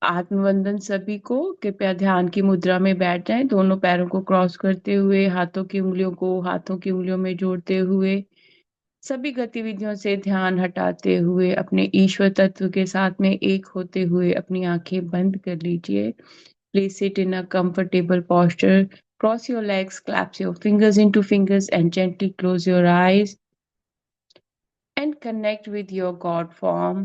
आत्मवंदन सभी को। कृपया ध्यान की मुद्रा में बैठ जाएं, दोनों पैरों को क्रॉस करते हुए, हाथों की उंगलियों को हाथों की उंगलियों में जोड़ते हुए, सभी गतिविधियों से ध्यान हटाते हुए, अपने ईश्वर तत्व के साथ में एक होते हुए अपनी आंखें बंद कर लीजिए। Please sit in a comfortable posture. Cross your legs, clasp your fingers into fingers, and gently close your eyes and connect with your God form.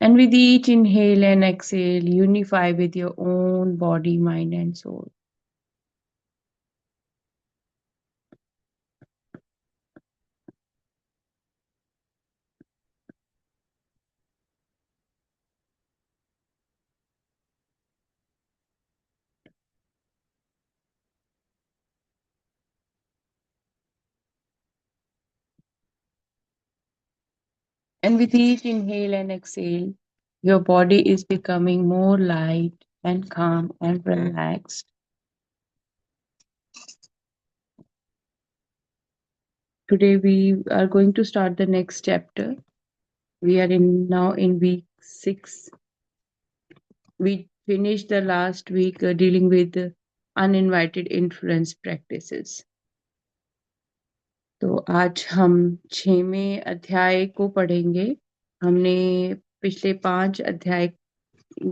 And with each inhale and exhale, unify with your own body, mind, and soul. And with each inhale and exhale, your body is becoming more light and calm and relaxed. Today we are going to start the next chapter. We are now in week 6. We finished the last week dealing with uninvited influence practices. तो आज हम 6वें अध्याय को पढ़ेंगे। हमने पिछले 5 अध्याय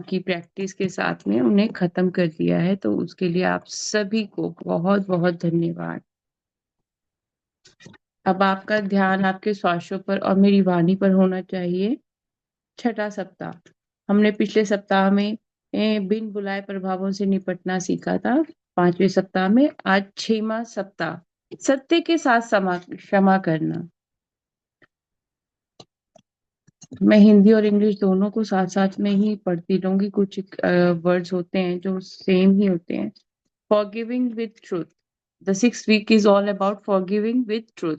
की प्रैक्टिस के साथ में उन्हें खत्म कर दिया है, तो उसके लिए आप सभी को बहुत बहुत धन्यवाद। अब आपका ध्यान आपके श्वासों पर और मेरी वाणी पर होना चाहिए। छठा सप्ताह, हमने पिछले सप्ताह में बिन बुलाए प्रभावों से निपटना सीखा था। 5वें सप्ताह में आज 6वां सप्ताह, सत्य के साथ क्षमा करना। मैं हिंदी और इंग्लिश दोनों को साथ साथ में ही पढ़ती रहूंगी। कुछ वर्ड्स होते हैं जो सेम ही होते हैं। Forgiving with truth, the 6th week is all about forgiving with truth.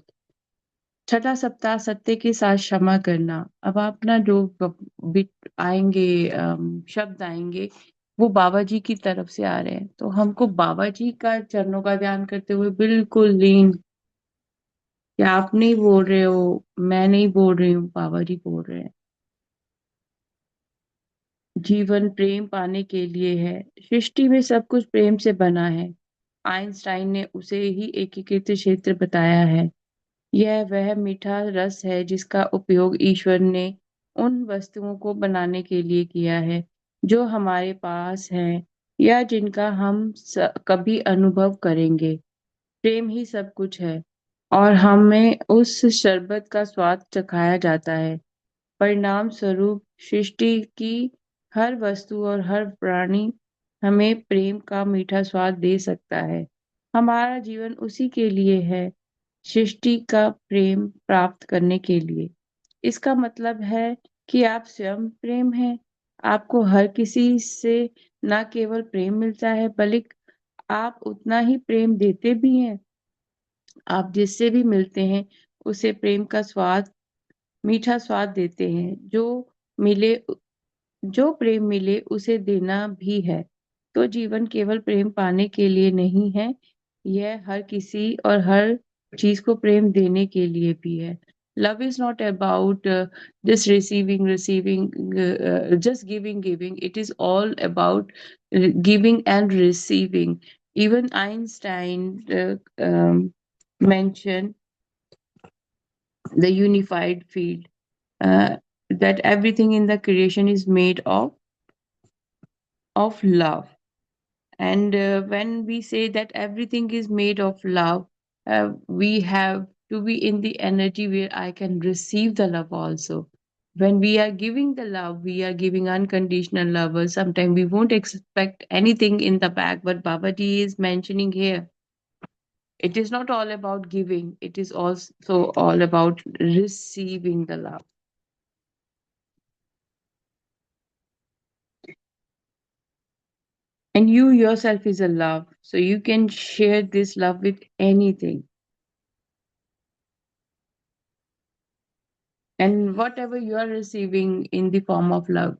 छठा सप्ताह, सत्य के साथ क्षमा करना। अब आप ना जो बिट आएंगे, शब्द आएंगे, वो बाबा जी की तरफ से आ रहे हैं, तो हमको बाबा जी का चरणों का ध्यान करते हुए बिल्कुल लीन, कि आप नहीं बोल रहे हो, मैं नहीं बोल रही हूँ, बाबा जी बोल रहे हैं। जीवन प्रेम पाने के लिए है। सृष्टि में सब कुछ प्रेम से बना है। आइंस्टाइन ने उसे ही एकीकृत क्षेत्र बताया है। यह वह मीठा रस है जिसका उपयोग ईश्वर ने उन वस्तुओं को बनाने के लिए किया है जो हमारे पास हैं या जिनका हम कभी अनुभव करेंगे। प्रेम ही सब कुछ है और हमें उस शरबत का स्वाद चखाया जाता है। परिणाम स्वरूप सृष्टि की हर वस्तु और हर प्राणी हमें प्रेम का मीठा स्वाद दे सकता है। हमारा जीवन उसी के लिए है, सृष्टि का प्रेम प्राप्त करने के लिए। इसका मतलब है कि आप स्वयं प्रेम हैं। आपको हर किसी से न केवल प्रेम मिलता है, बल्कि आप उतना ही प्रेम देते भी हैं। आप जिससे भी मिलते हैं उसे प्रेम का स्वाद, मीठा स्वाद देते हैं। मिले जो प्रेम मिले उसे देना भी है। तो जीवन केवल प्रेम पाने के लिए नहीं है, यह हर किसी और हर चीज को प्रेम देने के लिए भी है। Love is not about just receiving, just giving. It is all about giving and receiving. Even Einstein mentioned the unified field, uh, that everything in the creation is made of love. And when we say that everything is made of love, we have to be in the energy where I can receive the love also. When we are giving the love, we are giving unconditional love. Or sometimes we won't expect anything in the back, but Babaji is mentioning here, it is not all about giving, it is also all about receiving the love. And you yourself is a love, so you can share this love with anything. And whatever you are receiving in the form of love,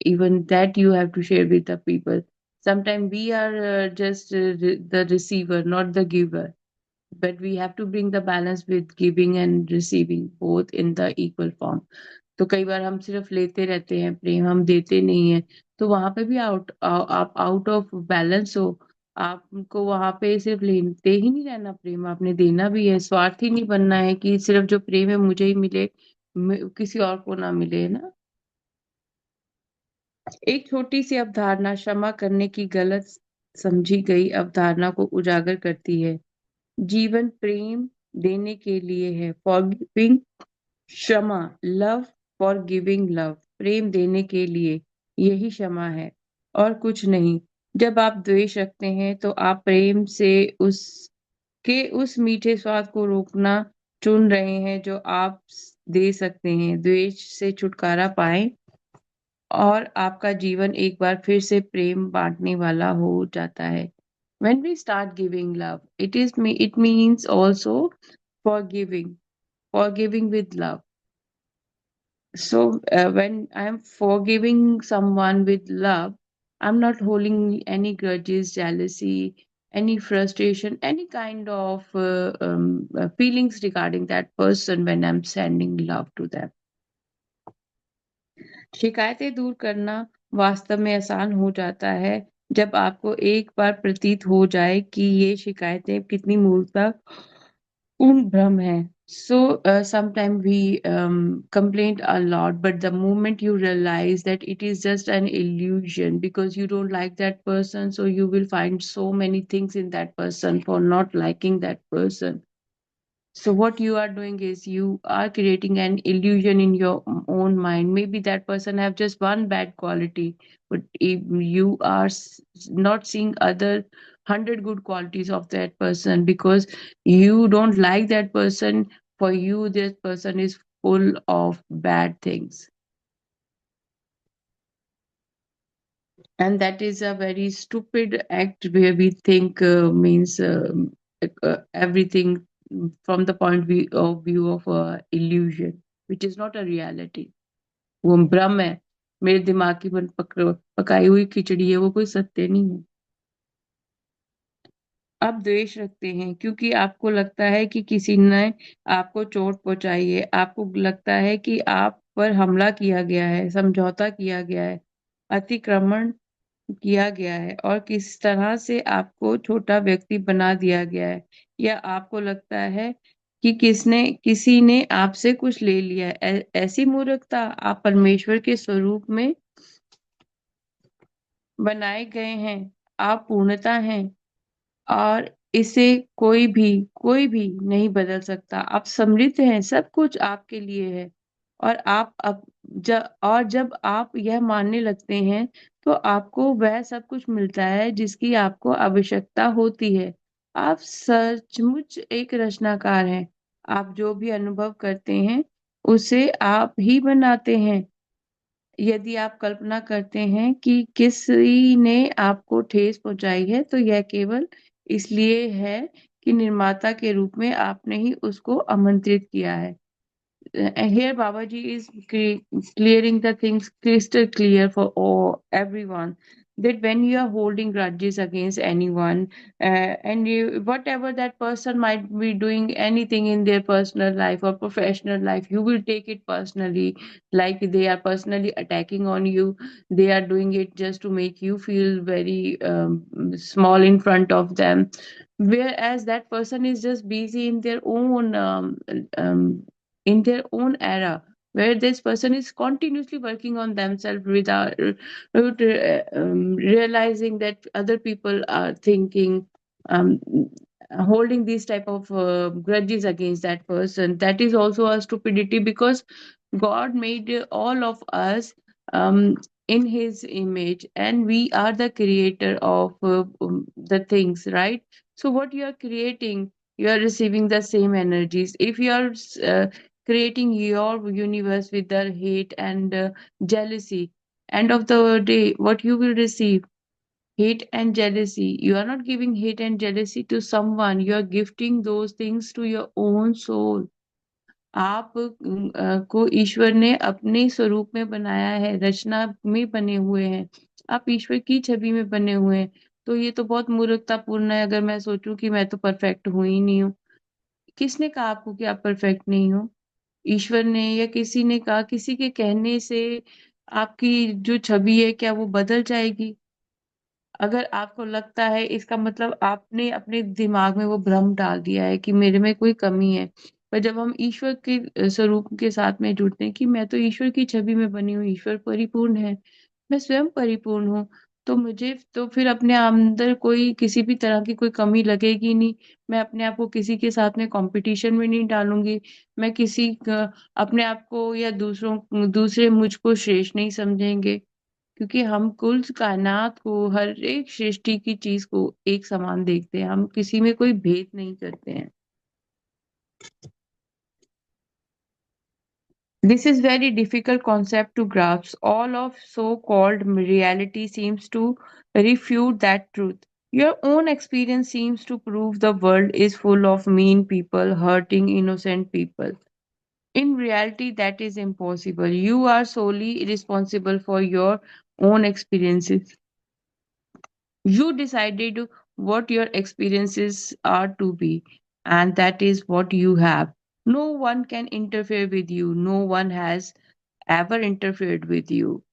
even that you have to share with the people. Sometimes we are just the receiver, not the giver, but we have to bring the balance with giving and receiving both in the equal form. तो कई बार हम सिर्फ लेते रहते हैं प्रेम, हम देते नहीं है। तो वहां पे भी आप आउट ऑफ बैलेंस हो। आपको वहां पे सिर्फ लेते ही नहीं रहना प्रेम, आपने देना भी है। स्वार्थी नहीं बनना है कि सिर्फ जो प्रेम है मुझे ही मिले, किसी और को ना मिले, है ना। एक छोटी सी अवधारणा क्षमा करने की गलत समझी गई अवधारणा को उजागर करती है। जीवन प्रेम देने के लिए है, फॉरगिविंग, क्षमा, लव, फॉरगिविंग लव, प्रेम देने के लिए, यही क्षमा है और कुछ नहीं। जब आप द्वेष रखते हैं तो आप प्रेम से उसके उस मीठे स्वाद को रोकना चुन रहे हैं जो आप दे सकते हैं। द्वेष से छुटकारा पाएं और आपका जीवन एक बार फिर से प्रेम बांटने वाला हो जाता है। When we start giving love, it means also forgiving, forgiving with love. So when I'm forgiving someone with love, I'm not holding any grudges, jealousy, any frustration, any kind of feelings regarding that person when I'm sending love to them. शिकायतें दूर करना वास्तव में आसान हो जाता है जब आपको एक बार प्रतीत हो जाए कि ये शिकायतें कितनी मूर्खता पूर्ण भ्रम है। So sometimes we complain a lot, but the moment you realize that it is just an illusion because you don't like that person, so you will find so many things in that person for not liking that person. So what you are doing is you are creating an illusion in your own mind. Maybe that person have just one bad quality, but if you are not seeing other 100 good qualities of that person because you don't like that person. For you, this person is full of bad things, and that is a very stupid act where we think means everything from the point of view of illusion, which is not a reality. वो भ्रम है, मेरे दिमाग की पकाई हुई खिचड़ी है, वो कोई सत्य नहीं है। आप द्वेष रखते हैं क्योंकि आपको लगता है कि किसी ने आपको चोट पहुंचाई है, आपको लगता है कि आप पर हमला किया गया है, समझौता किया गया है, अतिक्रमण किया गया है और किस तरह से आपको छोटा व्यक्ति बना दिया गया है, या आपको लगता है कि किसी ने आपसे कुछ ले लिया है। ऐसी मूर्खता, आप परमेश्वर के स्वरूप में बनाए गए हैं, आप पूर्णता हैं और इसे कोई भी नहीं बदल सकता। आप समृद्ध हैं, सब कुछ आपके लिए है। और आप अब जब आप यह मानने लगते हैं तो आपको वह सब कुछ मिलता है जिसकी आपको आवश्यकता होती है। आप सचमुच एक रचनाकार हैं। आप जो भी अनुभव करते हैं उसे आप ही बनाते हैं। यदि आप कल्पना करते हैं कि किसी ने आपको ठेस पहुंचाई है तो यह केवल इसलिए है कि निर्माता के रूप में आपने ही उसको आमंत्रित किया है। Here Babaji is clearing the things crystal clear for everyone, that when you are holding grudges against anyone, whatever that person might be doing anything in their personal life or professional life, you will take it personally, like they are personally attacking on you. They are doing it just to make you feel very small in front of them, whereas that person is just busy um, in their own era, where this person is continuously working on themselves without realizing that other people are thinking, um, holding these type of grudges against that person. That is also a stupidity because God made all of us um, in his image, and we are the creator of the things, right? So what you are creating, you are receiving the same energies. If you are creating your universe with the hate and jealousy, end of the day what you will receive, hate and jealousy. You are not giving hate and jealousy to someone, you are gifting those things to your own soul. आप को ईश्वर ने अपने स्वरूप में बनाया है, रचना में बने हुए हैं, आप ईश्वर की छवि में बने हुए हैं। तो ये तो बहुत मूर्खतापूर्ण है अगर मैं सोचूं कि मैं तो परफेक्ट हूं ही नहीं हूँ। किसने कहा आपको कि आप परफेक्ट नहीं हो? ईश्वर ने या किसी ने कहा, किसी के कहने से आपकी जो छवि है क्या वो बदल जाएगी? अगर आपको लगता है, इसका मतलब आपने अपने दिमाग में वो भ्रम डाल दिया है कि मेरे में कोई कमी है। पर जब हम ईश्वर के स्वरूप के साथ में जुड़ते हैं कि मैं तो ईश्वर की छवि में बनी हूँ, ईश्वर परिपूर्ण है, मैं स्वयं परिपूर्ण हूँ, तो मुझे तो फिर अपने अंदर कोई किसी भी तरह की कोई कमी लगेगी नहीं। मैं अपने आप को किसी के साथ में कॉम्पिटिशन में नहीं डालूंगी। मैं अपने आप को या दूसरे मुझको श्रेष्ठ नहीं समझेंगे, क्योंकि हम कुल कायनात को, हर एक सृष्टि की चीज को एक समान देखते हैं, हम किसी में कोई भेद नहीं करते हैं। This is very difficult concept to grasp. All of so-called reality seems to refute that truth. Your own experience seems to prove the world is full of mean people hurting innocent people. In reality, that is impossible. You are solely responsible for your own experiences. You decided what your experiences are to be, and that is what you have. No one can interfere with you. No one has ever interfered with you.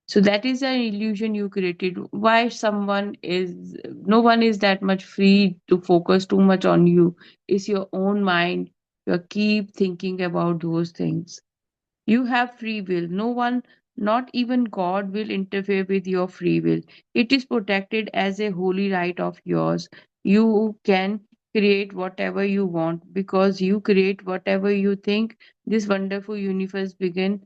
So that is an illusion you created. Why no one is that much free to focus too much on you. It's your own mind. You keep thinking about those things. You have free will. No one, not even God, will interfere with your free will. It is protected as a holy right of yours. You can create whatever you want because you create whatever you think. This wonderful universe began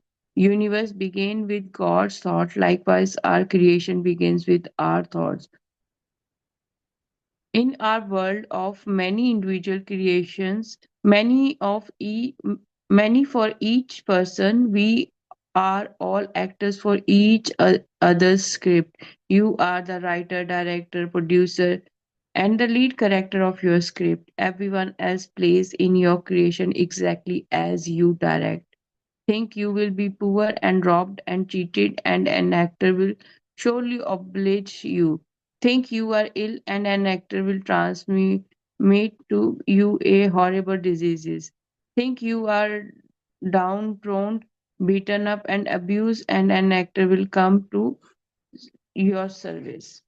with God's thought. Likewise, our creation begins with our thoughts. In our world of many individual creations, many for each person, we are all actors for each other's script. You are the writer, director, producer, and the lead character of your script. Everyone else plays in your creation exactly as you direct. Think you will be poor and robbed and cheated, and an actor will surely oblige you. Think you are ill, and an actor will transmit to you a horrible diseases. Think you are downtrodden, beaten up, and abused, and an actor will come to your service.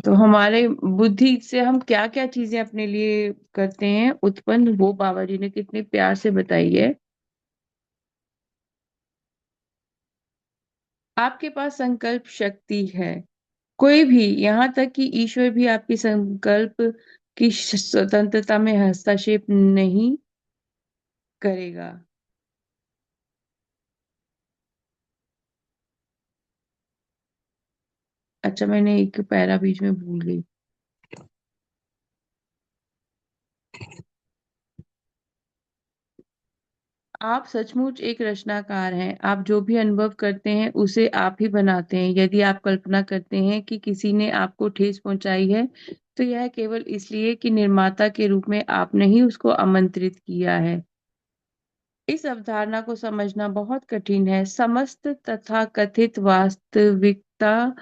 तो हमारे बुद्धि से हम क्या क्या चीजें अपने लिए करते हैं उत्पन्न, वो बाबा जी ने कितने प्यार से बताई है। आपके पास संकल्प शक्ति है। कोई भी, यहाँ तक कि ईश्वर भी आपकी संकल्प की स्वतंत्रता में हस्तक्षेप नहीं करेगा। अच्छा, मैंने एक पैरा बीच में भूल गई। आप सचमुच एक रचनाकार हैं। आप जो भी अनुभव करते हैं उसे आप ही बनाते हैं। यदि आप कल्पना करते हैं कि किसी ने आपको ठेस पहुंचाई है, तो यह केवल इसलिए कि निर्माता के रूप में आपने ही उसको आमंत्रित किया है। इस अवधारणा को समझना बहुत कठिन है। समस्त तथाकथित वास्तविकता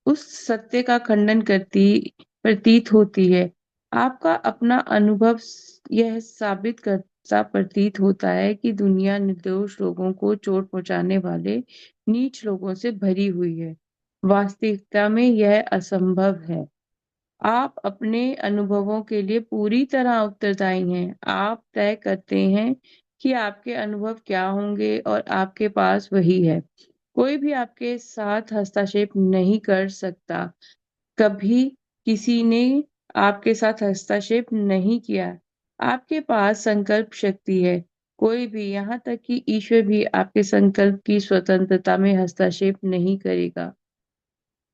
उस सत्य का खंडन करती प्रतीत होती है। आपका अपना अनुभव यह साबित करता प्रतीत होता है कि दुनिया निर्दोष लोगों को चोट पहुंचाने वाले नीच लोगों से भरी हुई है। वास्तविकता में यह असंभव है। आप अपने अनुभवों के लिए पूरी तरह उत्तरदायी हैं। आप तय करते हैं कि आपके अनुभव क्या होंगे और आपके पास वही है। कोई भी आपके साथ हस्तक्षेप नहीं कर सकता। कभी किसी ने आपके साथ हस्तक्षेप नहीं किया। आपके पास संकल्प शक्ति है। कोई भी, यहाँ तक कि ईश्वर भी आपके संकल्प की स्वतंत्रता में हस्तक्षेप नहीं करेगा।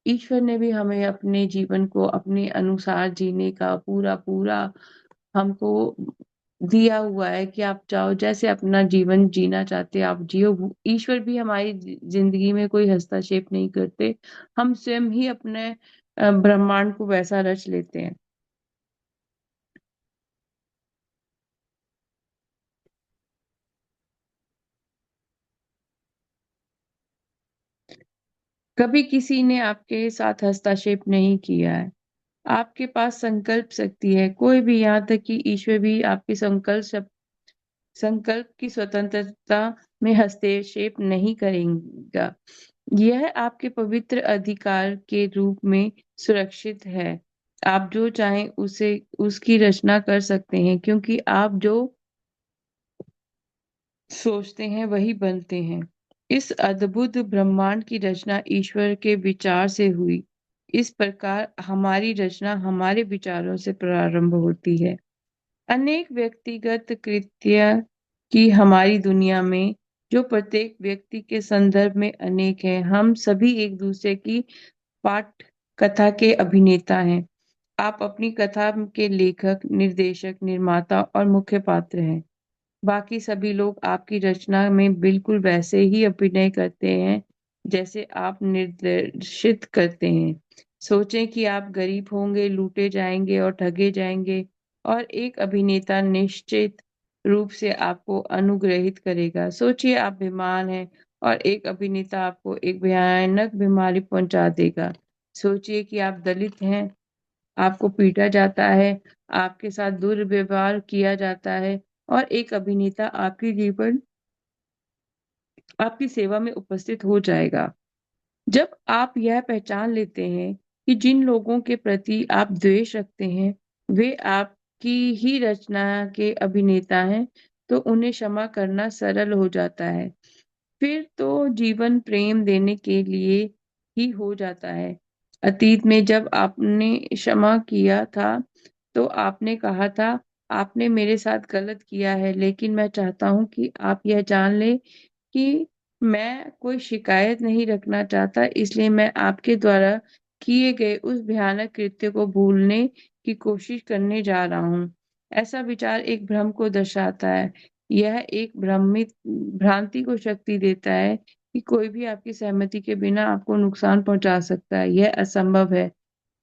ईश्वर ने भी हमें अपने जीवन को अपने अनुसार जीने का पूरा पूरा हमको दिया हुआ है कि आप चाहो जैसे अपना जीवन जीना चाहते हैं आप जियो। ईश्वर भी हमारी जिंदगी में कोई हस्तक्षेप नहीं करते। हम स्वयं ही अपने ब्रह्मांड को वैसा रच लेते हैं। कभी किसी ने आपके साथ हस्तक्षेप नहीं किया है। आपके पास संकल्प शक्ति है। कोई भी, यहाँ तक कि ईश्वर भी आपकी संकल्प संकल्प की स्वतंत्रता में हस्तक्षेप नहीं करेगा। यह आपके पवित्र अधिकार के रूप में सुरक्षित है। आप जो चाहें उसे उसकी रचना कर सकते हैं, क्योंकि आप जो सोचते हैं वही बनते हैं। इस अद्भुत ब्रह्मांड की रचना ईश्वर के विचार से हुई। इस प्रकार हमारी रचना हमारे विचारों से प्रारंभ होती है। अनेक व्यक्तिगत कृत्य की हमारी दुनिया में, जो प्रत्येक व्यक्ति के संदर्भ में अनेक है। हम सभी एक दूसरे की पाठ कथा के अभिनेता हैं। आप अपनी कथा के लेखक, निर्देशक, निर्माता और मुख्य पात्र हैं। बाकी सभी लोग आपकी रचना में बिल्कुल वैसे ही अभिनय करते हैं जैसे आप निर्देशित करते हैं। सोचें कि आप गरीब होंगे, लूटे जाएंगे और ठगे जाएंगे, और एक अभिनेता निश्चित रूप से आपको अनुग्रहित करेगा। सोचिए आप बीमार हैं और एक अभिनेता आपको एक भयानक बीमारी पहुंचा देगा। सोचिए कि आप दलित हैं, आपको पीटा जाता है, आपके साथ दुर्व्यवहार किया जाता है, और एक अभिनेता आपकी सेवा में उपस्थित हो जाएगा। जब आप यह पहचान लेते हैं कि जिन लोगों के प्रति आप द्वेष रखते हैं वे आपकी ही रचना के अभिनेता हैं, तो उन्हें क्षमा करना सरल हो जाता है। फिर तो जीवन प्रेम देने के लिए ही हो जाता है। अतीत में जब आपने क्षमा किया था, तो आपने कहा था, आपने मेरे साथ गलत किया है, लेकिन मैं चाहता हूँ कि आप यह जान लें कि मैं कोई शिकायत नहीं रखना चाहता, इसलिए मैं आपके द्वारा किए गए उस भयानक कृत्य को भूलने की कोशिश करने जा रहा हूँ। ऐसा विचार एक भ्रम को दर्शाता है। यह एक भ्रमित भ्रांति को शक्ति देता है कि कोई भी आपकी सहमति के बिना आपको नुकसान पहुंचा सकता है। यह असंभव है।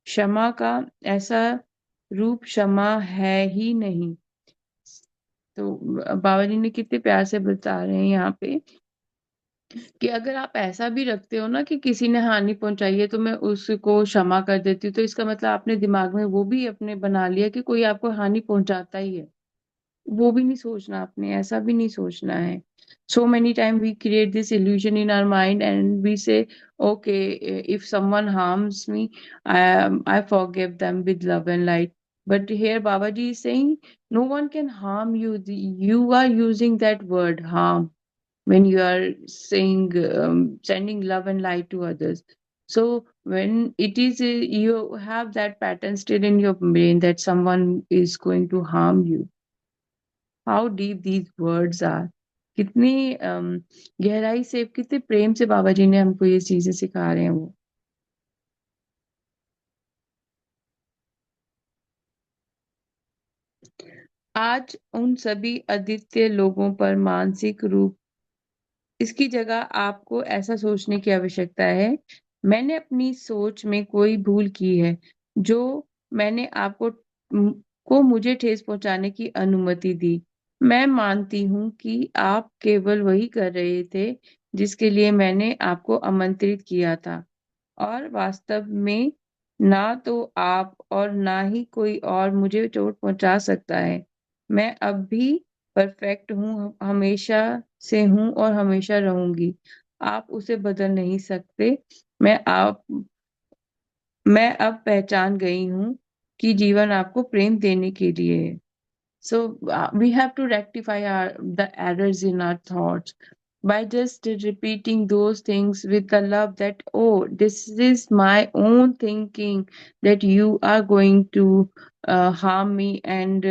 क्षमा का ऐसा रूप क्षमा है ही नहीं। तो बाबा जी ने कितने प्यार से बता रहे हैं यहाँ पे कि अगर आप ऐसा भी रखते हो ना कि किसी ने हानि पहुंचाई है तो मैं उसको क्षमा कर देती हूँ, तो इसका मतलब आपने दिमाग में वो भी अपने बना लिया कि कोई आपको हानि पहुंचाता ही है। वो भी नहीं सोचना, आपने ऐसा भी नहीं सोचना है। So many times we create this illusion in our mind and we say, okay, if someone harms me, I forgive them with love and light. But here Babaji is saying, no one can harm you. You are using that word harm when you are saying sending love and light to others. So when it is you have that pattern still in your brain that someone is going to harm you. How deep these words are. कितनी गहराई से, कितने प्रेम से बाबा जी ने हमको ये चीजें सिखा रहे हैं वो। आज उन सभी अद्वितीय लोगों पर मानसिक रूप इसकी जगह आपको ऐसा सोचने की आवश्यकता है, मैंने अपनी सोच में कोई भूल की है, जो मैंने आपको को मुझे ठेस पहुंचाने की अनुमति दी। मैं मानती हूँ कि आप केवल वही कर रहे थे जिसके लिए मैंने आपको आमंत्रित किया था, और वास्तव में ना तो आप और ना ही कोई और मुझे चोट पहुंचा सकता है। मैं अब भी परफेक्ट हूँ, हमेशा से हूँ और हमेशा रहूंगी। आप उसे बदल नहीं सकते। मैं आप मैं अब पहचान गई हूँ कि जीवन आपको प्रेम देने के लिए है। So we have to rectify the errors in our thoughts by just repeating those things with the love that, oh, this is my own thinking that you are going to harm me, and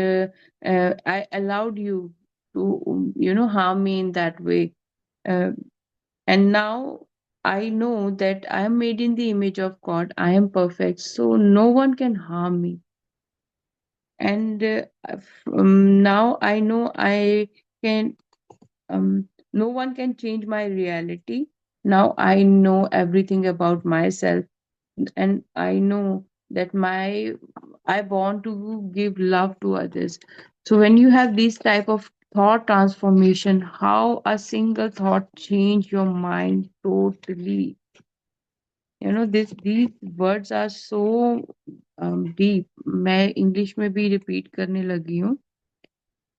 I allowed you to, harm me in that way. Uh, and now I know that I am made in the image of God. I am perfect, so no one can harm me. And now I know I can, no one can change my reality. Now I know everything about myself, and I know that I want to give love to others. So when you have this type of thought transformation, how a single thought change your mind totally. These words are so deep. मैं English में भी repeat करने लगी हूँ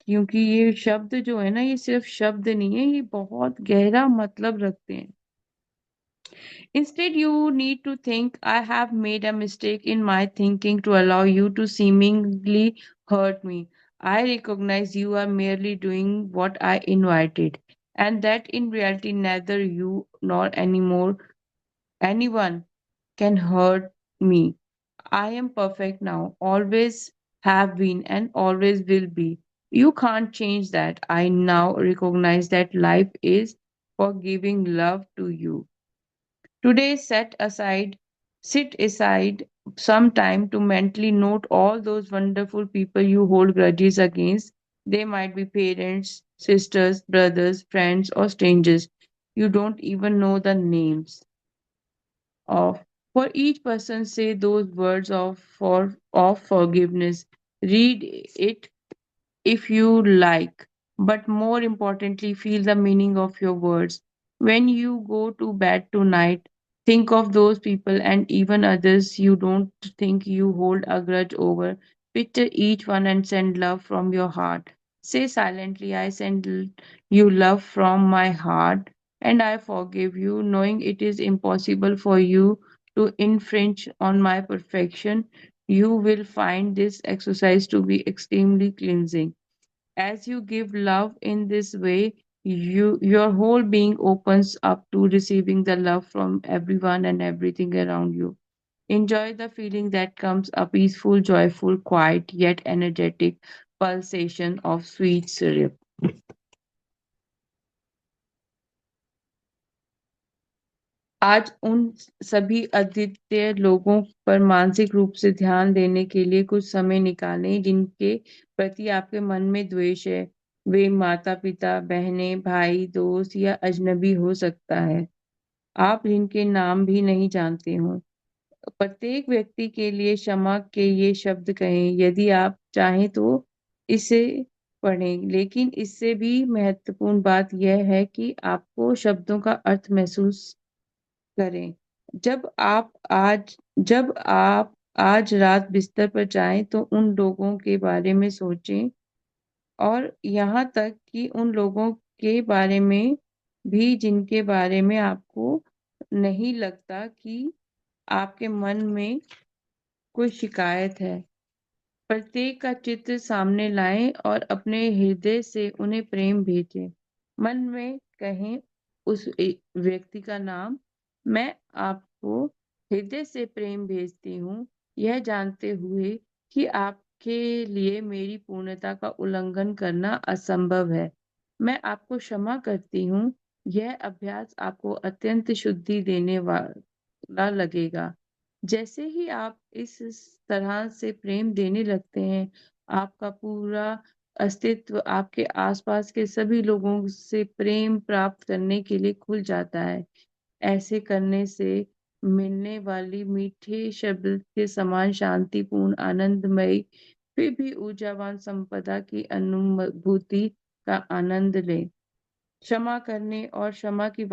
क्योंकि ये शब्द जो है ना, ये सिर्फ शब्द नहीं है, ये बहुत गहरा मतलब रखते हैं। Instead, you need to think, I have made a mistake in my thinking to allow you to seemingly hurt me. I recognize you are merely doing what I invited, and that in reality, neither you nor anyone can hurt me. I am perfect now, always have been, and always will be. You can't change that. I now recognize that life is for giving love to you. Today, sit aside some time to mentally note all those wonderful people you hold grudges against. They might be parents, sisters, brothers, friends, or strangers. You don't even know the names of. For each person, say those words of forgiveness. Read it if you like, but more importantly, feel the meaning of your words. When you go to bed tonight, think of those people and even others you don't think you hold a grudge over. Picture each one and send love from your heart. Say silently, I send you love from my heart and I forgive you, knowing it is impossible for you to infringe on my perfection. You will find this exercise to be extremely cleansing. As you give love in this way, your whole being opens up to receiving the love from everyone and everything around you. Enjoy the feeling that comes, a peaceful, joyful, quiet yet energetic pulsation of sweet syrup. आज उन सभी अद्वितीय लोगों पर मानसिक रूप से ध्यान देने के लिए कुछ समय निकालें जिनके प्रति आपके मन में द्वेष है। वे माता-पिता, बहनें, भाई, दोस्त या अजनबी हो सकता है। आप जिनके नाम भी नहीं जानते हों। प्रत्येक व्यक्ति के लिए क्षमा के ये शब्द कहें। यदि आप चाहें तो इसे पढ़ें, लेकिन इससे भी महत्वपूर्ण बात यह है कि आपको शब्दों का अर्थ महसूस करें। जब आप आज रात बिस्तर पर जाएँ तो उन लोगों के बारे में सोचें और यहाँ तक कि उन लोगों के बारे में भी जिनके बारे में आपको नहीं लगता कि आपके मन में कोई शिकायत है। प्रत्येक का चित्र सामने लाएं और अपने हृदय से उन्हें प्रेम भेजें। मन में कहें उस व्यक्ति का नाम, मैं आपको हृदय से प्रेम भेजती हूँ, यह जानते हुए कि आपके लिए मेरी पूर्णता का उल्लंघन करना असंभव है। मैं आपको क्षमा करती हूँ। यह अभ्यास आपको अत्यंत शुद्धि देने वाला लगेगा। जैसे ही आप इस तरह से प्रेम देने लगते हैं, आपका पूरा अस्तित्व आपके आसपास के सभी लोगों से प्रेम प्राप्त करने के लिए खुल जाता है। ऐसे करने से मिलने वाली मीठे शब्द के समान शांतिपूर्ण, आनंदमयी, फिर भी ऊर्जावान संपदा की अनुभूति का आनंद लें। क्षमा करने और क्षमा की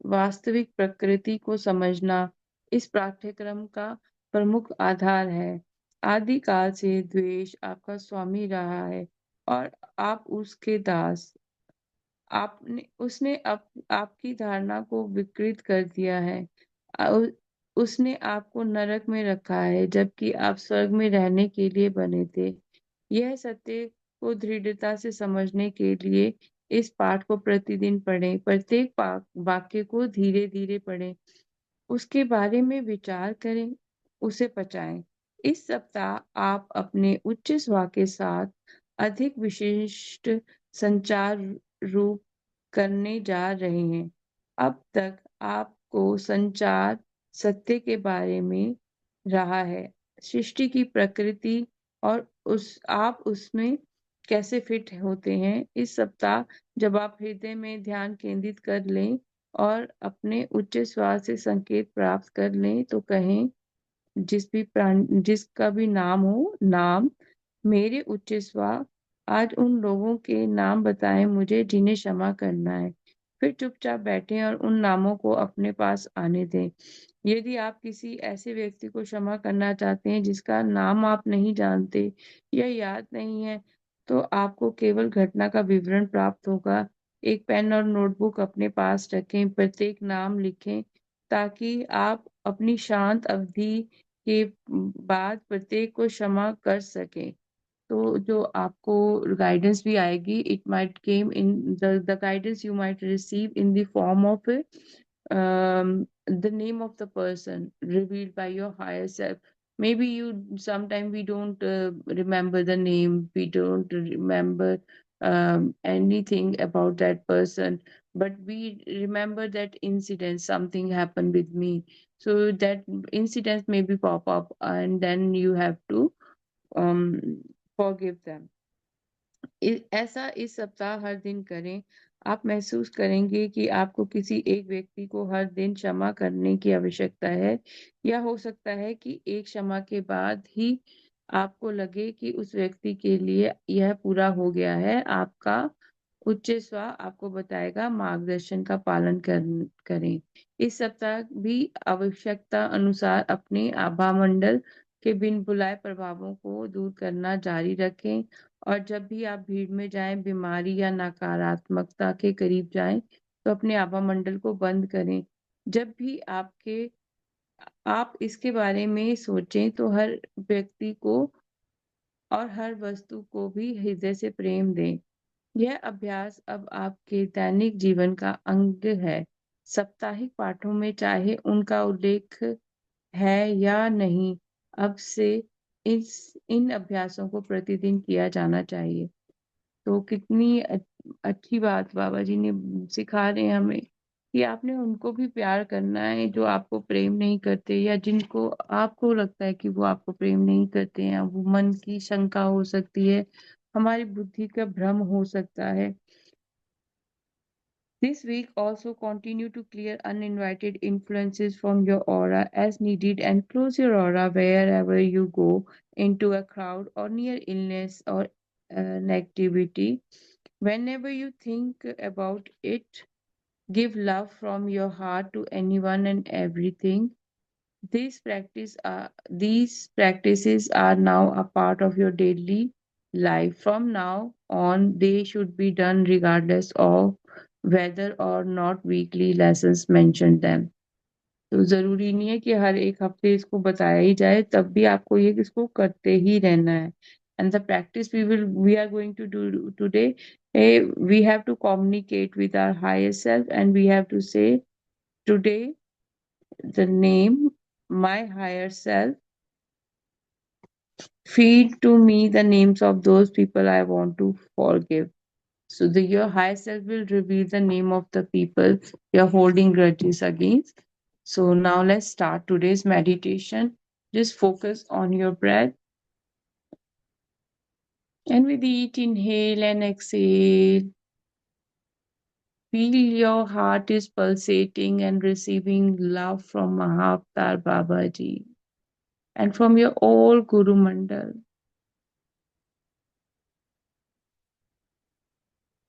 वास्तविक प्रकृति को समझना इस पाठ्यक्रम का प्रमुख आधार है। आदिकाल से द्वेष आपका स्वामी रहा है और आप उसके दास। आपने उसने आपकी धारणा को विकृत कर दिया है। उ उसने आपको नरक में रखा है, जबकि आप स्वर्ग में रहने के लिए बने थे। यह सत्य को दृढ़ता से समझने के लिए इस पाठ को प्रतिदिन पढ़ें। प्रत्येक वाक्य को धीरे-धीरे पढ़ें। उसके बारे में विचार करें, उसे पचाएँ। इस सप्ताह आप अपने उच्च स्वर के साथ अधिक विशिष्ट संचार रूप करने जा रहे हैं। अब तक आपको संचार सत्य के बारे में रहा है, सृष्टि की प्रकृति और आप उसमें कैसे फिट होते हैं। इस सप्ताह जब आप हृदय में ध्यान केंद्रित कर लें और अपने उच्च स्वर से संकेत प्राप्त कर लें तो कहें, जिसका भी नाम हो, नाम मेरे उच्च स्वर आज उन लोगों के नाम बताएं मुझे जिन्हें क्षमा करना है। फिर चुपचाप बैठें और उन नामों को अपने पास आने दें। यदि आप किसी ऐसे व्यक्ति को क्षमा करना चाहते हैं जिसका नाम आप नहीं जानते या याद नहीं है, तो आपको केवल घटना का विवरण प्राप्त होगा। एक पेन और नोटबुक अपने पास रखें, प्रत्येक नाम लिखें ताकि आप अपनी शांत अवधि के बाद प्रत्येक को क्षमा कर सकें। तो जो आपको गाइडेंस भी आएगी, it might came in the guidance you might receive in the form of the name of the person revealed by your higher self. Maybe you sometimes we don't remember the name, we don't remember anything about that person, but we remember that incident, something happened with me. So that incident maybe pop up, and then you have to um, forgive them. ऐसा इस सप्ताह हर दिन करें। आप महसूस करेंगे कि आपको किसी एक व्यक्ति को हर दिन क्षमा करने की आवश्यकता है, या हो सकता है कि एक क्षमा के बाद ही आपको लगे कि उस व्यक्ति के लिए यह पूरा हो गया है। आपका उच्च स्व आपको बताएगा, मार्गदर्शन का पालन करें। इस सप्ताह भी आवश्यकता अनुसार अपने आभा मंडल के बिन बुलाए प्रभावों को दूर करना जारी रखें। और जब भी आप भीड़ में जाएं, बीमारी या नकारात्मकता के करीब जाएं, तो अपने आभा मंडल को बंद करें। जब भी आप इसके बारे में सोचें, तो हर व्यक्ति को और हर वस्तु को भी हृदय से प्रेम दें। यह अभ्यास अब आपके दैनिक जीवन का अंग है। साप्ताहिक पाठों में चाहे उनका उल्लेख है या नहीं, अब से इन अभ्यासों को प्रतिदिन किया जाना चाहिए। तो कितनी अच्छी बात बाबा जी ने सिखा रहे हैं हमें कि आपने उनको भी प्यार करना है जो आपको प्रेम नहीं करते, या जिनको आपको लगता है कि वो आपको प्रेम नहीं करते हैं। वो मन की शंका हो सकती है, हमारी बुद्धि का भ्रम हो सकता है। This week also continue to clear uninvited influences from your aura as needed, and close your aura wherever you go into a crowd or near illness or negativity. Whenever you think about it, give love from your heart to anyone and everything. These practices are now a part of your daily life. From now on, they should be done regardless of whether or not weekly lessons mention them. तो जरूरी नहीं है कि हर एक हफ्ते इसको बताया ही जाए, तब भी आपको ये इसको करते ही रहना है। And the practice we are going to do today, we have to communicate with our higher self, and we have to say today the name my higher self, feed to me the names of those people I want to forgive. So your higher self will reveal the name of the people you're holding grudges against. So now let's start today's meditation. Just focus on your breath. And with each inhale and exhale, feel your heart is pulsating and receiving love from Mahavatar Babaji and from your all Guru Mandal.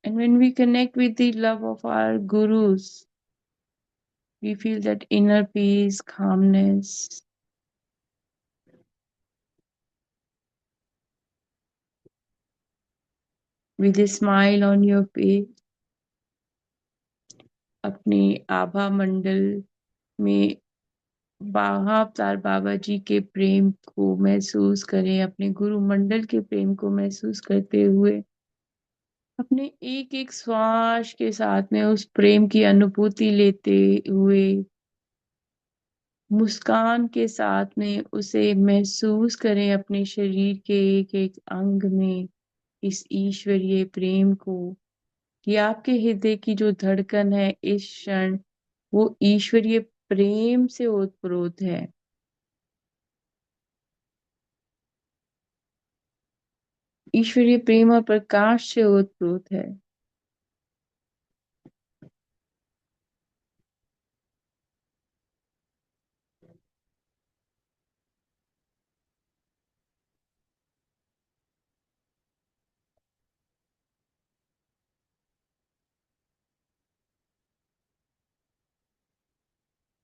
And when we connect with the love of our gurus, we feel that inner peace, calmness. With a smile on your face, अपने आभा मंडल में अवतार बाबा जी के प्रेम को महसूस करें, अपने गुरु मंडल के प्रेम को महसूस करते हुए अपने एक एक श्वास के साथ में उस प्रेम की अनुभूति लेते हुए मुस्कान के साथ में उसे महसूस करें अपने शरीर के एक एक अंग में, इस ईश्वरीय प्रेम को। कि आपके हृदय की जो धड़कन है इस क्षण, वो ईश्वरीय प्रेम से ओतप्रोत है। ईश्वरीय प्रेम और प्रकाश से ओतप्रोत है।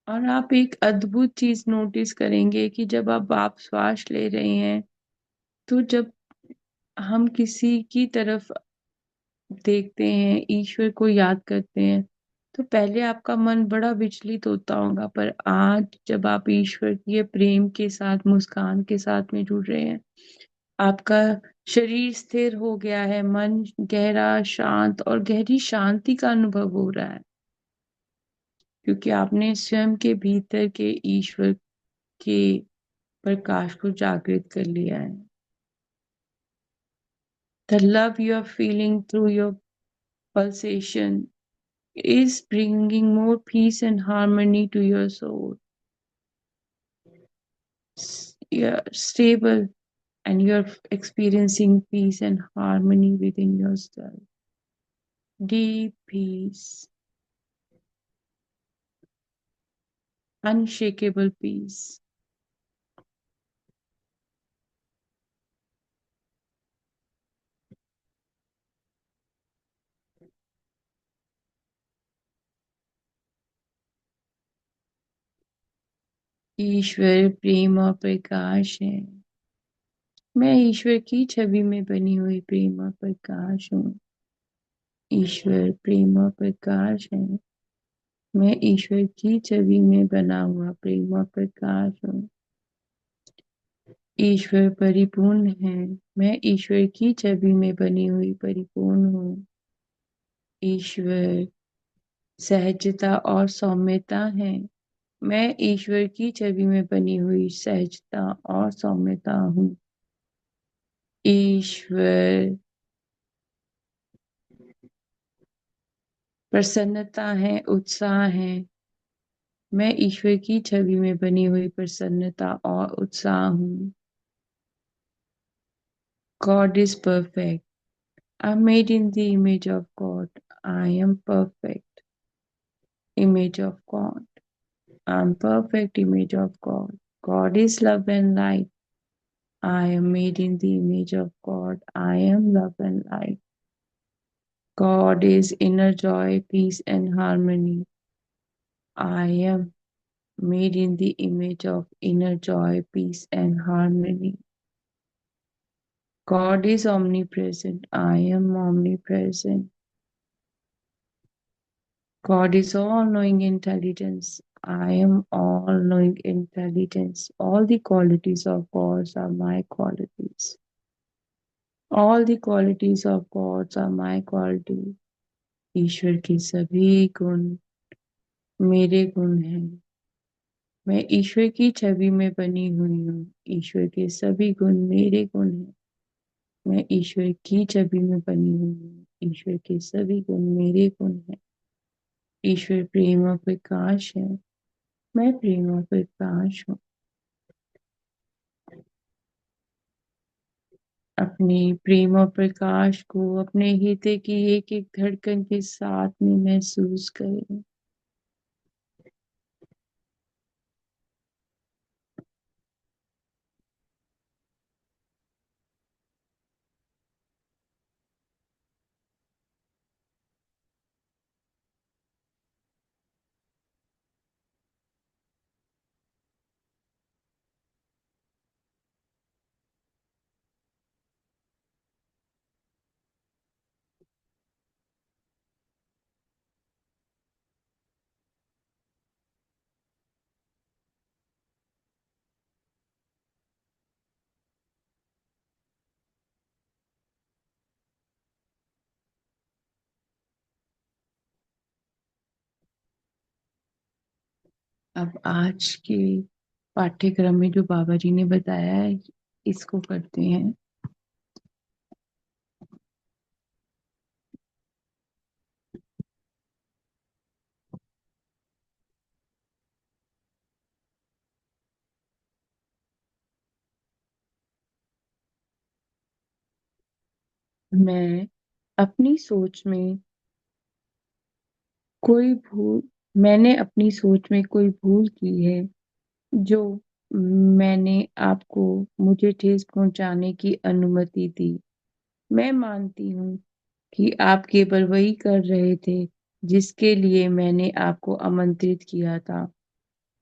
और आप एक अद्भुत चीज नोटिस करेंगे कि जब आप श्वास ले रहे हैं, तो जब हम किसी की तरफ देखते हैं, ईश्वर को याद करते हैं, तो पहले आपका मन बड़ा विचलित होता होगा, पर आज जब आप ईश्वर के प्रेम के साथ, मुस्कान के साथ में जुड़ रहे हैं, आपका शरीर स्थिर हो गया है, मन गहरा, शांत और गहरी शांति का अनुभव हो रहा है, क्योंकि आपने स्वयं के भीतर के ईश्वर के प्रकाश को जागृत कर लिया है। The love you are feeling through your pulsation is bringing more peace and harmony to your soul. You're stable and you're experiencing peace and harmony within yourself. Deep peace, unshakable peace. ईश्वर प्रेम और प्रकाश है। मैं ईश्वर की छवि में बनी हुई प्रेम और प्रकाश हूँ। ईश्वर प्रेम और प्रकाश है। मैं ईश्वर की छवि में बना हुआ प्रेम और प्रकाश हूँ। ईश्वर परिपूर्ण है। मैं ईश्वर की छवि में बनी हुई परिपूर्ण हूँ। ईश्वर सहजता और सौम्यता है। मैं ईश्वर की छवि में बनी हुई सहजता और सौम्यता हूँ। ईश्वर प्रसन्नता है, उत्साह है। मैं ईश्वर की छवि में बनी हुई प्रसन्नता और उत्साह हूँ। God is perfect. I'm made in the image of God. I am perfect image of God. I'm perfect image of God. God is love and light. I am made in the image of God. I am love and light. God is inner joy, peace and harmony. I am made in the image of inner joy, peace and harmony. God is omnipresent. I am omnipresent. God is all knowing intelligence. I am all knowing intelligence. All the qualities of God are my qualities. All the qualities of God are my qualities. ईश्वर के सभी गुण मेरे गुण हैं। मैं ईश्वर की छवि में बनी हुई हूँ। ईश्वर के सभी गुण मेरे गुण हैं। मैं ईश्वर की छवि में बनी हुई हूँ। ईश्वर के सभी गुण मेरे गुण हैं। ईश्वर प्रेम और प्रकाश है। मैं प्रेम और प्रकाश हूँ। अपने प्रेम और प्रकाश को अपने हृदय की एक एक धड़कन के साथ में महसूस करें। अब आज के पाठ्यक्रम में जो बाबा जी ने बताया है, इसको करते हैं। मैं अपनी सोच में कोई भूल मैंने अपनी सोच में कोई भूल की है जो मैंने आपको मुझे ठेस पहुंचाने की अनुमति दी। मैं मानती हूँ कि आप केवल वही कर रहे थे जिसके लिए मैंने आपको आमंत्रित किया था,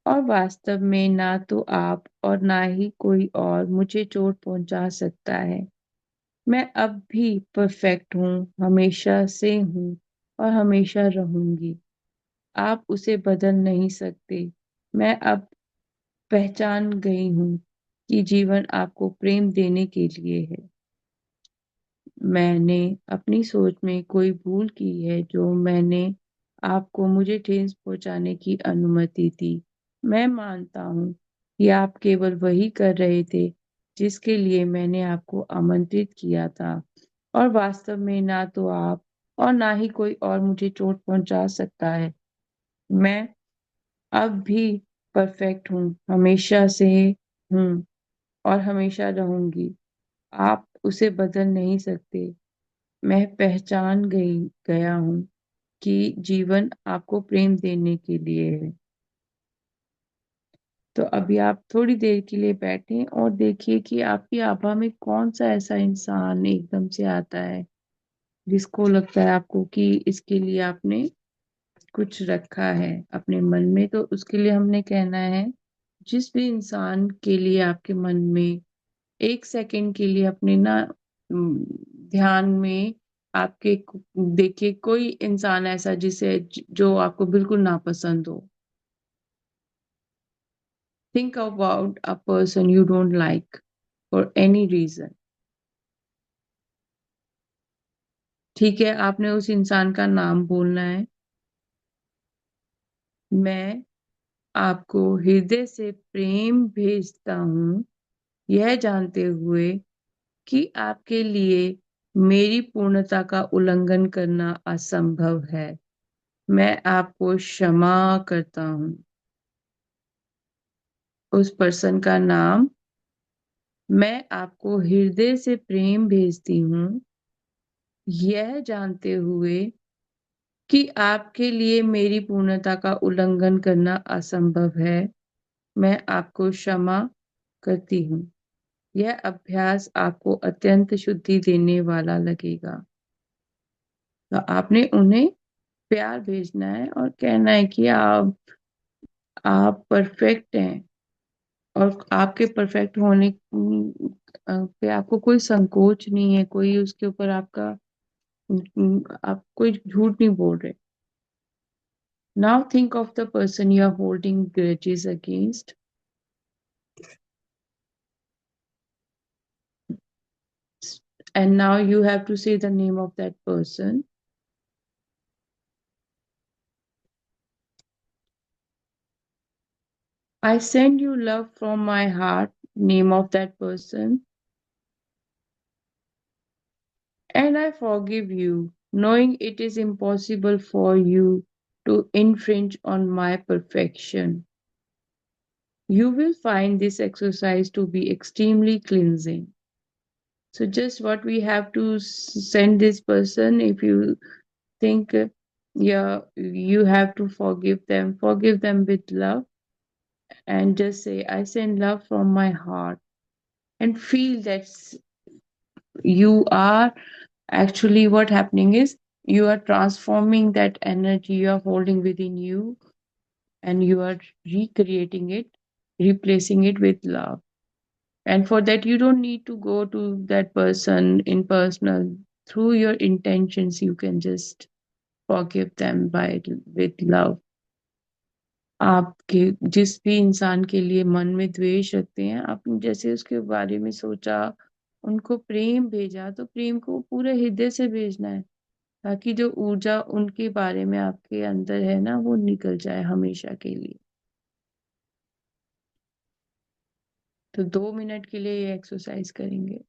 और वास्तव में ना तो आप और ना ही कोई और मुझे चोट पहुंचा सकता है। मैं अब भी परफेक्ट हूँ, हमेशा से हूँ और हमेशा रहूंगी। आप उसे बदल नहीं सकते। मैं अब पहचान गई हूँ कि जीवन आपको प्रेम देने के लिए है। मैंने अपनी सोच में कोई भूल की है जो मैंने आपको मुझे ठेस पहुंचाने की अनुमति दी। मैं मानता हूँ कि आप केवल वही कर रहे थे जिसके लिए मैंने आपको आमंत्रित किया था, और वास्तव में ना तो आप और ना ही कोई और मुझे चोट पहुंचा सकता है। मैं अब भी परफेक्ट हूँ, हमेशा से हूँ और हमेशा रहूंगी। आप उसे बदल नहीं सकते। मैं पहचान गया हूँ कि जीवन आपको प्रेम देने के लिए है। तो अभी आप थोड़ी देर के लिए बैठें और देखिए कि आपकी आभा में कौन सा ऐसा इंसान एकदम से आता है जिसको लगता है आपको कि इसके लिए आपने कुछ रखा है अपने मन में। तो उसके लिए हमने कहना है, जिस भी इंसान के लिए आपके मन में एक सेकंड के लिए अपने ना उम, ध्यान में आपके देखिए कोई इंसान ऐसा जो आपको बिल्कुल नापसंद हो। Think about a person you don't like for any reason. ठीक है, आपने उस इंसान का नाम बोलना है। मैं आपको हृदय से प्रेम भेजता हूँ, यह जानते हुए कि आपके लिए मेरी पूर्णता का उल्लंघन करना असंभव है। मैं आपको क्षमा करता हूँ। उस पर्सन का नाम, मैं आपको हृदय से प्रेम भेजती हूँ, यह जानते हुए कि आपके लिए मेरी पूर्णता का उल्लंघन करना असंभव है। मैं आपको क्षमा करती हूँ। यह अभ्यास आपको अत्यंत शुद्धि देने वाला लगेगा। तो आपने उन्हें प्यार भेजना है और कहना है कि आप परफेक्ट हैं और आपके परफेक्ट होने पे आपको कोई संकोच नहीं है, कोई उसके ऊपर आपका आप कोई झूठ नहीं बोल रहे। Now think of the person you are holding grudges against, and now you have to say the name of that person. I send you love from my heart, name of that person, and I forgive you, knowing it is impossible for you to infringe on my perfection. You will find this exercise to be extremely cleansing. So, just what we have to send this person, if you think, yeah, you have to forgive them with love, and just say, I send love from my heart, and feel that you are actually what happening is you are transforming that energy you are holding within you, and you are recreating it, replacing it with love. And for that, you don't need to go to that person in personal. Through your intentions, you can just forgive them by with love. आपके जिस भी इंसान के लिए मन में द्वेष रखते हैं, आपने जैसे उसके बारे में सोचा, उनको प्रेम भेजा, तो प्रेम को पूरे हृदय से भेजना है, ताकि जो ऊर्जा उनके बारे में आपके अंदर है ना, वो निकल जाए हमेशा के लिए। तो 2 मिनट के लिए ये एक्सरसाइज करेंगे।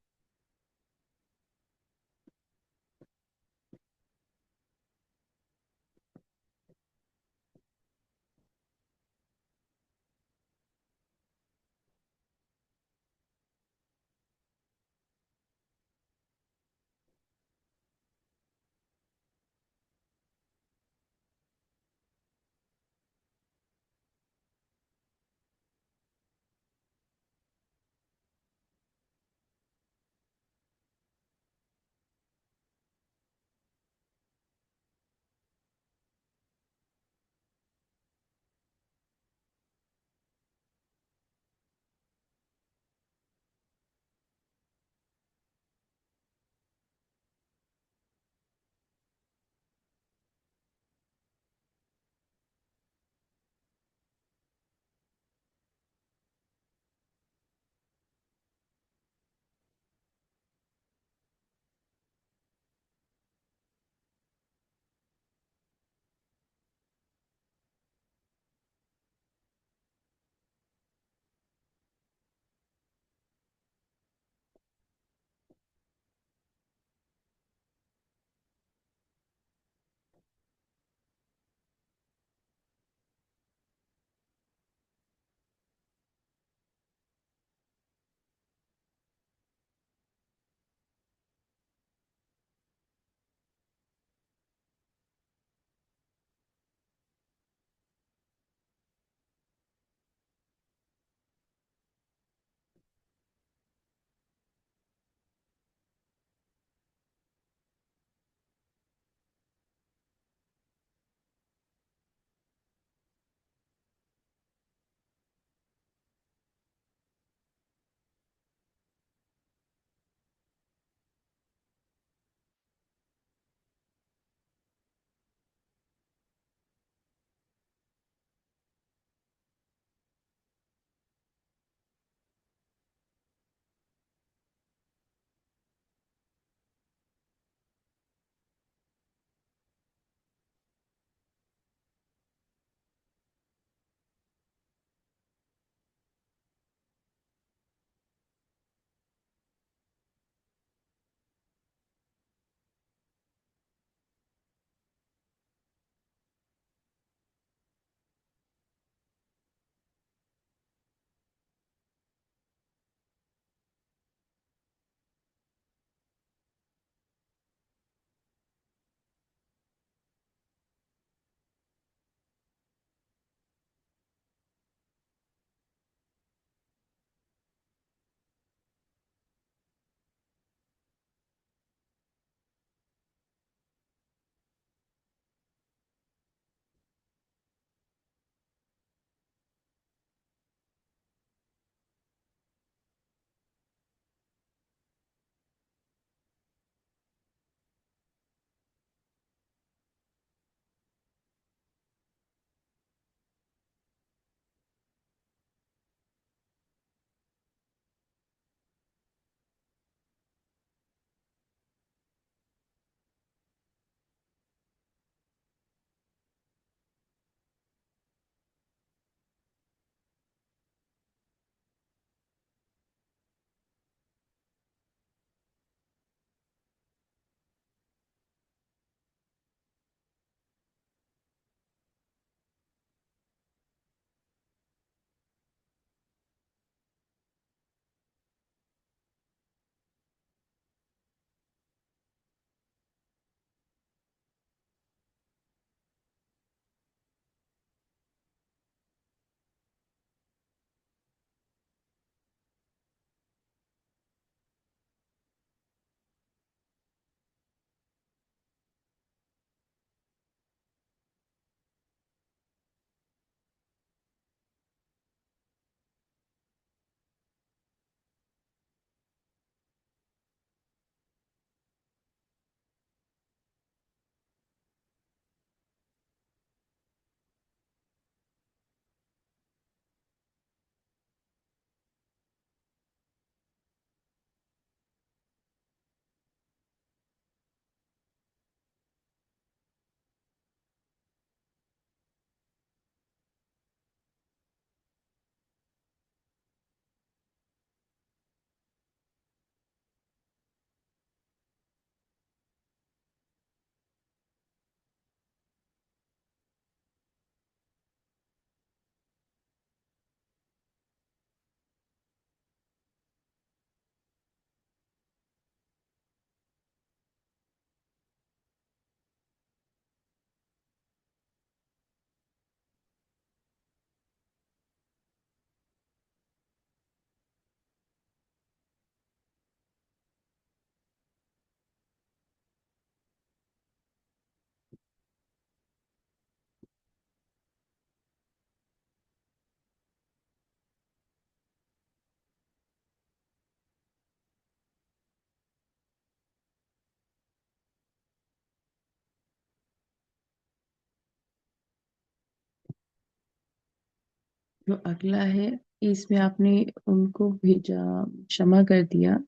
जो अगला है, इसमें आपने उनको भेजा, क्षमा कर दिया।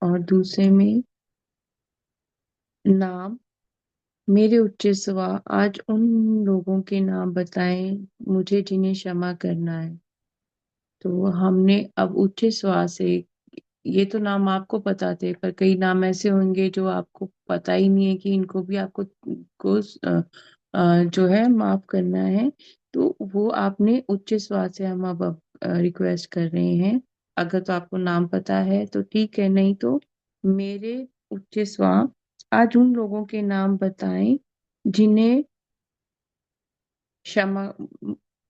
और दूसरे में नाम, मेरे उच्च स्वा, आज उन लोगों के नाम बताएं मुझे जिन्हें क्षमा करना है। तो हमने अब उच्च स्वा से, ये तो नाम आपको पता थे, पर कई नाम ऐसे होंगे जो आपको पता ही नहीं है कि इनको भी आपको को जो है माफ करना है। तो वो आपने उच्च स्वर से हम अब रिक्वेस्ट कर रहे हैं। अगर तो आपको नाम पता है तो ठीक है, नहीं तो मेरे उच्च स्वर, आज उन लोगों के नाम बताएं जिन्हें क्षमा,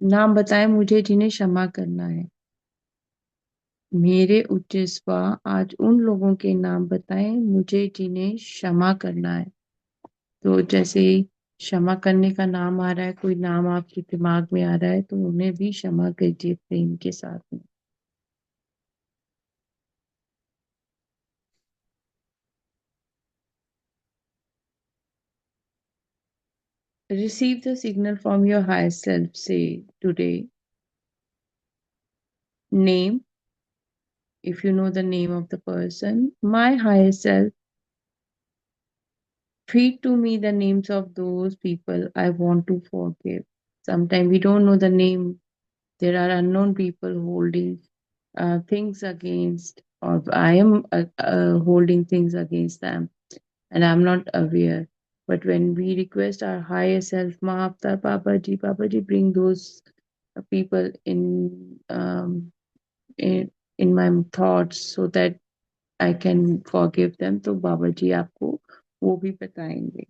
नाम बताएं मुझे जिन्हें क्षमा करना है। मेरे उच्च स्वर, आज उन लोगों के नाम बताएं मुझे जिन्हें क्षमा करना है। तो जैसे ही क्षमा करने का नाम आ रहा है, कोई नाम आपके दिमाग में आ रहा है, तो उन्हें भी क्षमा कीजिए प्रेम के साथ में। Receive the signal from your higher self. Say today, name, if you know the name of the person. My higher self, feed to me the names of those people I want to forgive. Sometimes we don't know the name. There are unknown people holding things against, or I am holding things against them, and I'm not aware. But when we request our higher self, Mahavtar Baba Ji, bring those people in my thoughts so that I can forgive them. तो बाबा जी आपको वो भी बताएंगे।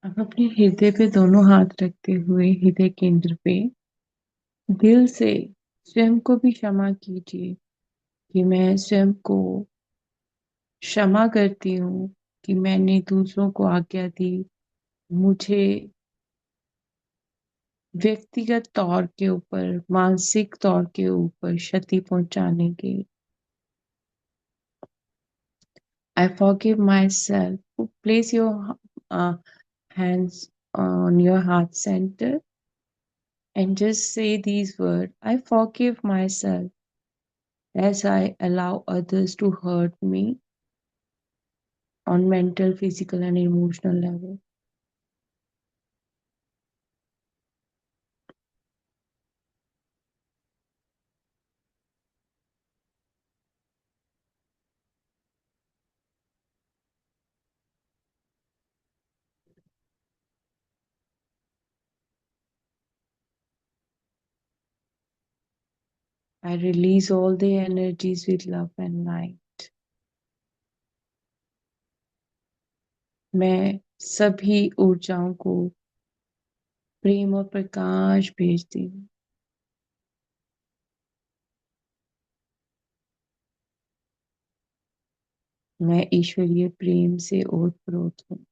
अब अपने हृदय पे दोनों हाथ रखते हुए हृदय केंद्र पे दिल से स्वयं को भी क्षमा कीजिए कि मैं स्वयं को क्षमा करती हूँ कि मैंने दूसरों को आज्ञा दी मुझे व्यक्तिगत तौर के ऊपर, मानसिक तौर के ऊपर क्षति पहुंचाने की। I forgive myself. Place your hands on your heart center and just say these words. I forgive myself as I allow others to hurt me on mental, physical, and emotional level. I release all the energies with love and light. मैं सभी ऊर्जाओं को प्रेम और प्रकाश भेजती हूँ। मैं ईश्वरीय प्रेम से ओतप्रोत हूँ।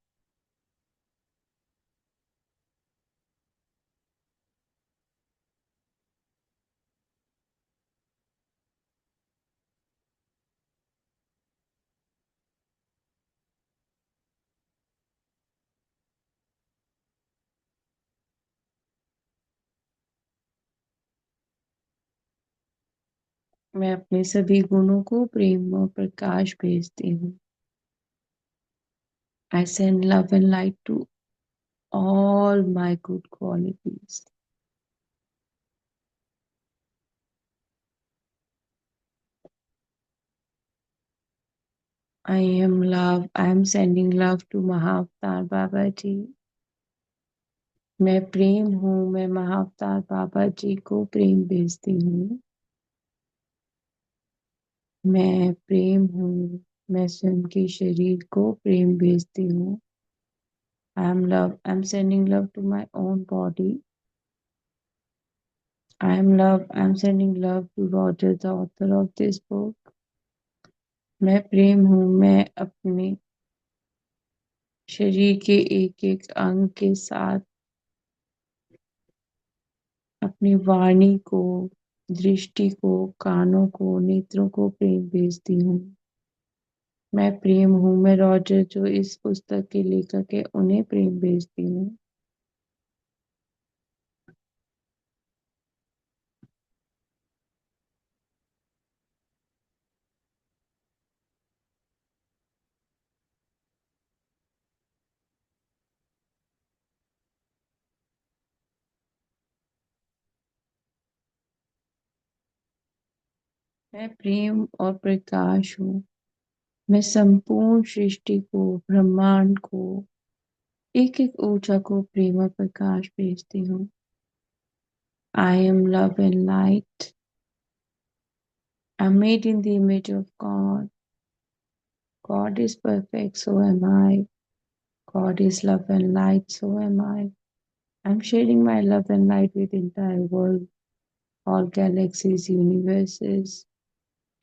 मैं अपने सभी गुणों को प्रेम और प्रकाश भेजती हूँ। I send love and light to all my good qualities. I am love. I am sending love to महाअवतार Baba जी। मैं प्रेम हूँ। मैं महाअवतार बाबा जी को प्रेम भेजती हूँ। मैं प्रेम हूँ। मैं स्वयं के शरीर को प्रेम भेजती हूँ। I am love. I am sending love to my own body. I am love. I am sending love to Roger, the author of this book. मैं प्रेम हूँ। मैं अपने शरीर के एक एक अंग के साथ अपनी वाणी को, दृष्टि को, कानों को, नेत्रों को प्रेम भेजती हूँ। मैं प्रेम हूँ। मैं रॉजर जो इस पुस्तक के लेखक है उन्हें प्रेम भेजती हूँ। मैं प्रेम और प्रकाश हूँ। मैं संपूर्ण सृष्टि को, ब्रह्मांड को, एक एक ऊर्जा को प्रेम और प्रकाश भेजती हूँ। I am love and light. I'm made in the image of God. God is perfect, so am I. God is love and light, so am I. I'm sharing my love and light with entire world, all galaxies, universes,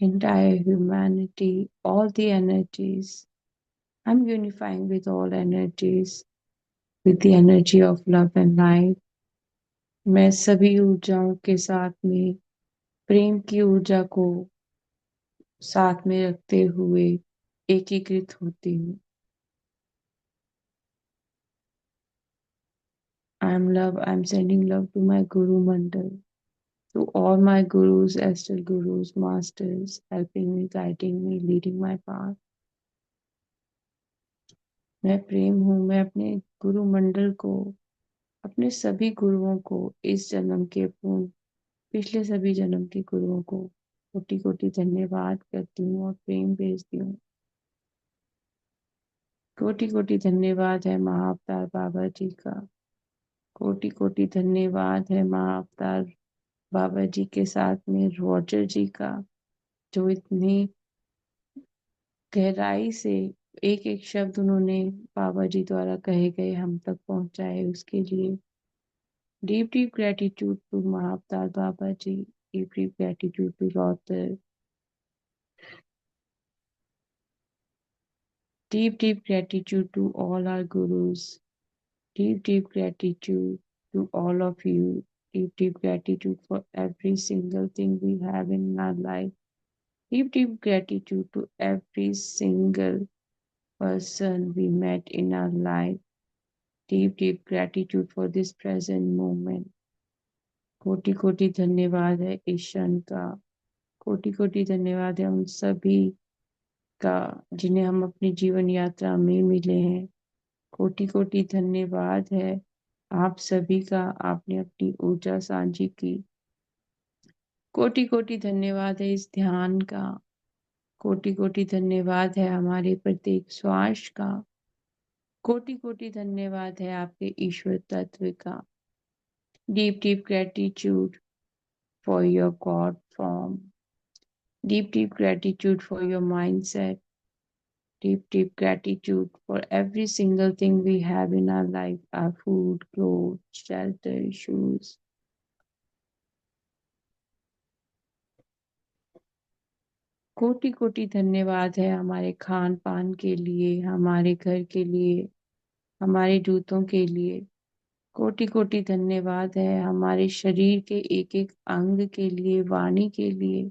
entire humanity, all the energies. I'm unifying with all energies, with the energy of love and light. मैं सभी ऊर्जाओं के साथ में प्रेम की ऊर्जा को साथ में रखते हुए एकीकृत होती हूँ। I'm love. I'm sending love to my Guru Mandal, to all my gurus, astral gurus, masters, helping me, guiding me, leading my path. मैं प्रेम हूँ। मैं अपने गुरु मंडल को, अपने सभी गुरुओं को, इस जन्म के पूर्ण, पिछले सभी जन्म के गुरुओं को कोटि कोटि धन्यवाद करती हूँ और प्रेम भेजती हूँ। कोटि कोटि धन्यवाद है महाअवतार बाबा जी का। कोटि कोटि धन्यवाद है महाअवतार बाबा जी के साथ में रॉजर जी का, जो इतनी गहराई से एक एक शब्द उन्होंने बाबा जी द्वारा कहे गए हम तक पहुंचाए, उसके लिए deep deep gratitude to Mahavatar Baba ji, deep deep gratitude to रॉथर, deep deep gratitude to all our gurus, deep deep gratitude to all of you, deep gratitude for every single thing we have in our life, deep gratitude to every single person we met in our life, deep gratitude for this present moment. कोटि कोटि धन्यवाद है इस क्षण का, कोटि कोटि धन्यवाद है उन सभी का जिन्हें हम अपनी जीवन यात्रा में मिले हैं। कोटि कोटि धन्यवाद है आप सभी का, आपने अपनी ऊर्जा साझी की। कोटि कोटि धन्यवाद है इस ध्यान का, कोटि कोटि धन्यवाद है हमारे प्रत्येक श्वास का, कोटि कोटि धन्यवाद है आपके ईश्वर तत्व का। Deep gratitude for your God form, deep gratitude for your mindset, deep gratitude for every single thing we have in our life, our food, clothes, shelter, shoes. कोटि कोटि धन्यवाद है हमारे खान पान के लिए, हमारे घर के लिए, हमारे जूतों के लिए। कोटि कोटि धन्यवाद है हमारे शरीर के एक एक अंग के लिए, वाणी के लिए,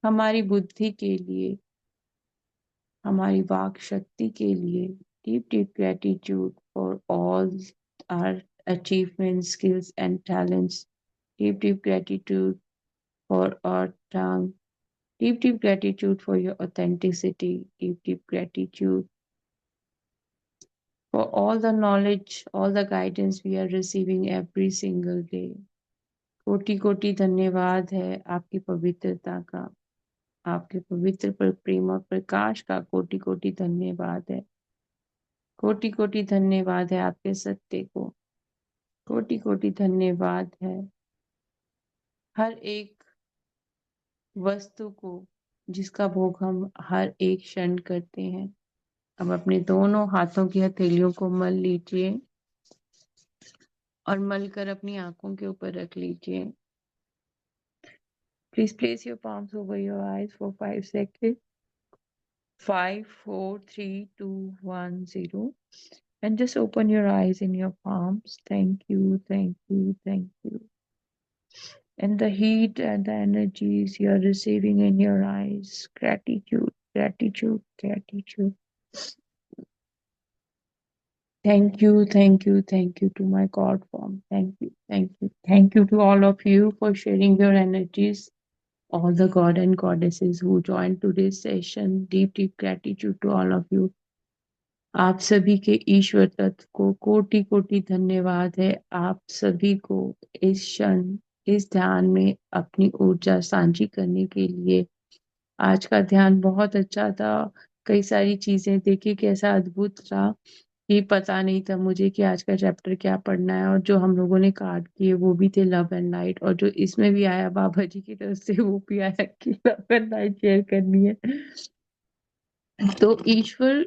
हमारी बुद्धि के लिए, हमारी वाक शक्ति के लिए। Deep gratitude for all our achievements, skills and talents. Deep gratitude for our tongue. Deep gratitude for your authenticity. Deep gratitude for all the knowledge, all the guidance we are receiving every single day. कोटि कोटि धन्यवाद है आपकी पवित्रता का, आपके पवित्र पर प्रेम और प्रकाश का कोटि कोटि धन्यवाद है। कोटि कोटि धन्यवाद है आपके सत्य को, कोटि कोटि धन्यवाद है हर एक वस्तु को जिसका भोग हम हर एक क्षण करते हैं। अब अपने दोनों हाथों की हथेलियों को मल लीजिए और मल कर अपनी आंखों के ऊपर रख लीजिए। Please place your palms over your eyes for 5 seconds. 5, 4, 3, 2, 1, 0. And just open your eyes in your palms. Thank you, thank you, thank you. And the heat and the energies you are receiving in your eyes. Gratitude, gratitude, gratitude. Thank you, thank you, thank you to my God form. Thank you, thank you. Thank you to all of you for sharing your energies, all the God and goddesses who joined today's session. Deep gratitude to all of you. आप सभी के ईश्वर तत्व को कोटि कोटि धन्यवाद है। आप सभी को इस क्षण इस ध्यान में अपनी ऊर्जा साझी करने के लिए। आज का ध्यान बहुत अच्छा था, कई सारी चीजें देखिए कैसा अद्भुत रहा। ये पता नहीं था मुझे कि आज का चैप्टर क्या पढ़ना है, और जो हम लोगों ने कार्ड किए वो भी थे लव एंड लाइट, और जो इसमें भी आया बाबा जी की तरफ से वो भी आया कि लव एंड लाइट शेयर करनी है। तो ईश्वर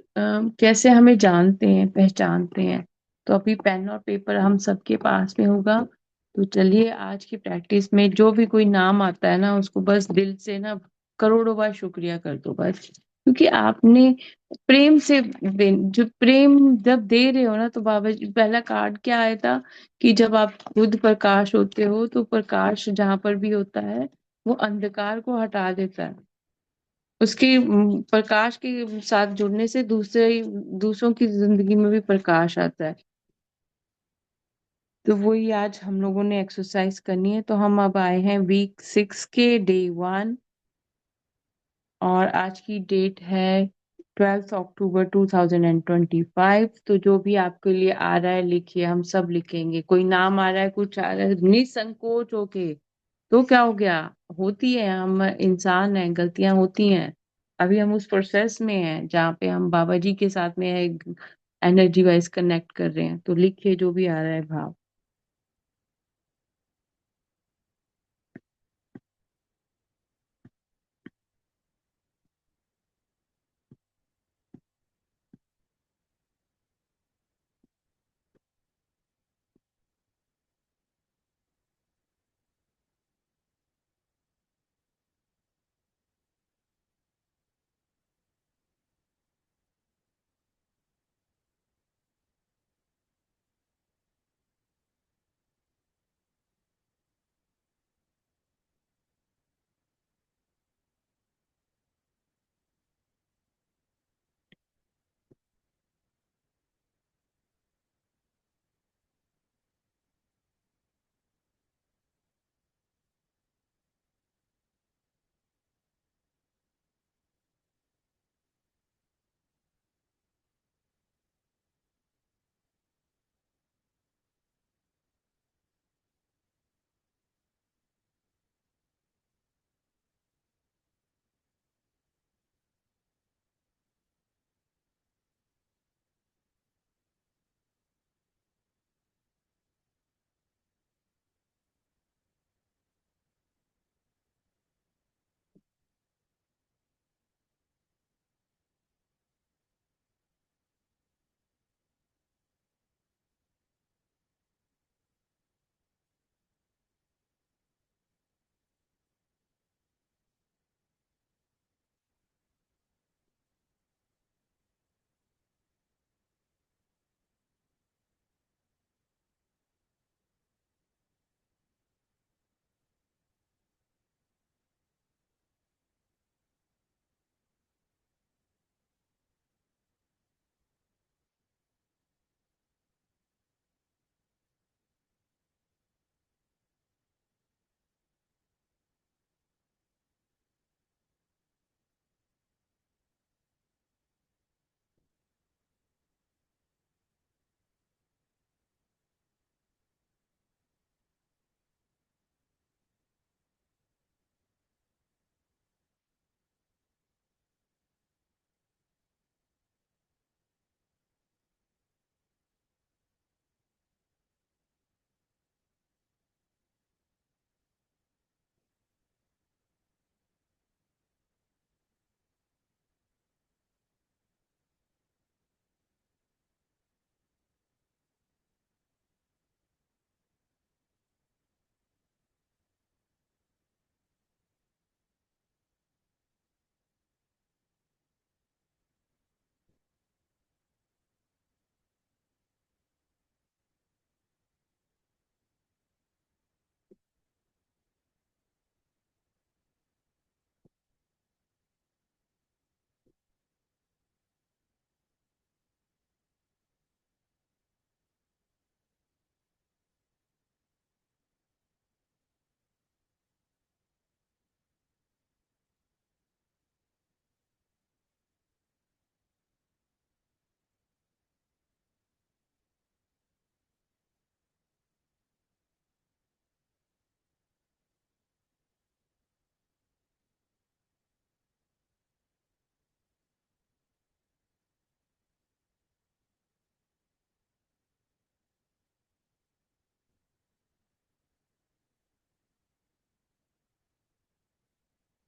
कैसे हमें जानते हैं, पहचानते हैं। तो अभी पेन और पेपर हम सबके पास में होगा। तो चलिए आज की प्रैक्टिस में जो भी कोई नाम आता है ना उसको बस दिल से ना करोड़ों बार शुक्रिया कर दो बस, क्योंकि आपने प्रेम से जो प्रेम जब दे रहे हो ना, तो बाबा जी पहला कार्ड क्या आया था कि जब आप खुद प्रकाश होते हो तो प्रकाश जहां पर भी होता है वो अंधकार को हटा देता है। उसके प्रकाश के साथ जुड़ने से दूसरों की जिंदगी में भी प्रकाश आता है। तो वही आज हम लोगों ने एक्सरसाइज करनी है। तो हम अब आए हैं वीक 6 के डे 1, और आज की डेट है 12 अक्टूबर 2025। तो जो भी आपके लिए आ रहा है लिखिए, हम सब लिखेंगे। कोई नाम आ रहा है, कुछ आ रहा है, निसंकोच होके। तो क्या हो गया, होती है, हम इंसान हैं, गलतियां होती हैं। अभी हम उस प्रोसेस में हैं जहाँ पे हम बाबा जी के साथ में एनर्जी वाइज कनेक्ट कर रहे हैं। तो लिखिए जो भी आ रहा है भाव।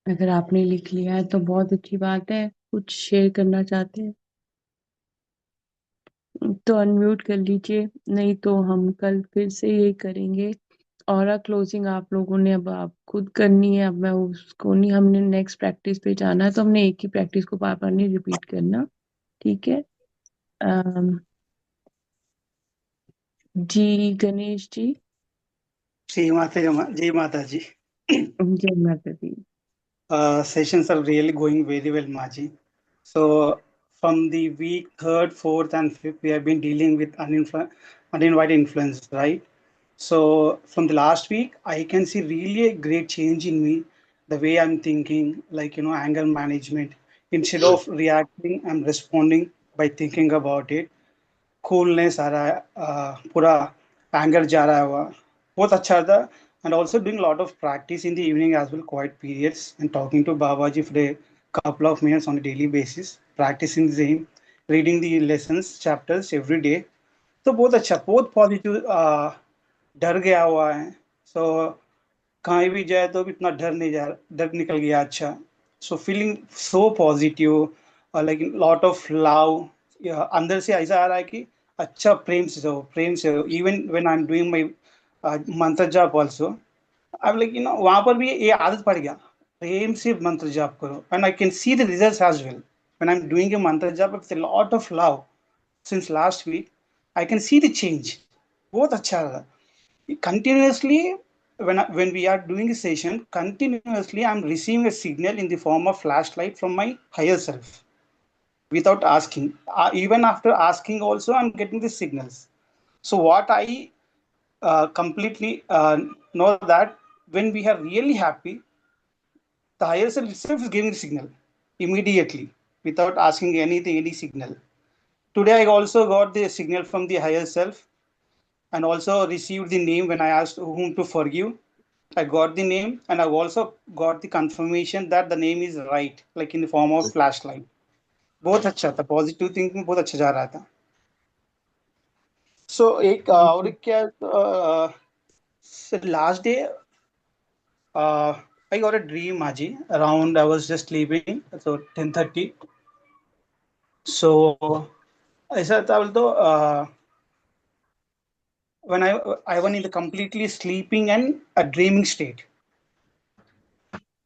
अगर आपने लिख लिया है तो बहुत अच्छी बात है। कुछ शेयर करना चाहते हैं तो अनम्यूट कर लीजिए, नहीं तो हम कल फिर से ये करेंगे। और क्लोजिंग आप लोगों ने अब आप खुद करनी है, अब मैं उसको नहीं, हमने नेक्स्ट प्रैक्टिस पे जाना है तो हमने एक ही प्रैक्टिस को बार बार नहीं रिपीट करना। ठीक है। अम, जी Ganesh ji. Jai Mata ji. जय माता दी। Sessions are really going very well, Maji. So, from the week third, fourth, and fifth, we have been dealing with uninvited influence, right? So, from the last week, I can see really a great change in me, the way I'm thinking, like, anger management. Instead of reacting, I'm responding by thinking about it. Coolness आ रहा है, पूरा anger जा रहा है, हुआ बहुत अच्छा था. And also doing a lot of practice in the evening as well, quiet periods, and talking to Babaji for a couple of minutes on a daily basis, practicing the same, reading the lessons chapters every day. तो बहुत अच्छा, बहुत positive, डर गया हुआ है. सो कहीं भी जाए तो भी इतना डर नहीं जा, डर निकल गया. अच्छा, so feeling so positive, like lot of love. अंदर से ऐसा आ रहा है कि अच्छा, प्रेम से हो. Even when I am doing my मंत्र जाप आल्सो, अब लाइक वहां पर भी ये आदत पड़ गया, प्रेम से मंत्र जाप करो. And I can see the results as well when I am doing a मंत्र जाप with a lot of love since last week. I can see the change. बहुत अच्छा रहा. Continuously, when we are doing a session, continuously I'm receiving a signal in the form of flashlight from my higher self without asking. Even after asking, also I'm getting the signals. So what I completely know that when we are really happy, the higher self itself is giving the signal immediately without asking anything, any signal. Today I also got the signal from the higher self and also received the name when I asked whom to forgive. I got the name and I've also got the confirmation that the name is right, like in the form of flashlight. बहुत अच्छा था, positive thinking बहुत अच्छा जा रहा था. सो एक और क्या, last day I got a dream, Maji. Around I was just sleeping, so 10:30. So ऐसा था बोल तो when I was in the completely sleeping and a dreaming state.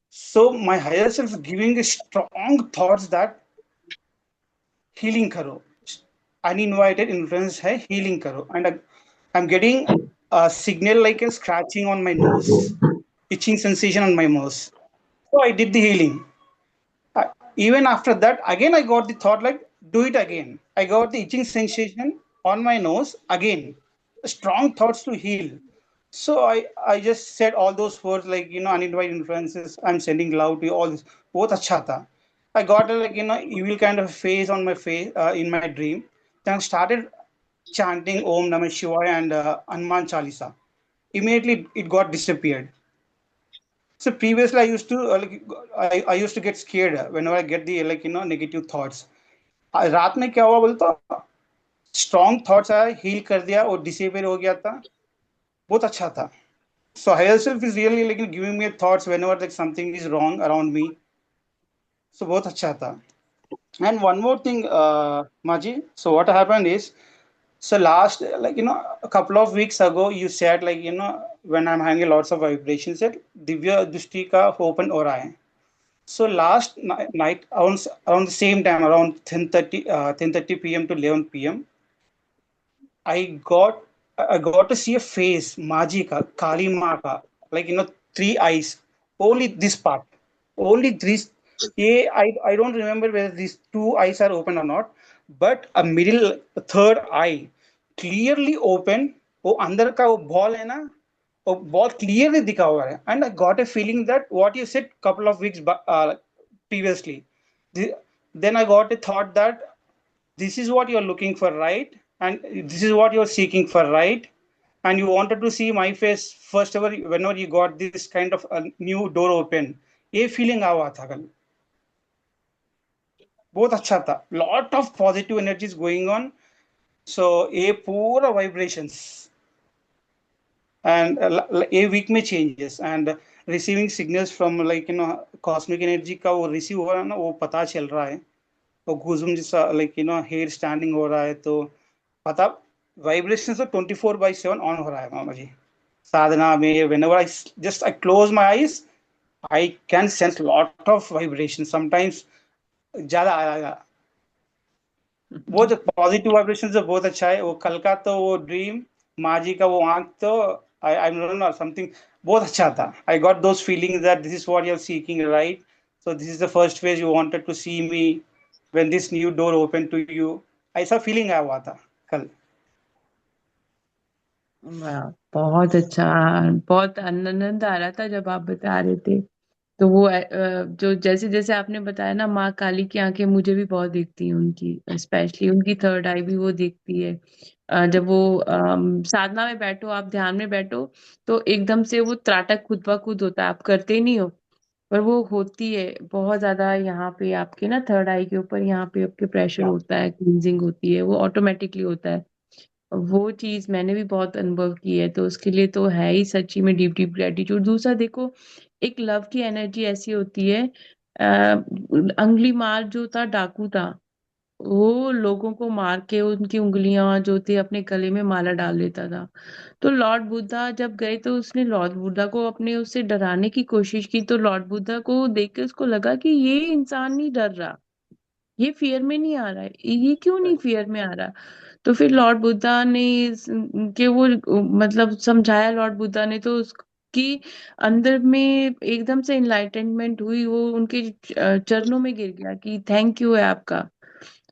So my higher self is giving a strong thoughts that healing करो, uninvited influence है, healing करो. And I'm getting a signal like a scratching on my nose, itching sensation on my nose. So I did the healing. uh, Even after that, again I got the thought like do it again. I got the itching sensation on my nose again, strong thoughts to heal. So I just said all those words like uninvited influences, I'm sending love to you, all this. Both acha tha. I got a like evil kind of face on my face in my dream. Then I started chanting Om Namah Shivaya and Hanuman Chalisa. Immediately it got disappeared. So previously I used to I used to get scared whenever I get the negative thoughts. रात में क्या हुआ बोलता, strong thoughts आया, heal कर दिया और disappear हो गया था. बहुत अच्छा था. So higher self is really like giving me thoughts whenever like something is wrong around me. So बहुत अच्छा था. And one more thing, Maji. So what happened is, so last a couple of weeks ago, you said like when I'm having lots of vibrations, that Divya Dushti ka open हो रहा है. So last night around the same time, around 10:30 p.m. to 11 p.m. I got I got to see a face, Maji ka, Kali Ma ka, like three eyes, only this part, only this. I don't remember whether these two eyes are open or not, but a middle third eye clearly open. वो अंदर का वो ball है ना, वो बहुत clearly दिखा हुआ है. And I got a feeling that what you said couple of weeks previously. Then I got a thought that this is what you're looking for, right? And this is what you're seeking for, right? And you wanted to see my face first ever whenever you got this kind of a new door open. ये feeling आया था कल, बहुत अच्छा था. Lot of positive energies going on. So ये पूरा vibrations and a week में changes. And receiving signals from like cosmic energy का वो रिसीव हो रहा है ना, वो पता चल रहा है। तो गूजम जैसा लाइक हेयर स्टैंडिंग हो रहा है, तो पता, वाइब्रेशन तो 24/7 ऑन हो रहा है मामा जी। साधना में whenever I close my eyes, I can sense lot of vibration sometimes, ज्यादा आएगा। वो जो पॉजिटिव वाइब्रेशन जो बहुत अच्छा है। वो कल का तो वो ड्रीम, माँ जी का वो आंख तो, आई नो समथिंग बहुत अच्छा था। I got those feeling that this is what you are seeking, right? So this is the first phase you wanted to see me, when this new door open to you. ऐसा feeling आया हुआ था कल। वाह, बहुत अच्छा। बहुत आनंद आ रहा था जब आप बता रहे थे। तो वो जो जैसे जैसे आपने बताया ना, माँ काली की आंखें मुझे भी बहुत दिखती हैं उनकी, स्पेशली उनकी थर्ड आई भी वो दिखती है। जब वो साधना में बैठो, आप ध्यान में बैठो, तो एकदम से वो त्राटक खुद ब खुद होता है, आप करते ही नहीं हो, पर वो होती है बहुत ज्यादा। यहाँ पे आपके ना थर्ड आई के ऊपर यहाँ पे आपके प्रेशर या होता है, क्लींजिंग होती है, वो ऑटोमेटिकली होता है। वो चीज मैंने भी बहुत अनुभव की है, तो उसके लिए तो है ही सच्ची में डीप डीप ग्रेटिट्यूड। दूसरा देखो, एक लव की एनर्जी ऐसी होती है। अंगुली मार जो था, डाकू था, वो लोगों को मार के उनकी उंगलियां जो थी अपने गले में माला डाल देता था। तो लॉर्ड बुद्धा जब गए तो उसने लॉर्ड बुद्धा को अपने उससे डराने की कोशिश की, तो लॉर्ड बुद्धा को देख के उसको लगा कि ये इंसान नहीं डर रहा, ये फियर में नहीं आ रहा है, ये क्यों नहीं फियर में आ रहा। तो फिर लॉर्ड बुद्धा ने कि वो मतलब समझाया, लॉर्ड बुद्धा ने, तो उसकी अंदर में एकदम से इनलाइटनमेंट हुई, वो उनके चरणों में गिर गया कि थैंक यू है आपका,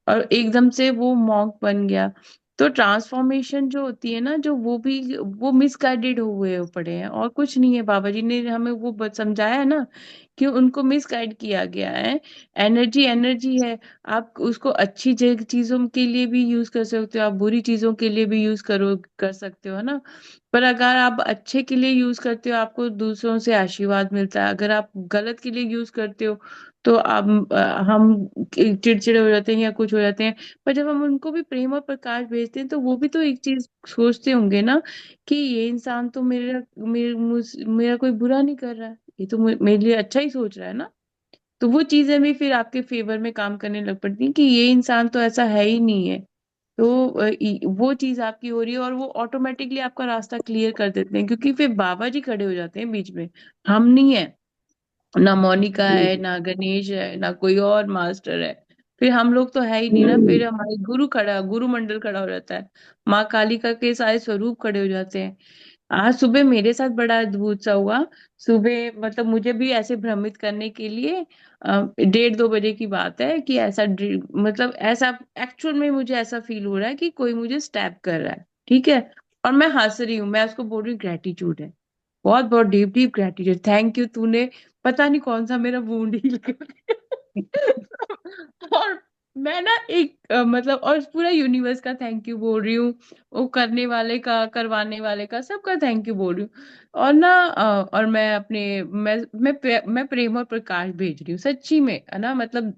और एकदम से वो मॉन्क बन गया। तो ट्रांसफॉर्मेशन जो होती है ना, जो वो भी वो मिसगाइडेड हुए पड़े हैं, और कुछ नहीं है। बाबा जी ने हमें वो समझाया है ना कि उनको मिसगाइड किया गया है। एनर्जी एनर्जी है, आप उसको अच्छी चीजों के लिए भी यूज कर सकते हो, आप बुरी चीजों के लिए भी यूज करो कर सकते हो, है ना। पर अगर आप अच्छे के लिए यूज करते हो, आपको दूसरों से आशीर्वाद मिलता है। अगर आप गलत के लिए यूज करते हो, तो आप हम चिड़चिड़े हो जाते हैं या कुछ हो जाते हैं। पर जब हम उनको भी प्रेम और प्रकाश भेजते हैं, तो वो भी तो एक चीज सोचते होंगे ना कि ये इंसान तो मेरा कोई बुरा नहीं कर रहा है, ये तो मेरे लिए अच्छा ही सोच रहा है ना। तो वो चीजें भी फिर आपके फेवर में काम करने लग पड़ती हैं कि ये इंसान तो ऐसा है ही नहीं है। तो वो चीज आपकी हो रही है, और वो ऑटोमेटिकली आपका रास्ता क्लियर कर देते हैं, क्योंकि फिर बाबा जी खड़े हो जाते हैं बीच में। हम नहीं है, ना मोनिका है, ना गणेश है, ना कोई और मास्टर है। फिर हम लोग तो है ही नहीं ना, फिर हमारे गुरु मंडल खड़ा हो जाता है। माँ कालिका के सारे स्वरूप खड़े हो जाते हैं। आज सुबह मेरे साथ बड़ा अद्भुत सा हुआ। सुबह मतलब मुझे भी ऐसे भ्रमित करने के लिए 1:30-2 बजे की बात है कि मतलब ऐसा एक्चुअल में मुझे ऐसा फील हो रहा है कि कोई मुझे स्टैप कर रहा है, ठीक है। और मैं हंस रही हूँ, मैं उसको बोल रही हूँ ग्रेटिट्यूड है, बहुत बहुत deep deep gratitude, thank you, तूने पता नहीं कौन सा मेरा वूंड हील कर दिया। और मैं ना एक मतलब, और पूरा यूनिवर्स का थैंक यू बोल रही हूँ, वो करने वाले का, करवाने वाले का, सबका थैंक यू बोल रही हूँ। और ना और मैं अपने मैं प्रेम और प्रकाश भेज रही हूँ सच्ची में, है ना। मतलब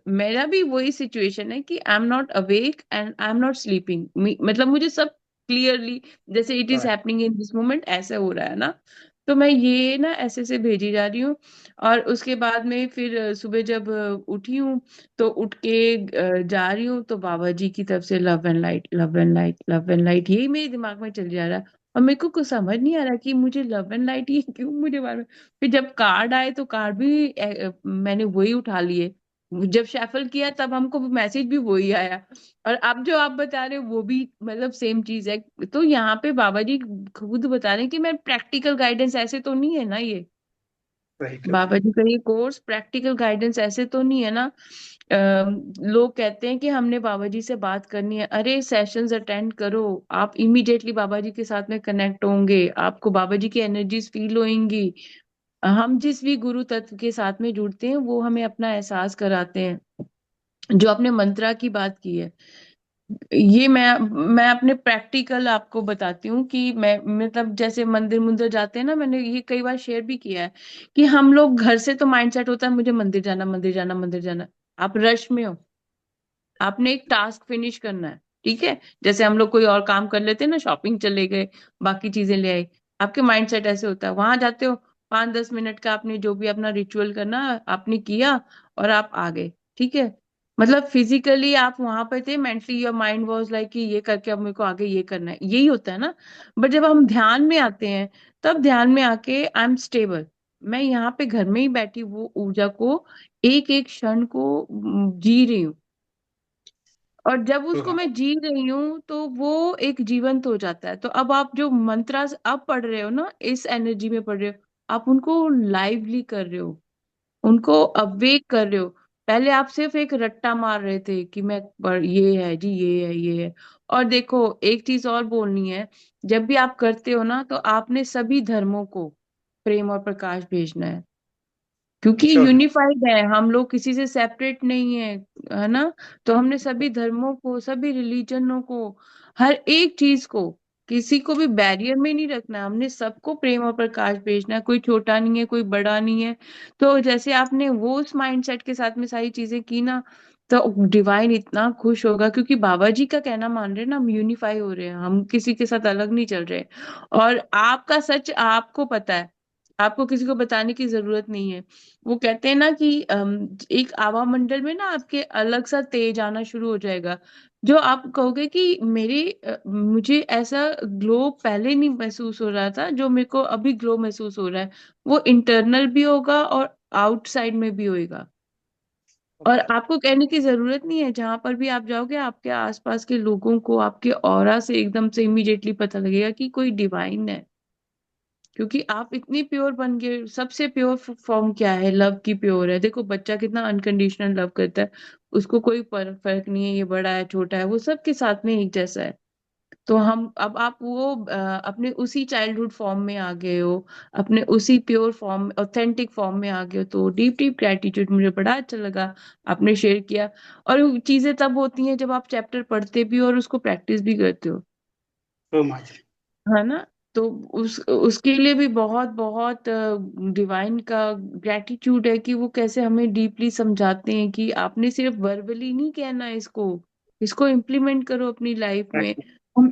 मेरा भी वही सिचुएशन है कि आई am not awake and I am not sleeping, मतलब मुझे सब क्लियरली, जैसे it is happening in this moment, ऐसे हो रहा है ना। तो मैं ये ना ऐसे से भेजी जा रही हूँ। और उसके बाद में फिर सुबह जब उठी हूँ, तो उठ के जा रही हूँ, तो बाबा जी की तरफ से love and light, love and light, love and light, यही मेरे दिमाग में चल जा रहा है। और मेरे को कुछ समझ नहीं आ रहा कि मुझे लव एंड लाइट ये क्यों मुझे बार बार। फिर जब कार्ड आए, तो कार्ड भी मैंने वही उठा लिए। जब शैफल किया, तब हमको मैसेज भी वही आया। और अब जो आप बता रहे हो, वो भी मतलब सेम चीज है। तो यहाँ पे बाबा जी खुद बता रहे हैं कि मैं प्रैक्टिकल गाइडेंस ऐसे तो नहीं है ना ये। राइट। बाबा जी का ये कोर्स प्रैक्टिकल गाइडेंस ऐसे तो नहीं है ना। लोग कहते हैं कि हमने बाबा जी से बात करनी है, अरे सेशंस अटेंड करो, आप इमीडिएटली बाबा जी के साथ में कनेक्ट होंगे, आपको बाबा जी की एनर्जीज फील होंगी। हम जिस भी गुरु तत्व के साथ में जुड़ते हैं, वो हमें अपना एहसास कराते हैं। जो आपने मंत्रा की बात की है, ये मैं अपने प्रैक्टिकल आपको बताती हूँ कि मैं मतलब जैसे मंदिर मुंदिर जाते हैं ना, मैंने ये कई बार शेयर भी किया है कि हम लोग घर से तो माइंडसेट होता है मुझे मंदिर जाना, मंदिर जाना, मंदिर जाना। आप रश में हो, आपने एक टास्क फिनिश करना है, ठीक है। जैसे हम लोग कोई और काम कर लेते हैं ना, शॉपिंग चले गए, बाकी चीजें ले आई, आपके माइंडसेट ऐसे होता है। वहां जाते हो, 5-10 मिनट का आपने जो भी अपना रिचुअल करना आपने किया और आप आ गए, ठीक है। मतलब फिजिकली आप वहां पे थे, mentally your mind was like कि ये करके अब मेरे को आगे ये करना है, यही होता है ना। बट जब हम ध्यान में आते हैं, तब ध्यान में आके आई एम स्टेबल, मैं यहाँ पे घर में ही बैठी वो ऊर्जा को, एक एक क्षण को जी रही हूँ। और जब उसको मैं जी रही हूँ तो वो एक जीवंत हो जाता है। तो अब आप जो मंत्रास अब पढ़ रहे हो ना, इस एनर्जी में पढ़ रहे हो, आप उनको लाइवली कर रहे हो, उनको अवेक कर रहे हो। पहले आप सिर्फ एक रट्टा मार रहे थे कि ये है जी, ये है, ये है। और देखो, एक चीज और बोलनी है, जब भी आप करते हो ना, तो आपने सभी धर्मों को प्रेम और प्रकाश भेजना है, क्योंकि श्योर। यूनिफाइड है हम लोग, किसी से सेपरेट नहीं है, है ना। तो हमने सभी धर्मों को, सभी रिलीजनों को, हर एक चीज को, किसी को भी बैरियर में नहीं रखना है, हमने सबको प्रेम और प्रकाश भेजना है, कोई छोटा नहीं है, कोई बड़ा नहीं है। तो जैसे आपने वो उस माइंडसेट के साथ में सारी चीजें की ना, तो डिवाइन इतना खुश होगा, क्योंकि बाबा जी का कहना मान रहे हैं ना, हम यूनिफाई हो रहे हैं, हम किसी के साथ अलग नहीं चल रहे। और आपका सच आपको पता है, आपको किसी को बताने की जरूरत नहीं है। वो कहते हैं ना कि एक आभा मंडल में ना आपके अलग सा तेज आना शुरू हो जाएगा, जो आप कहोगे कि मुझे ऐसा ग्लो पहले नहीं महसूस हो रहा था जो मेरे को अभी ग्लो महसूस हो रहा है। वो इंटरनल भी होगा और आउटसाइड में भी होएगा। और ओके। आपको कहने की जरूरत नहीं है, जहां पर भी आप जाओगे आपके आसपास के लोगों को आपके ऑरा से एकदम से इमीडिएटली पता लगेगा कि कोई डिवाइन है, क्योंकि आप इतनी प्योर बन गए। सबसे प्योर फॉर्म क्या है? लव की प्योर है। देखो बच्चा कितना अनकंडीशनल लव करता है, उसको कोई फर्क नहीं है ये बड़ा है छोटा है, वो सबके साथ में एक जैसा है। तो हम अब आप वो अपने उसी चाइल्डहुड फॉर्म में आ गए हो, अपने उसी प्योर फॉर्म, ऑथेंटिक फॉर्म में आ गए हो। तो डीप डीप ग्रेटिट्यूड, मुझे बड़ा अच्छा लगा आपने शेयर किया। और वो चीजें तब होती हैं जब आप चैप्टर पढ़ते भी हो और उसको प्रैक्टिस भी करते हो, तो माजी। है ना। तो उसके लिए भी बहुत बहुत डिवाइन का ग्रेटिट्यूड है कि वो कैसे हमें डीपली समझाते हैं कि आपने सिर्फ वर्बली नहीं कहना है इसको, इसको इम्प्लीमेंट करो अपनी लाइफ में।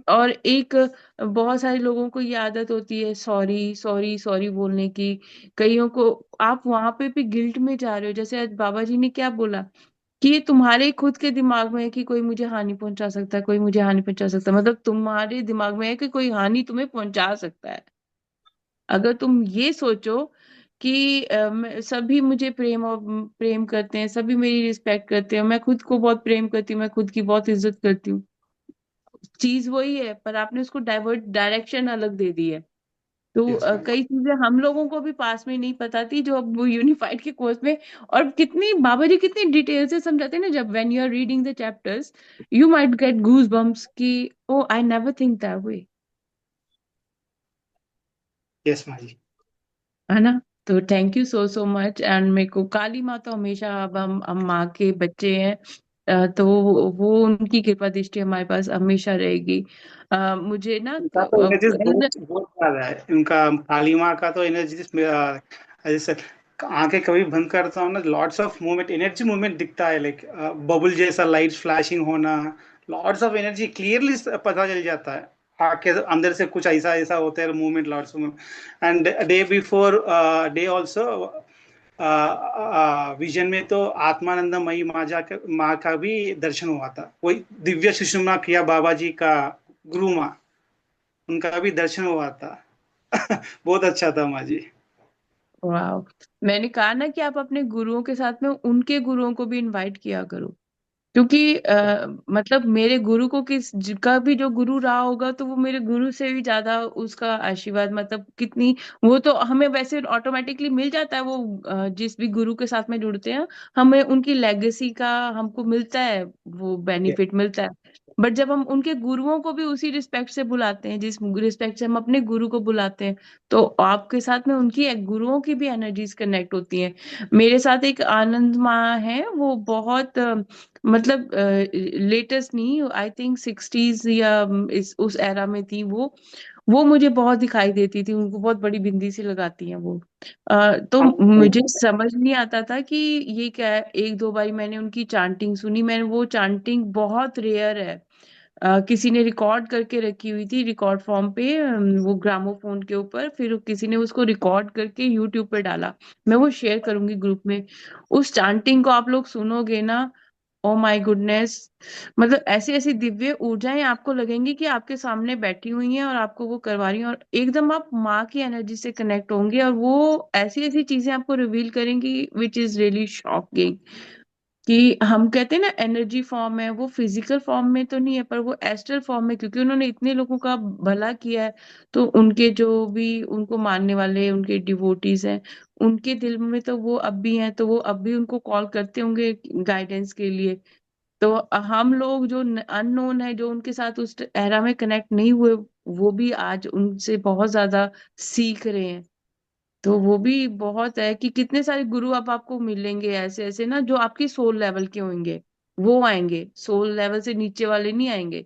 और एक बहुत सारे लोगों को ये आदत होती है सॉरी सॉरी सॉरी बोलने की। कईयों को आप वहां पे भी गिल्ट में जा रहे हो, जैसे आज बाबा जी ने क्या बोला कि ये तुम्हारे खुद के दिमाग में है कि कोई मुझे हानि पहुंचा सकता है, कोई मुझे हानि पहुंचा सकता है, मतलब तुम्हारे दिमाग में है कि कोई हानि तुम्हें पहुंचा सकता है। अगर तुम ये सोचो कि सभी मुझे प्रेम करते हैं, सभी मेरी रिस्पेक्ट करते हैं, मैं खुद को बहुत प्रेम करती हूँ, मैं खुद की बहुत इज्जत करती हूँ, चीज वही है, पर आपने उसको डाइवर्ट डायरेक्शन अलग दे दी है। तो यस मैम। कई चीजें हम लोगों को भी पास में नहीं पता थी, जो अब वो यूनिफाइड के कोर्स में। और कितनी बाबा जी कितनी डिटेल से समझाते हैं ना, जब when you are reading the chapters you might get goose bumps कि oh I never think that way, yes Maaji. है ना। तो thank you so so much. And मेरे को काली माँ तो हमेशा, अब हम माँ के बच्चे हैं, तो वो उनकी कृपा दृष्टि हमारे पास हमेशा रहेगी। मुझे ना उनका तो एनर्जी बहुत बहुत ज्यादा है, उनका काली माँ का तो एनर्जी जैसे आंखें कभी बंद करता हूँ ना, lots of movement, energy movement दिखता है, लाइक बबल जैसा लाइट फ्लैशिंग होना, लॉट्स ऑफ एनर्जी क्लियरली पता चल जाता है। आके अंदर से कुछ ऐसा ऐसा होता है, movement, lots of. And day before day also vision में तो आत्मानंदमयी माँ का भी दर्शन हुआ था, वही दिव्य सुषुम्ना किया बाबा जी का गुरु माँ, उनका भी दर्शन हुआ था। बहुत अच्छा था माँ जी। वाह। मैंने कहा ना कि आप अपने गुरुओं के साथ में उनके गुरुओं को भी इनवाइट किया करो, क्योंकि मतलब मेरे गुरु को का भी जो गुरु रहा होगा, तो वो मेरे गुरु से भी ज्यादा उसका आशीर्वाद, मतलब कितनी, वो तो हमें वैसे ऑटोमेटिकली मिल जाता है, वो जिस भी गुरु के साथ में जुड़ते हैं हमें उनकी लेगेसी का हमको मिलता है, वो बेनिफिट मिलता है। बट जब हम उनके गुरुओं को भी उसी रिस्पेक्ट से बुलाते हैं, जिस रिस्पेक्ट से हम अपने गुरु को बुलाते हैं, तो आपके साथ में उनकी गुरुओं की भी एनर्जीज कनेक्ट होती हैं। मेरे साथ एक आनंद माँ है, वो बहुत मतलब लेटेस्ट नहीं, आई थिंक 60s या उस एरा में थी वो मुझे बहुत दिखाई देती थी, उनको बहुत बड़ी बिंदी सी लगाती हैं वो। तो मुझे समझ नहीं आता था कि ये क्या है। एक दो बारी मैंने उनकी चांटिंग सुनी, मैंने वो चांटिंग बहुत रेयर है, किसी ने रिकॉर्ड करके रखी हुई थी, रिकॉर्ड फॉर्म पे, वो ग्रामोफोन के ऊपर, फिर किसी ने उसको रिकॉर्ड करके यूट्यूब पे डाला। मैं वो शेयर करूंगी ग्रुप में। उस चांटिंग को आप लोग सुनोगे ना, ओ माय गुडनेस, मतलब ऐसी ऐसी दिव्य ऊर्जाएं आपको लगेंगी कि आपके सामने बैठी हुई हैं और आपको वो करवा रही हैं, और एकदम आप माँ की एनर्जी से कनेक्ट होंगे, और वो ऐसी ऐसी चीजें आपको रिवील करेंगी विच इज रियली शॉकिंग। कि हम कहते हैं ना एनर्जी फॉर्म है, वो फिजिकल फॉर्म में तो नहीं है, पर वो एस्ट्रल फॉर्म में, क्योंकि उन्होंने इतने लोगों का भला किया है। तो उनके जो भी उनको मानने वाले उनके डिवोटीज हैं, उनके दिल में तो वो अब भी हैं, तो वो अब भी उनको कॉल करते होंगे गाइडेंस के लिए। तो हम लोग जो अननोन है, जो उनके साथ उस एरा में कनेक्ट नहीं हुए, वो भी आज उनसे बहुत ज्यादा सीख रहे हैं। तो वो भी बहुत है कि कितने सारे गुरु अब आपको मिलेंगे ऐसे ऐसे ना, जो आपकी सोल लेवल के होंगे। वो आएंगे, सोल लेवल से नीचे वाले नहीं आएंगे।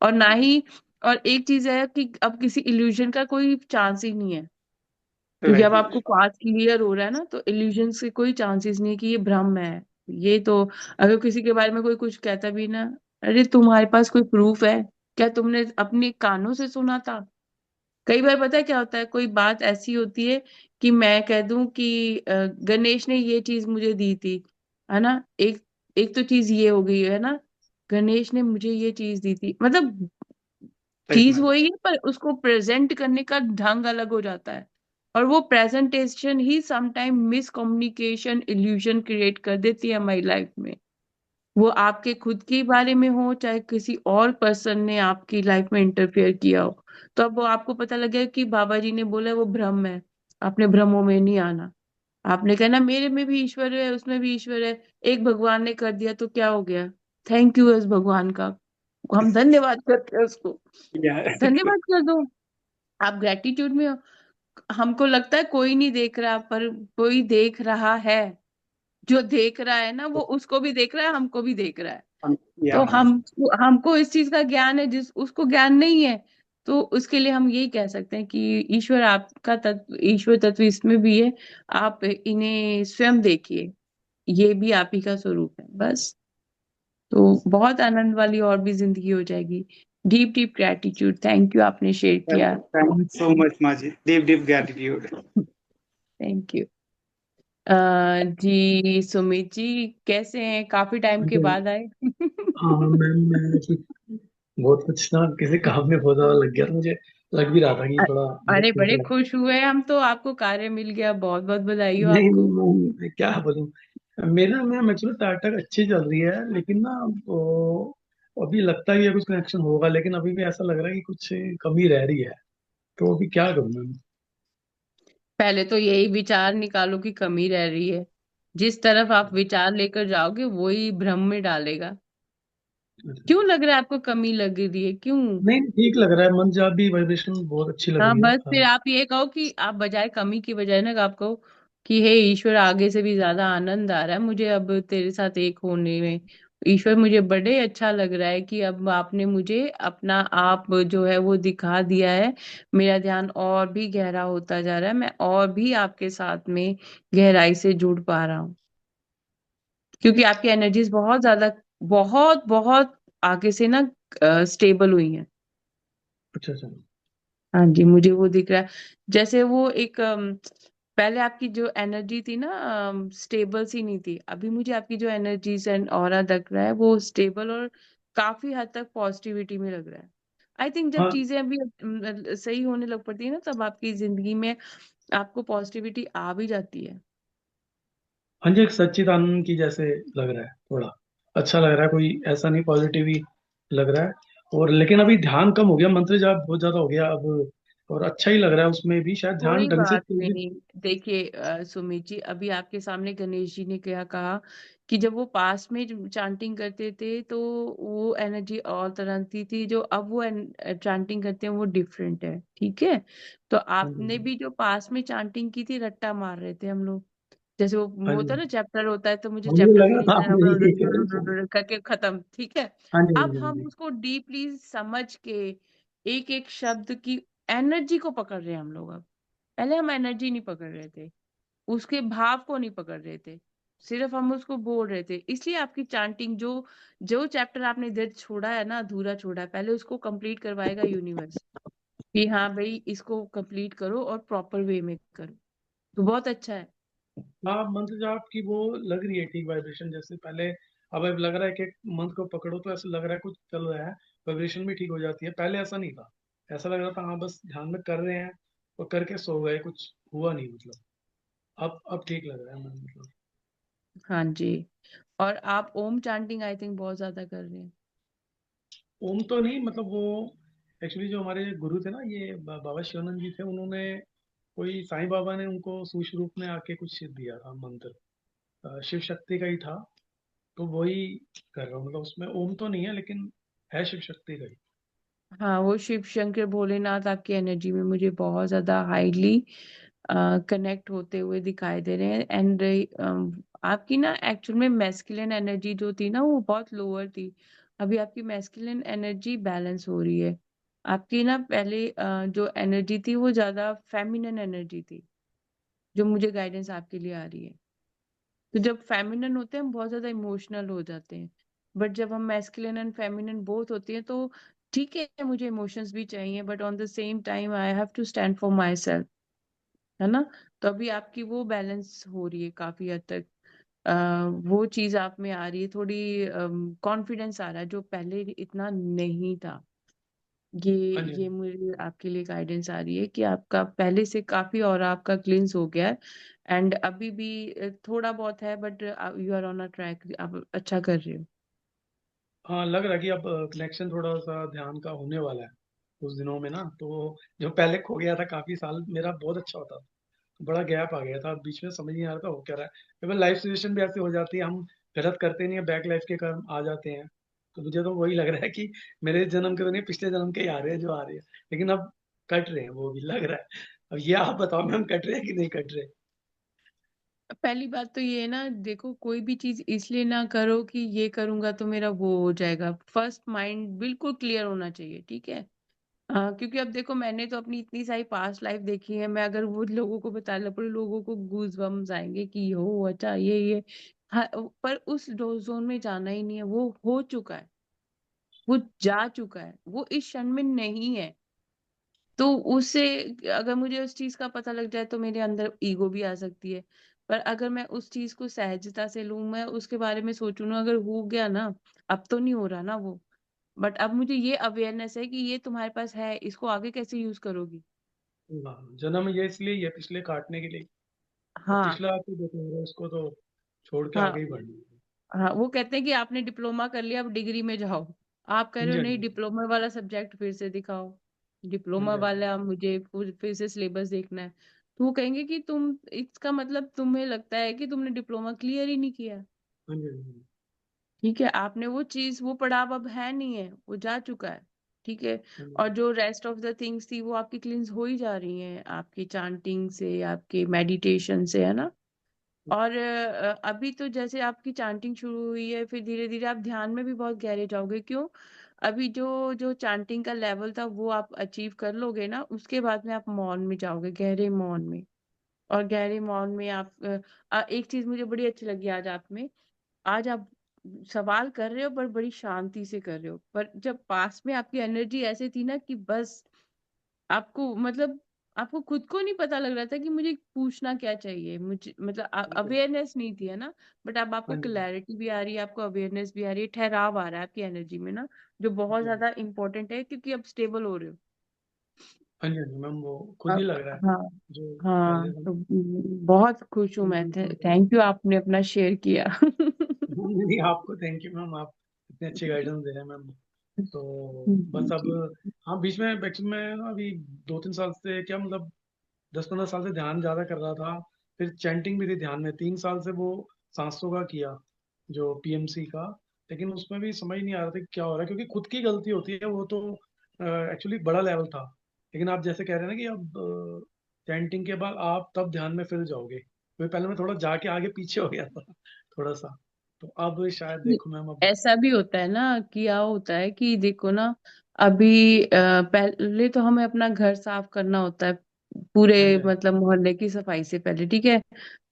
और ना ही, और एक चीज है कि अब किसी इल्यूजन का कोई चांस ही नहीं है। क्योंकि अब राइट आपको माजी। पाथ क्लियर हो रहा है ना, तो इल्यूजन से कोई चांसेस नहीं है कि ये भ्रम है। ये तो, अगर किसी के बारे में कोई कुछ कहता भी ना, अरे तुम्हारे पास कोई प्रूफ है? क्या तुमने अपने कानों से सुना था? कई बार पता है क्या होता है, कोई बात ऐसी होती है कि मैं कह दूं कि गणेश ने ये चीज मुझे दी थी, है ना। एक एक तो चीज ये हो गई है ना, गणेश ने मुझे ये चीज दी थी, मतलब राइट चीज माजी। वही है, पर उसको प्रेजेंट करने का ढंग अलग हो जाता है। और वो प्रेजेंटेशन ही sometime miscommunication illusion create कर देती है हमारी लाइफ में। वो आपके खुद के बारे में हो, चाहे किसी और पर्सन ने आपकी लाइफ में इंटरफेयर किया हो। तो अब वो आपको पता लगे कि बाबा जी ने बोला वो भ्रम है, आपने भ्रमों में नहीं आना। आपने कहना मेरे में भी ईश्वर है, उसमें भी ईश्वर है, एक भगवान ने कर दिया तो क्या हो गया? थैंक यू उस भगवान का, हम धन्यवाद करते हैं उसको। या धन्यवाद कर दो, आप ग्रेटिट्यूड में हो। हमको लगता है कोई नहीं देख रहा, पर कोई देख रहा है। जो देख रहा है ना, वो उसको भी देख रहा है, हमको भी देख रहा है। या तो माजी। हमको इस चीज का ज्ञान है, जिस उसको ज्ञान नहीं है। तो उसके लिए हम यही कह सकते हैं कि ईश्वर आपका तत्व, ईश्वर तत्व इसमें भी है। आप इन्हें स्वयं देखिए, ये भी आप ही का स्वरूप है बस। तो बहुत आनंद वाली और भी जिंदगी हो जाएगी। Deep deep gratitude, thank you, आपने शेयर किया। Thank you so much Maaji, deep deep gratitude. Thank you. जी सुमित जी, कैसे हैं? काफी टाइम के जी। बाद आए। हाँ मैम, मैं बहुत कुछ ना किसी काम में बहुत ज्यादा लग गया था मुझे। लग भी रहा था कि अ- थोड़ा अरे मुश्किल बड़े से लग। खुश हुए हम तो, आपको कार्य मिल गया, बहुत बहुत बधाई हो नहीं आपको। मैं क्या बोलूं। मेरा मैम एक्चुअली टाटा अच्छी चल रही है, लेकिन ना वो अभी लगता ही है कुछ कनेक्शन होगा, लेकिन अभी भी ऐसा लग रहा है कि कुछ कमी रह रही है। तो अभी क्या करूं मैम। पहले तो यही विचार निकालो कि कमी रह रही है। जिस तरफ आप विचार लेकर जाओगे वही भ्रम में डालेगा। क्यों लग रहा है आपको कमी लग रही है, क्यों? नहीं ठीक लग रहा है, मन जब भी वाइब्रेशन बहुत अच्छी लग हाँ, रही है। बस हाँ। फिर आप ये कहो कि आप बजाय कमी की बजाय ना आप कहो कि हे ईश्वर, आगे से भी ज्यादा आनंद आ रहा है मुझे अब तेरे साथ एक होने में। ईश्वर, मुझे बड़े अच्छा लग रहा है कि अब आपने मुझे अपना आप जो है वो दिखा दिया है। मेरा ध्यान और भी गहरा होता जा रहा है, मैं और भी आपके साथ में गहराई से जुड़ पा रहा हूँ। क्योंकि आपकी एनर्जीज बहुत ज्यादा, बहुत बहुत आगे से ना स्टेबल हुई हैं। अच्छा अच्छा। हाँ जी, मुझे वो दिख रहा है। जैसे वो एक पहले आपकी जो एनर्जी थी ना, स्टेबल सी नहीं थी, अभी मुझे आपकी जो एनर्जीज एंड ऑरा दिख रहा है वो स्टेबल और काफी हद तक पॉजिटिविटी में लग रहा है। आई थिंक जब हाँ चीजें अभी सही होने लग पड़ती है ना, तब आपकी जिंदगी में आपको पॉजिटिविटी आ भी जाती है। हाँ जी, एक सच्चिदानंद की जैसे लग रहा है थोड़ा। अच्छा लग रहा है, कोई ऐसा नहीं, पॉजिटिव ही लग रहा है। और लेकिन अभी ध्यान कम हो गया, मंत्र जाप बहुत ज्यादा हो गया अब। और अच्छा ही लग रहा है, उसमें भी शायद ध्यान कोई ढंग से बात चल भी। नहीं। देखिए सुमित जी, अभी आपके सामने गणेश जी ने क्या कहा कि जब वो पास में चांटिंग करते थे तो वो एनर्जी और तरह की थी, जो अब वो चांटिंग करते हैं वो डिफरेंट है, ठीक है। तो हाँ जी आपने भी जो पास में चांटिंग की थी, रट्टा मार रहे थे हम लोग। जैसे वो हाँ होता जी। है ना, चैप्टर होता है तो मुझे मुझे चैप्टर लगा फिनिश था करना आपने यही कहा। करके खत्म, ठीक है। हाँ जी हाँ अब जी हाँ हम जी। उसको डीपली समझ के एक एक शब्द की एनर्जी को पकड़ रहे हैं हम लोग अब। पहले हम एनर्जी नहीं पकड़ रहे थे, उसके भाव को नहीं पकड़ रहे थे। सिर्फ हम उसको बोल रहे थे, इसलिए आपकी चांटिंग जो जो चैप्टर आपने इधर छोड़ा है ना, अधूरा छोड़ा है, पहले उसको कंप्लीट करवाएगा यूनिवर्स कि हाँ भाई इसको कंप्लीट करो और प्रॉपर वे में करो। तो बहुत अच्छा है। हाँ, मंत्र जाप की वो लग रही है ठीक वाइब्रेशन जैसे पहले। अब लग रहा है कि मंत्र को पकड़ो तो ऐसा लग रहा है कुछ चल रहा है, वाइब्रेशन भी ठीक हो जाती है। पहले ऐसा नहीं था, ऐसा लग रहा था हाँ बस ध्यान में कर रहे हैं और करके सो गए, कुछ हुआ नहीं मतलब। अब ठीक लग रहा है मन मतलब। हाँ जी। और आप ओम चांटिंग आई थिंक बहुत ज्यादा कर रहे हैं। ओम तो नहीं मतलब वो एक्चुअली जो हमारे गुरु थे ना, ये बाबा शिवानंद जी थे, उन्होंने कोई साईं बाबा ने उनको सूक्ष्म रूप में आके कुछ दिया था मंत्र, शिव शक्ति का ही था। तो वही कर रहा हूँ मतलब, उसमें ओम तो नहीं है लेकिन है शिव शक्ति का ही। हाँ, वो शिव शंकर भोलेनाथ आपकी एनर्जी में मुझे बहुत ज्यादा हाईली कनेक्ट होते हुए दिखाई दे रहे हैं। एंड आपकी ना एक्चुअल में मैस्कुलिन एनर्जी जो थी ना वो बहुत लोअर थी। अभी आपकी मैस्कुलिन एनर्जी बैलेंस हो रही है। आपकी ना पहले जो एनर्जी थी वो ज्यादा फेमिनिन एनर्जी थी, जो मुझे गाइडेंस आपके लिए आ रही है। तो जब फेमिनिन होते हैं हम बहुत ज्यादा इमोशनल हो जाते हैं, बट जब हम मैस्कुलिन एंड फेमिनिन बोथ होती हैं तो ठीक है, मुझे इमोशंस भी चाहिए but on the same time I have to stand for myself, है ना। तो अभी आपकी वो बैलेंस हो रही है काफी हद तक। वो चीज आप में आ रही है, थोड़ी कॉन्फिडेंस आ रहा है जो पहले इतना नहीं था। ये हाँ जी, हाँ ये जी। मुझे आपके लिए गाइडेंस आ रही है कि आपका पहले से काफी और आपका क्लींस हो गया है। एंड अभी भी थोड़ा बहुत है but you are on a track, आप अच्छा कर रहे हो। हाँ, लग रहा है कि अब कनेक्शन थोड़ा सा ध्यान का होने वाला है कुछ दिनों में ना। तो जो पहले खो गया था काफी साल मेरा बहुत अच्छा होता था, तो बड़ा गैप आ गया था, बीच में समझ नहीं आ रहा था हो क्या रहा है। केवल लाइफ सिचुएशन भी ऐसी हो जाती है, हम गलत करते नहीं है, बैक लाइफ के कर्म आ जाते हैं। तो मुझे तो वही लग रहा है कि मेरे जन्म के तो नहीं, पिछले जन्म के ही आ रहे हैं जो आ रहे हैं। लेकिन अब कट रहे हैं वो भी लग रहा है। अब ये आप बताओ मैम, कट रहे हैं कि नहीं कट रहे? पहली बात तो ये है ना, देखो कोई भी चीज इसलिए ना करो कि ये करूंगा तो मेरा वो हो जाएगा। फर्स्ट माइंड बिल्कुल क्लियर होना चाहिए, ठीक है। हाँ, क्योंकि अब देखो मैंने तो अपनी इतनी सारी पास्ट लाइफ देखी है, मैं अगर वो लोगों को बताने पड़े लोगों को गूज बम्स आएंगे कि हो अच्छा ये। हाँ, पर उस जोन में जाना ही नहीं है, वो हो चुका है, वो जा चुका है, वो इस क्षण में नहीं है। तो उससे अगर मुझे उस चीज का पता लग जाए तो मेरे अंदर ईगो भी आ सकती है। पर अगर मैं उस चीज को सहजता से लूं, मैं उसके बारे में सोचूं ना, अगर हो गया ना, अब तो नहीं हो रहा ना वो, बट अब मुझे ये अवेयरनेस है कि ये तुम्हारे पास है, इसको आगे कैसे यूज करोगी। हाँ, जन्म ये इसलिए ये पिछले काटने के लिए। अब हाँ। पिछला आपको देखो रहा है, उसको तो छोड़ के हाँ। आगे ही बढ़ना है। हाँ, वो कहते हैं कि आपने डिप्लोमा कर लिया अब डिग्री में जाओ। आप कह हाँ रहे जी, हो हाँ नहीं, जी। डिप्लोमा वाला सब्जेक्ट फिर से दिखाओ, हाँ डिप्लोमा जी, हाँ जी। वाला मुझे फिर से सिलेबस देखना है। तो वो कहेंगे कि तुम, इसका मतलब तुम्हें लगता है कि तुमने डिप्लोमा क्लियर ही नहीं किया। हाँ जी, हाँ जी। ठीक है, आपने वो चीज, वो पड़ाव अब है नहीं है, वो जा चुका है। ठीक है। हाँ जी, और जो रेस्ट ऑफ द थिंग्स थी वो आपकी क्लींस हो ही जा रही हैं, आपकी चांटिंग से, आपके मेडिटेशन से, है ना। और अभी तो जैसे आपकी चांटिंग शुरू हुई है, फिर धीरे धीरे आप ध्यान में भी बहुत गहरे जाओगे। क्यों? अभी जो जो चांटिंग का लेवल था वो आप अचीव कर लोगे ना, उसके बाद में आप मौन में जाओगे, गहरे मौन में। और गहरे मौन में आप एक चीज मुझे बड़ी अच्छी लगी आज आप में। आज आप सवाल कर रहे हो पर बड़ी शांति से कर रहे हो, पर जब पास में आपकी एनर्जी ऐसे थी ना कि बस आपको मतलब आपको खुद को नहीं पता लग रहा था कि मुझे पूछना क्या चाहिए, मुझे मतलब हाँ जी, अवेयरनेस नहीं थी, है ना। बट अब आपको हाँ जी, क्लैरिटी भी आ रही है, आपको अवेयरनेस भी आ रही है, ठहराव आ रहा है आपकी एनर्जी में ना, जो बहुत हाँ ज्यादा इंपॉर्टेंट है क्योंकि अब स्टेबल हो रहे हो। जी, हाँ जी मैम, वो खुद ही अब लग रहा है हाँ। जो हाँ, पहले था। तो बहुत खुश हूँ मैं। थैंक यू, आपने अपना शेयर किया। नहीं, आपको थैंक यू मैम, आप इतने अच्छे गाइडेंस दे रहे हैं मैम। तो बस अब, जी। हाँ बीच में एक्चुअली मैं ना अभी 2-3 साल से क्या मतलब 10-15 साल से ध्यान ज्यादा कर रहा था। फिर चैंटिंग भी थी ध्यान में, 3 साल से वो सांसों का किया जो पीएमसी का। लेकिन उसमें भी समझ नहीं आ रहा था कि क्या हो रहा है, क्योंकि खुद की गलती होती है वो तो। एक्चुअली बड़ा लेवल था, लेकिन आप जैसे कह रहे हैं ना कि अब चैंटिंग के बाद आप तब ध्यान में फिर जाओगे, क्योंकि पहले मैं थोड़ा जाके आगे पीछे हो गया था थोड़ा सा। तो अब शायद देखो मैम अब। ऐसा भी होता है ना, क्या होता है कि देखो ना, अभी पहले तो हमें अपना घर साफ करना होता है, पूरे हाँ जी, हाँ जी। मतलब मोहल्ले की सफाई से पहले, ठीक है।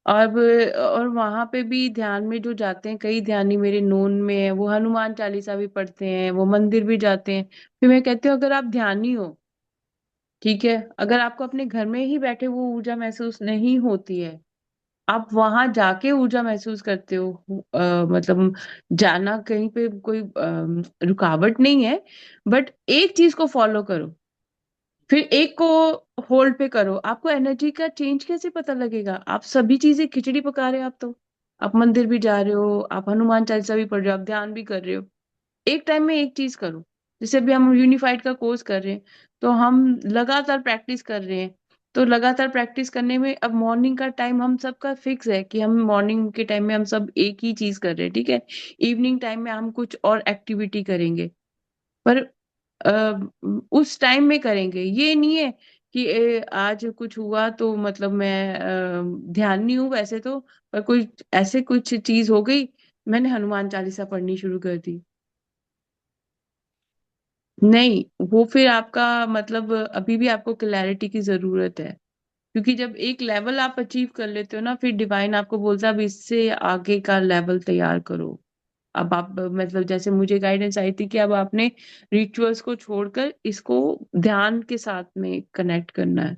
और वहां पे भी ध्यान में जो जाते हैं, कई ध्यानी मेरे नोन में है, वो हनुमान चालीसा भी पढ़ते हैं, वो मंदिर भी जाते हैं। फिर मैं कहती हूँ अगर आप ध्यानी हो, ठीक है, अगर आपको अपने घर में ही बैठे वो ऊर्जा महसूस नहीं होती है, आप वहां जाके ऊर्जा महसूस करते हो, मतलब जाना कहीं पे कोई रुकावट नहीं है। बट एक चीज को फॉलो करो, फिर एक को होल्ड पे करो। आपको एनर्जी का चेंज कैसे पता लगेगा? आप सभी चीजें खिचड़ी पका रहे हो, आप तो, आप मंदिर भी जा रहे हो, आप हनुमान चालीसा भी पढ़ रहे हो, आप ध्यान भी कर रहे हो। एक टाइम में एक चीज करो। जैसे अभी हम यूनिफाइड का कोर्स कर रहे हैं, तो हम लगातार प्रैक्टिस कर रहे हैं। तो लगातार प्रैक्टिस करने में अब मॉर्निंग का टाइम हम सबका फिक्स है कि हम मॉर्निंग के टाइम में हम सब एक ही चीज कर रहे हैं, ठीक है। इवनिंग टाइम में हम कुछ और एक्टिविटी करेंगे, पर उस टाइम में करेंगे। ये नहीं है कि आज कुछ हुआ तो मतलब मैं ध्यान नहीं हूँ वैसे तो, पर कोई ऐसे कुछ चीज हो गई, मैंने हनुमान चालीसा पढ़नी शुरू कर दी। नहीं, वो फिर आपका मतलब अभी भी आपको क्लैरिटी की जरूरत है। क्योंकि जब एक लेवल आप अचीव कर लेते हो ना, फिर डिवाइन आपको बोलता है अब इससे आगे का लेवल तैयार करो। अब आप मतलब जैसे मुझे गाइडेंस आई थी कि अब आपने रिचुअल्स को छोड़कर इसको ध्यान के साथ में कनेक्ट करना है।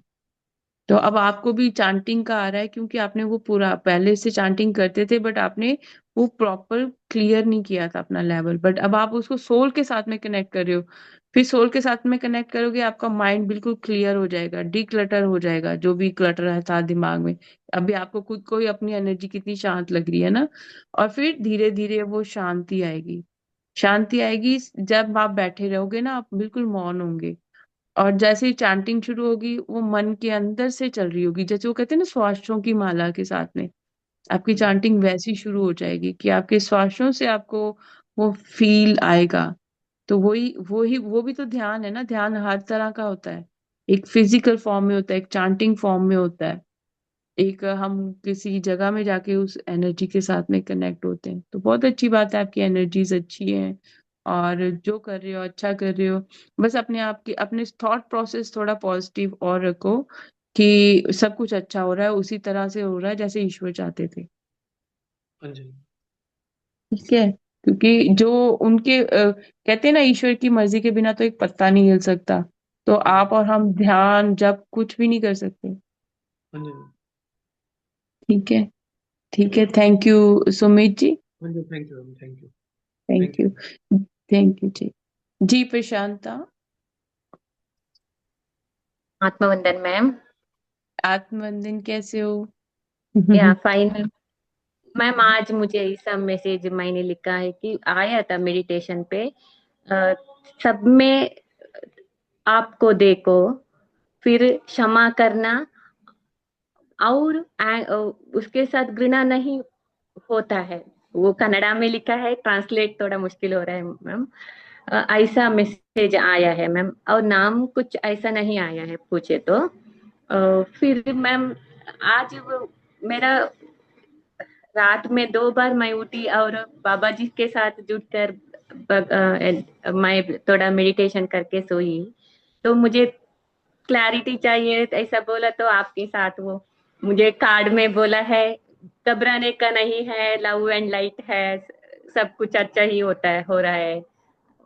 तो अब आपको भी चांटिंग का आ रहा है, क्योंकि आपने वो पूरा पहले से चांटिंग करते थे, बट आपने वो प्रॉपर क्लियर नहीं किया था अपना लेवल। बट अब आप उसको सोल के साथ में कनेक्ट कर रहे हो। फिर सोल के साथ में कनेक्ट करोगे, आपका माइंड बिल्कुल क्लियर हो जाएगा, डिक्लटर हो जाएगा जो भी क्लटर है था दिमाग में। अभी आपको खुद को ही अपनी एनर्जी कितनी शांत लग रही है ना। और फिर धीरे धीरे वो शांति आएगी। शांति आएगी जब आप बैठे रहोगे ना, आप बिल्कुल मौन होंगे। और जैसे ही चैंटिंग शुरू होगी, वो मन के अंदर से चल रही होगी, जैसे वो कहते हैं ना श्वासों की माला के साथ में, आपकी हम्म, चैंटिंग वैसी शुरू हो जाएगी कि आपके श्वासों से आपको वो फील आएगा। तो वो भी तो ध्यान है ना। ध्यान हर तरह का होता है। एक फिजिकल फॉर्म में होता है, एक चैंटिंग फॉर्म में होता है, एक हम किसी जगह में जाके उस एनर्जी के साथ में कनेक्ट होते हैं। तो बहुत अच्छी बात है, आपकी एनर्जीज अच्छी हैं और जो कर रहे हो अच्छा कर रहे हो। बस अपने आप की अपने थॉट प्रोसेस थोड़ा पॉजिटिव और रखो कि सब कुछ अच्छा हो रहा है, उसी तरह से हो रहा है जैसे ईश्वर चाहते थे। हाँ जी। ठीक है, क्योंकि जो उनके कहते हैं ना, ईश्वर की मर्जी के बिना तो एक पत्ता नहीं हिल सकता। तो हम्म, आप और हम ध्यान जब कुछ भी नहीं कर सकते। हाँ जी। ठीक है, ठीक है, थैंक यू सुमित जी। हाँ जी, thank you, thank you. Thank thank you. You. Thank you जी। जी प्रशांता। आत्मवंदन मैम। आत्मवंदन, कैसे हो? या फाइन मैम। आज मुझे ऐसा मैसेज मैंने लिखा है कि आया था मेडिटेशन पे, अ, सब में आपको देखो, फिर क्षमा करना, और उसके साथ घृणा नहीं होता है। वो कन्नड़ा में लिखा है, ट्रांसलेट थोड़ा मुश्किल हो रहा है मैम। ऐसा मैसेज आया है मैम, और नाम कुछ ऐसा नहीं आया है पूछे तो। फिर मैम आज मेरा रात में 2 बार मैं उठी और बाबा जी के साथ जुड़कर मैं थोड़ा मेडिटेशन करके सोई। तो मुझे क्लैरिटी चाहिए, ऐसा बोला तो आपके साथ वो मुझे कार्ड में बोला है, घबराने का नहीं है, लव एंड लाइट है, सब कुछ अच्छा ही होता है, हो रहा है।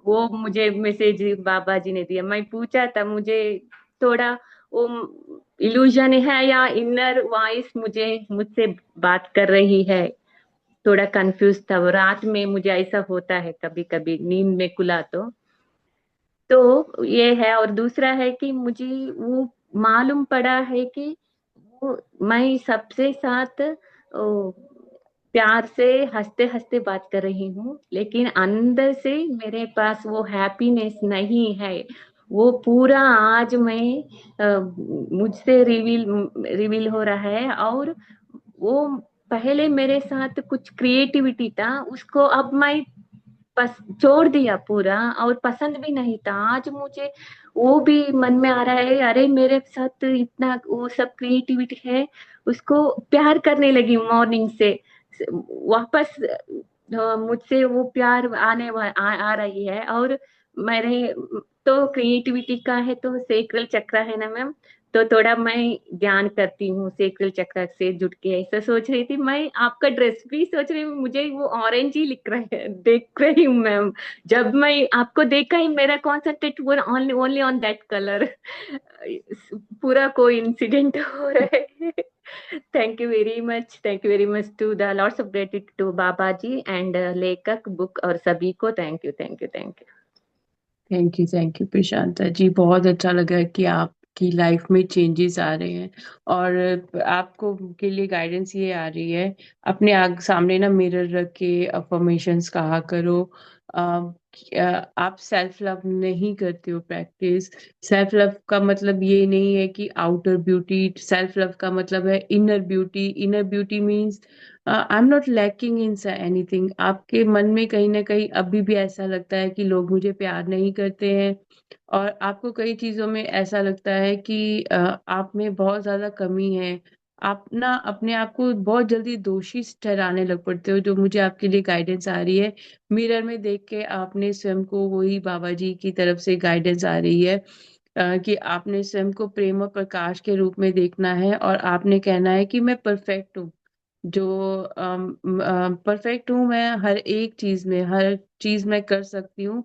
वो मुझे मैसेज बाबा जी ने दिया। मैं पूछा था, मुझे थोड़ा वो इल्यूजन है या इनर वॉइस मुझे मुझसे बात कर रही है, थोड़ा कंफ्यूज था। वो रात में मुझे ऐसा होता है कभी कभी नींद में खुला तो ये है। और दूसरा है कि मुझे वो मालूम पड़ा है कि वो मैं सबसे साथ प्यार से हंसते हंसते बात कर रही हूँ, लेकिन अंदर से मेरे पास वो हैप्पीनेस नहीं है। वो पूरा आज मैं मुझसे रिवील रिवील हो रहा है। और वो पहले मेरे साथ कुछ क्रिएटिविटी था, उसको अब मैं छोड़ दिया पूरा, और पसंद भी नहीं था। आज मुझे वो भी मन में आ रहा है, अरे मेरे साथ इतना वो सब क्रिएटिविटी है, उसको प्यार करने लगी मॉर्निंग से वापस। मुझसे वो प्यार आ रही है। और मेरे तो क्रिएटिविटी का है तो सेक्रल चक्र है ना मैम, तो थोड़ा मैं ध्यान करती हूँ सेक्रल चक्र से जुट के। ऐसा सोच रही थी मैं, आपका ड्रेस भी सोच रही हूँ, मुझे वो ऑरेंज ही लिख रहे हैं, देख रही हूँ मैम। जब मैं आपको देखा ही मेरा कॉन्सेंट्रेट हुआ only only on that colour. पूरा कोई इंसिडेंट हो रहा है। Thank you very much, thank you very much to the lots of gratitude to Baba ji and लेखक बुक और सभी को thank you, thank you, thank you. Thank you Prashanta ji, बहुत अच्छा लगा कि आपकी लाइफ में चेंजेस आ रहे हैं। और आपको के लिए गाइडेंस ये आ रही है, अपने आग सामने ना मिरर रख के अफर्मेशंस कहा करो। आप सेल्फ लव नहीं करते हो प्रैक्टिस। सेल्फ लव का मतलब ये नहीं है कि आउटर ब्यूटी, सेल्फ लव का मतलब है inner beauty. Inner beauty means I am not lacking in anything. आपके मन में कहीं ना कहीं अभी भी ऐसा लगता है कि लोग मुझे प्यार नहीं करते हैं, और आपको कई चीजों में ऐसा लगता है कि आप में बहुत ज्यादा कमी है। आप ना अपने आप को बहुत जल्दी दोषी ठहराने लग पड़ते हो, जो मुझे आपके लिए गाइडेंस आ रही है। मिरर में देख के आपने स्वयं को, वही बाबा जी की तरफ से गाइडेंस आ रही है कि आपने स्वयं को प्रेम और प्रकाश के रूप में देखना है, और आपने कहना है कि मैं परफेक्ट हूँ। जो परफेक्ट हूँ मैं हर एक चीज में, हर चीज मैं कर सकती हूँ,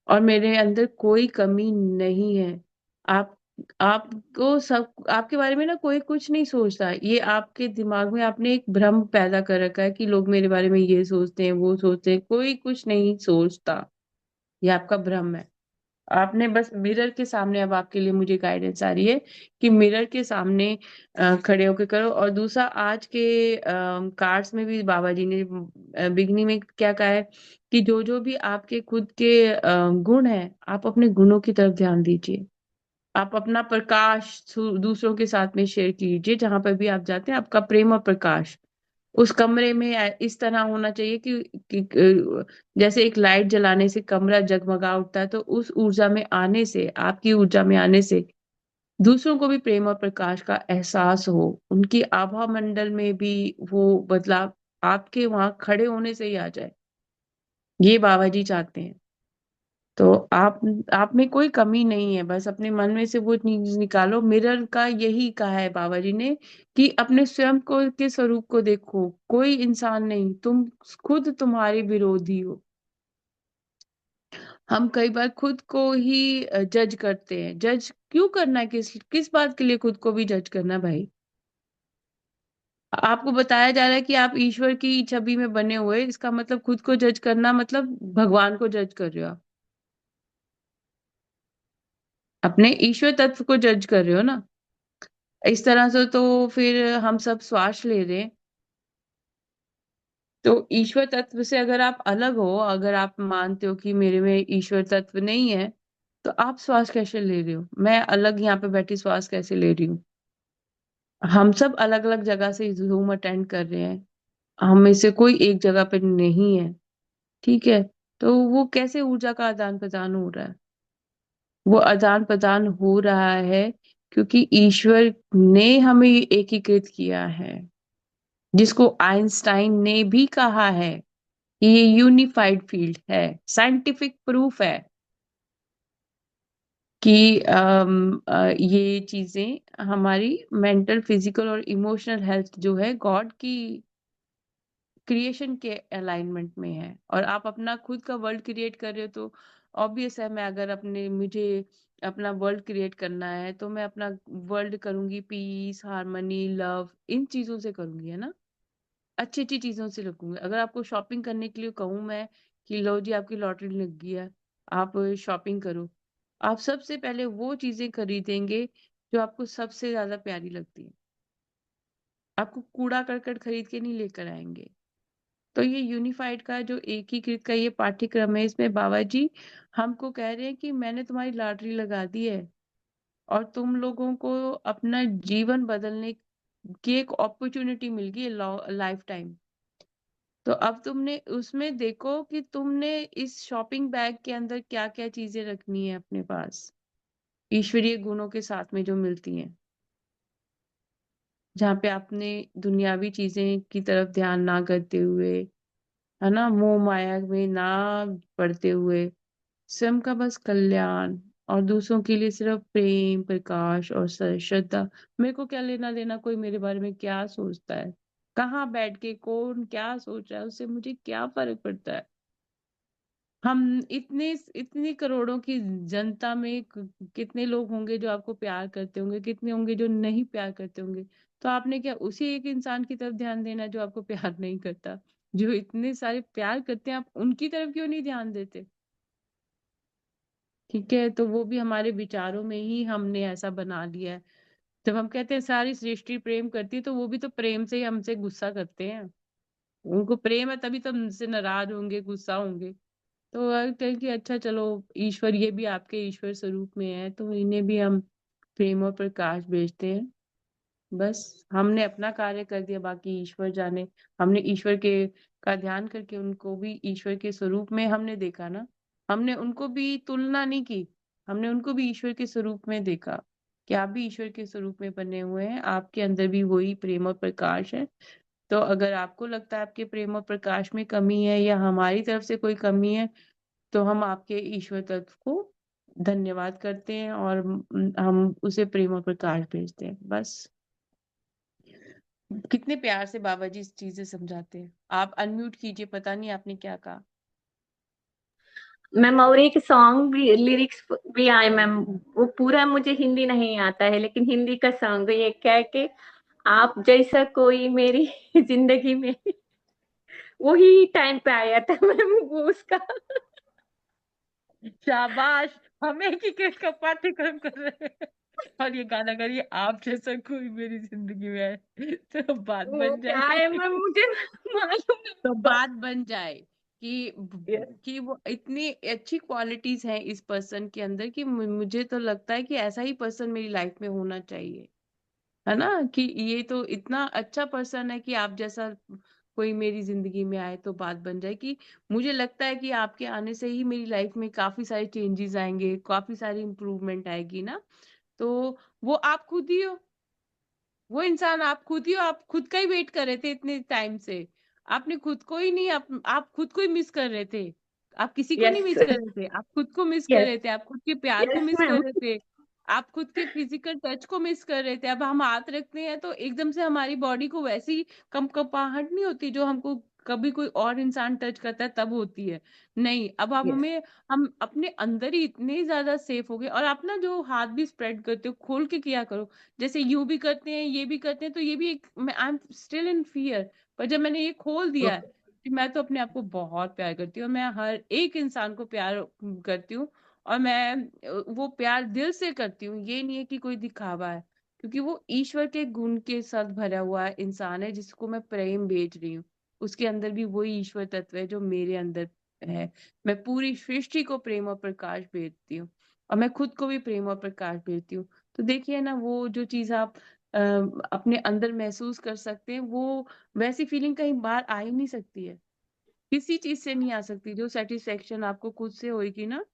और मेरे अंदर कोई कमी नहीं है। आप आपको सब, आपके बारे में ना कोई कुछ नहीं सोचता। ये आपके दिमाग में आपने एक भ्रम पैदा कर रखा है कि लोग मेरे बारे में ये सोचते हैं, वो सोचते हैं। कोई कुछ नहीं सोचता, ये आपका भ्रम है। आपने बस मिरर के सामने, अब आपके लिए मुझे गाइडेंस आ रही है कि मिरर के सामने खड़े होकर करो। और दूसरा, आज के कार्ड्स में भी बाबा जी ने बिगनी में क्या कहा है कि जो जो भी आपके खुद के गुण हैं, आप अपने गुणों की तरफ ध्यान दीजिए। आप अपना प्रकाश दूसरों के साथ में शेयर कीजिए। जहां पर भी आप जाते हैं, आपका प्रेम और प्रकाश उस कमरे में इस तरह होना चाहिए कि जैसे एक लाइट जलाने से कमरा जगमगा उठता है, तो उस ऊर्जा में आने से, आपकी ऊर्जा में आने से दूसरों को भी प्रेम और प्रकाश का एहसास हो। उनकी आभा मंडल में भी वो बदलाव आपके वहां खड़े होने से ही आ जाए, ये बाबा जी चाहते हैं। तो आप में कोई कमी नहीं है, बस अपने मन में से वो चीज निकालो। मिरर का यही कहा है बाबा जी ने कि अपने स्वयं को के स्वरूप को देखो। कोई इंसान नहीं, तुम खुद तुम्हारे विरोधी हो। हम कई बार खुद को ही जज करते हैं। जज क्यों करना है? किस किस बात के लिए खुद को भी जज करना है भाई? आपको बताया जा रहा है कि आप ईश्वर की छवि में बने हुए, इसका मतलब खुद को जज करना मतलब भगवान को जज कर रहे हो आप। अपने ईश्वर तत्व को जज कर रहे हो ना। इस तरह से तो फिर हम सब श्वास ले रहे हैं। तो ईश्वर तत्व से अगर आप अलग हो, अगर आप मानते हो कि मेरे में ईश्वर तत्व नहीं है, तो आप श्वास कैसे ले रहे हो? मैं अलग यहाँ पे बैठी श्वास कैसे ले रही हूँ? हम सब अलग अलग जगह से जूम अटेंड कर रहे हैं, हम में से कोई एक जगह पे नहीं है। ठीक है, तो वो कैसे ऊर्जा का आदान प्रदान हो रहा है? वो आदान प्रदान हो रहा है क्योंकि ईश्वर ने हमें एकीकृत किया है, जिसको आइंस्टाइन ने भी कहा है कि ये यूनिफाइड फील्ड है। साइंटिफिक प्रूफ है कि ये चीजें हमारी मेंटल, फिजिकल और इमोशनल हेल्थ जो है गॉड की क्रिएशन के अलाइनमेंट में है। और आप अपना खुद का वर्ल्ड क्रिएट कर रहे हो, तो ऑब्वियस है, मैं अगर अपने मुझे अपना वर्ल्ड क्रिएट करना है तो मैं अपना वर्ल्ड करूंगी पीस, हार्मनी, लव, इन चीजों से करूंगी, है ना। अच्छी अच्छी चीजों से रखूंगी। अगर आपको शॉपिंग करने के लिए कहूँ मैं कि लो जी आपकी लॉटरी लग गई है, आप शॉपिंग करो, आप सबसे पहले वो चीजें खरीदेंगे जो आपको सबसे ज्यादा प्यारी लगती है। आपको कूड़ा करकट खरीद के नहीं लेकर आएंगे। तो ये यूनिफाइड का जो एकीकृत का ये पाठ्यक्रम है, इसमें बाबा जी हमको कह रहे हैं कि मैंने तुम्हारी लॉटरी लगा दी है, और तुम लोगों को अपना जीवन बदलने की एक अपॉर्चुनिटी मिल गई है, लाइफ टाइम। तो अब तुमने उसमें देखो कि तुमने इस शॉपिंग बैग के अंदर क्या क्या चीजें रखनी है अपने पास, ईश्वरीय गुणों के साथ में जो मिलती हैं, जहाँ पे आपने दुनियावी चीजें की तरफ ध्यान ना करते हुए, है ना, मोह माया में ना पड़ते हुए, स्वयं का बस कल्याण और दूसरों के लिए सिर्फ प्रेम, प्रकाश और श्रद्धा। मेरे को क्या लेना देना कोई मेरे बारे में क्या सोचता है, कहाँ बैठ के कौन क्या सोच रहा है, उससे मुझे क्या फर्क पड़ता है। हम इतने इतनी करोड़ों की जनता में कितने लोग होंगे जो आपको प्यार करते होंगे, कितने होंगे जो नहीं प्यार करते होंगे। तो आपने क्या उसी एक इंसान की तरफ ध्यान देना जो आपको प्यार नहीं करता? जो इतने सारे प्यार करते हैं आप उनकी तरफ क्यों नहीं ध्यान देते? ठीक है, तो वो भी हमारे विचारों में ही हमने ऐसा बना लिया है। जब हम कहते हैं सारी सृष्टि प्रेम करती है, तो वो भी तो प्रेम से ही हमसे गुस्सा करते हैं। उनको प्रेम है तभी तो हमसे नाराज होंगे, गुस्सा होंगे। तो लगता है कि अच्छा चलो, ईश्वर ये भी आपके ईश्वर स्वरूप में है, तो इन्हें भी हम प्रेम और प्रकाश भेजते हैं। बस हमने अपना कार्य कर दिया, बाकी ईश्वर जाने। हमने ईश्वर के का ध्यान करके उनको भी ईश्वर के स्वरूप में हमने देखा ना। हमने उनको भी तुलना नहीं की, हमने उनको भी ईश्वर के स्वरूप में देखा कि आप भी ईश्वर के स्वरूप में बने हुए हैं, आपके अंदर भी वही प्रेम और प्रकाश है। तो अगर आपको लगता है आपके प्रेम और प्रकाश में कमी है या हमारी तरफ से कोई कमी है, तो हम आपके ईश्वर तत्व को धन्यवाद करते हैं और हम उसे प्रेम और प्रकाश भेजते हैं। बस कितने प्यार से बाबा जी इस चीजें समझाते हैं। आप अनम्यूट कीजिए, पता नहीं आपने क्या कहा। मैम और एक सॉन्ग भी लिरिक्स भी आए मैम, वो पूरा मुझे हिंदी नहीं आता है, लेकिन हिंदी का सॉन्ग ये क्या है कि आप जैसा कोई मेरी जिंदगी में, वही टाइम पे आया था मैम वो उसका। शाबाश, हम एकीकृत का पाठ्यक्रम कर रहे हैं और ये गाना करिए, आप जैसा कोई मेरी जिंदगी में है, तो बात वो बन क्या है जाए। मैम मुझे मालूम तो नहीं। बात बन जाए कि Yes, कि वो इतनी अच्छी क्वालिटीज हैं इस पर्सन के अंदर कि मुझे तो लगता है कि ऐसा ही पर्सन मेरी लाइफ में होना चाहिए, है ना। कि ये तो इतना अच्छा पर्सन है कि आप जैसा कोई मेरी जिंदगी में आए तो बात बन जाए। कि मुझे लगता है कि आपके आने से ही मेरी लाइफ में काफी सारे चेंजेस आएंगे, काफी सारी इम्प्रूवमेंट आएगी ना। तो वो आप खुद ही हो, वो इंसान आप खुद ही हो। आप खुद का ही वेट कर रहे थे इतने टाइम से, आपने खुद को ही नहीं, आप खुद को ही मिस कर रहे थे। आप किसी को नहीं yes, मिस कर रहे थे, आप खुद को मिस कर yes, रहे थे, आप खुद के प्यार को yes, मिस कर मैम। रहे थे, आप खुद के फिजिकल टच को मिस कर रहे थे। अब हम हाथ रखते हैं तो एकदम से हमारी बॉडी को वैसी कंपकपाहट नहीं होती जो हमको कभी कोई और इंसान टच करता है तब होती है। नहीं, अब Yes, हम अपने अंदर ही इतने ज्यादा सेफ हो गए। और अपना जो हाथ भी स्प्रेड करते हो, खोल के किया करो। जैसे यू भी करते हैं, ये भी करते हैं, तो ये भी एक, I am still in fear. पर जब मैंने ये खोल दिया है कि मैं तो अपने आप को बहुत प्यार करती हूँ, मैं हर एक इंसान को प्यार करती हूँ। और मैं वो प्यार दिल से करती हूँ, ये नहीं है कि कोई दिखावा है। क्योंकि वो ईश्वर के गुण के साथ भरा हुआ इंसान है जिसको मैं प्रेम भेज रही हूँ। उसके अंदर भी वही ईश्वर तत्व है जो मेरे अंदर है। मैं पूरी सृष्टि को प्रेम और प्रकाश भेजती हूँ, और मैं खुद को भी प्रेम और प्रकाश भेजती हूँ। तो देखिए ना, वो जो चीज आप अपने अंदर महसूस कर सकते हैं, वो वैसी फीलिंग कहीं बाहर आ ही नहीं सकती है, किसी चीज से नहीं आ सकती। जो सेटिस्फेक्शन आपको खुद से होगी ना,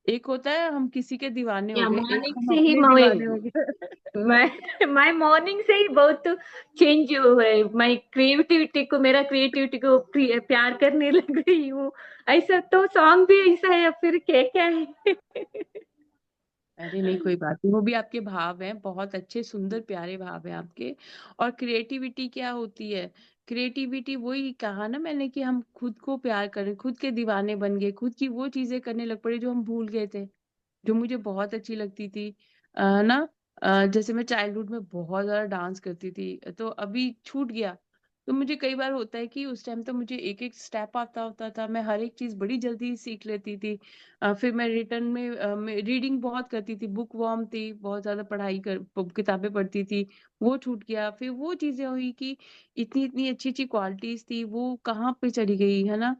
एक होता है हम किसी के दीवाने हो या गए, एक मॉर्निंग हम से ही अपने दीवाने हो गए। मैं मॉर्निंग से ही बहुत चेंज हुआ है। मैं क्रिएटिविटी को, मेरा क्रिएटिविटी को प्यार करने लग गई हूँ। ऐसा तो सॉन्ग भी ऐसा है, फिर क्या क्या है। अरे नहीं, कोई बात नहीं, वो भी आपके भाव हैं, बहुत अच्छे सुंदर प्यारे भाव हैं आपके। और क्रिएटिविटी क्या होती है? क्रिएटिविटी वही कहा ना मैंने कि हम खुद को प्यार करें, खुद के दीवाने बन गए, खुद की वो चीजें करने लग पड़े जो हम भूल गए थे, जो मुझे बहुत अच्छी लगती थी। ना, जैसे मैं चाइल्डहुड में बहुत ज्यादा डांस करती थी, तो अभी छूट गया। तो मुझे कई बार होता है कि उस टाइम तो मुझे एक एक स्टेप आता होता था, मैं हर एक चीज बड़ी जल्दी सीख लेती थी। फिर मैं रिटर्न में रीडिंग बहुत करती थी, बुक वर्म थी, बहुत ज्यादा पढ़ाई कर किताबें पढ़ती थी। वो छूट गया, फिर वो चीजें हुई कि इतनी इतनी अच्छी अच्छी क्वालिटीज थी, वो कहाँ पे चली गई, है ना।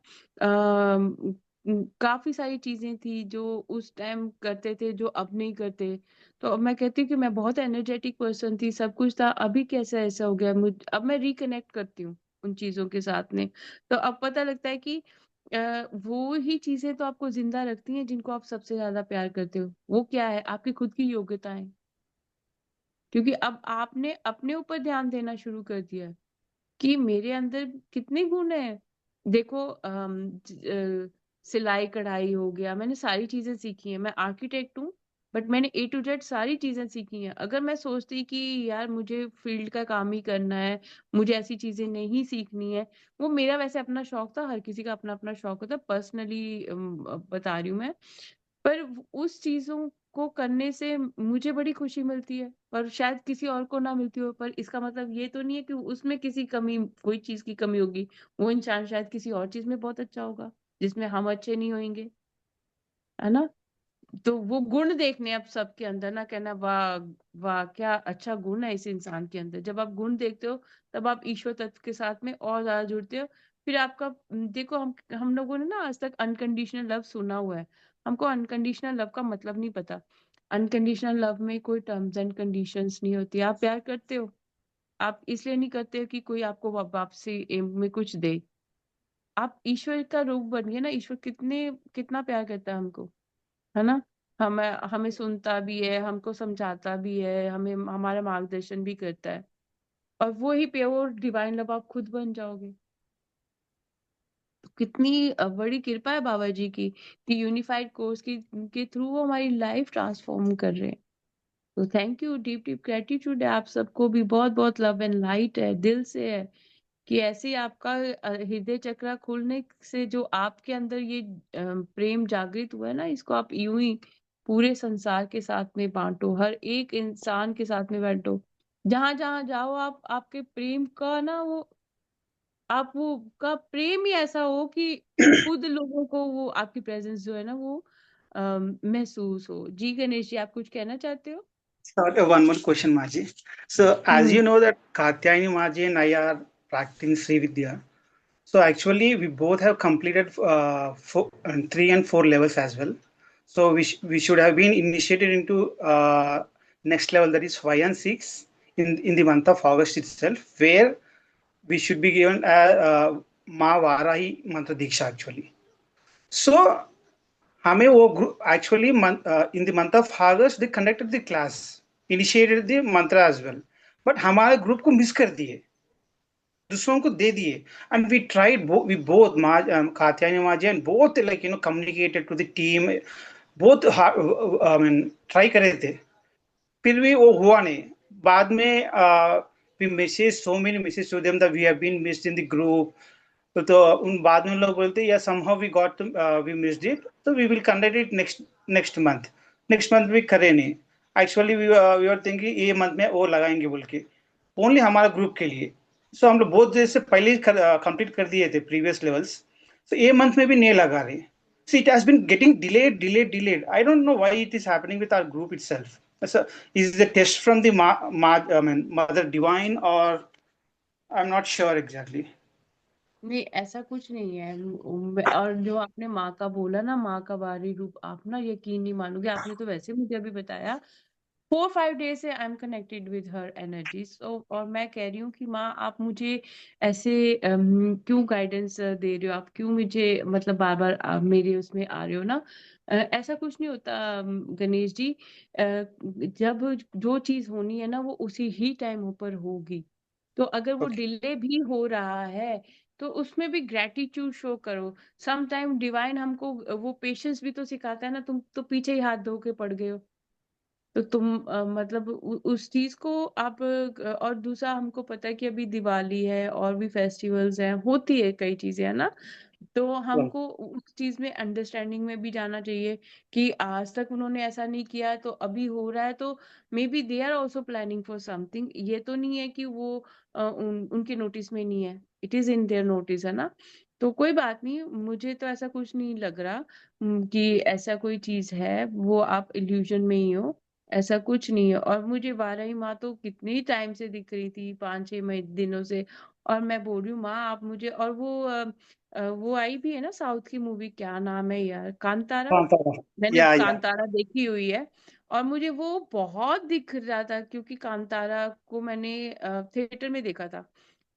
काफी सारी चीजें थी जो उस टाइम करते थे जो अब नहीं करते। तो अब मैं कहती हूँ कि मैं बहुत एनर्जेटिक पर्सन थी, सब कुछ था, अभी कैसे ऐसा हो गया। अब मैं रिकनेक्ट करती हूँ उन चीजों के साथ में। तो अब पता लगता है कि वो ही चीजें तो आपको जिंदा रखती हैं जिनको आप सबसे ज्यादा प्यार करते हो। वो क्या है? आपकी खुद की योग्यताएं। क्योंकि अब आपने अपने ऊपर ध्यान देना शुरू कर दिया है कि मेरे अंदर कितने गुण हैं। देखो, सिलाई कढ़ाई हो गया, मैंने सारी चीजें सीखी हैं, मैं आर्किटेक्ट हूँ, बट मैंने A to Z सारी चीजें सीखी हैं। अगर मैं सोचती कि यार मुझे फील्ड का काम ही करना है, मुझे ऐसी चीजें नहीं सीखनी है, वो मेरा वैसे अपना शौक था, हर किसी का अपना अपना शौक होता है, पर्सनली बता रही हूँ मैं। पर उस चीजों को करने से मुझे बड़ी खुशी मिलती है, पर शायद किसी और को ना मिलती हो। पर इसका मतलब ये तो नहीं है कि उसमें किसी कमी, कोई चीज की कमी होगी। वो इंसान शायद किसी और चीज में बहुत अच्छा होगा जिसमें हम अच्छे नहीं होंगे, है ना। तो वो गुण देखने अब सबके अंदर, ना कहना वाह वाह क्या अच्छा गुण है इस इंसान के अंदर। जब आप गुण देखते हो तब आप ईश्वर तत्व के साथ में और ज्यादा जुड़ते हो। फिर आपका देखो, हम लोगों ने ना आज तक अनकंडीशनल लव सुना हुआ है, हमको अनकंडीशनल लव का मतलब नहीं पता। अनकंडीशनल लव में कोई टर्म्स एंड कंडीशंस नहीं होती। आप प्यार करते हो, आप इसलिए नहीं करते हो कि कोई आपको वापसी में कुछ दे। आप ईश्वर का रूप बनिए ना। ईश्वर कितना प्यार करता है हमको, है ना। हमें हमें सुनता भी है, हमको समझाता भी है, हमें हमारा मार्गदर्शन भी करता है। और वो ही प्योर डिवाइन लव आप खुद बन जाओगे। तो कितनी बड़ी कृपा है बाबा जी की कि यूनिफाइड कोर्स की के थ्रू वो हमारी लाइफ ट्रांसफॉर्म कर रहे हैं। तो thank you, deep deep gratitude है आप सबको भी, बहुत बहुत लव एंड लाइट है, दिल से है कि ऐसे ही आपका हृदय चक्र खुलने से जो आपके अंदर ये प्रेम जागृत हुआ है ना, इसको आप यूं ही पूरे संसार के साथ में बांटो, हर एक इंसान के साथ में बांटो। जहां जहां जाओ आप, आपके प्रेम का ना वो, आप वो का प्रेम ही ऐसा हो कि खुद लोगों को वो आपकी प्रेजेंस जो है ना वो महसूस हो। जी गणेश जी, आप कुछ कहना चाहते हो? So, one more question, Maji. So, as hmm. you know that Katyayani Maji and I are practicing Sri Vidya. So, actually, we both have completed 3 and 4 levels as well. So, we should have been initiated into next level, that is 5 and 6, in the month of August itself, where we should be given a Ma Varahi Mantra Diksha actually. So, हमें वो group actually in the month of August they conducted the class, initiated the mantra as well, but हमारे group को miss कर दिए, दूसरों को दे दिए। And we tried, we both Katyayani Maaji and both like communicated to the team, both I mean try कर रहे थे, फिर भी वो हुआ नहीं। बाद में we message so many message to them that we have been missed in the group. तो उन बाद में लोग बोलते या somehow we got, we missed it, तो we will conduct it next month भी करे नहीं। एक्चुअली वी आर थिंकिंग ये मंथ में वो लगाएंगे बोल के, ओनली हमारा ग्रुप के लिए। सो हम लोग बहुत देर से पहले ही कंप्लीट कर दिए थे प्रीवियस लेवल्स, तो ये मंथ में भी नहीं लगा रहे। So it has been getting delayed. I don't know why it is happening with our group itself. So is it a test from the I mean, Mother Divine, or I'm not sure exactly. नहीं, ऐसा कुछ नहीं है। और जो आपने माँ का बोला ना, माँ का बाहरी रूप, आप ना यकीन नहीं मानोगे, आपने तो वैसे मुझे अभी बताया। 4-5 डेज से I am connected with her energy. So और मैं कह रही हूँ कि माँ आप मुझे ऐसे क्यों गाइडेंस दे रहे हो, आप क्यों मुझे मतलब बार बार मेरे उसमें आ रहे हो ना। ऐसा कुछ नहीं होता गणेश जी। जब जो चीज होनी है ना वो उसी ही टाइम ऊपर होगी। तो अगर वो Okay. डिले भी हो रहा है तो उसमें भी ग्रेटिट्यूड शो करो। सम टाइम डिवाइन हमको वो पेशेंस भी तो सिखाता है ना। तुम तो पीछे ही हाथ धो के पड़ गए हो, तो तुम मतलब उस चीज को आप और दूसरा हमको पता है कि अभी दिवाली है और भी फेस्टिवल्स हैं, होती है कई चीजें, है ना। तो Right. हमको उस चीज में अंडरस्टैंडिंग में भी जाना चाहिए कि आज तक उन्होंने ऐसा नहीं किया तो अभी हो रहा है, तो maybe they are also planning for something. ये तो नहीं है कि वो उनके नोटिस में नहीं है, it is in their notice, है ना। तो कोई बात नहीं, मुझे तो ऐसा कुछ नहीं लग रहा कि ऐसा कोई चीज है, वो आप इल्यूजन में ही हो। ऐसा कुछ नहीं है। और मुझे वाराही माँ तो कितनी टाइम से दिख रही थी, 5-6 दिनों से। और मैं बोल रही हूँ माँ आप मुझे, और वो आई भी है ना साउथ की मूवी, क्या नाम है यार, कांतारा। Kantara. मैंने Yeah. कांतारा देखी हुई है। और मुझे वो बहुत दिख रहा था क्योंकि कांतारा को मैंने थिएटर में देखा था।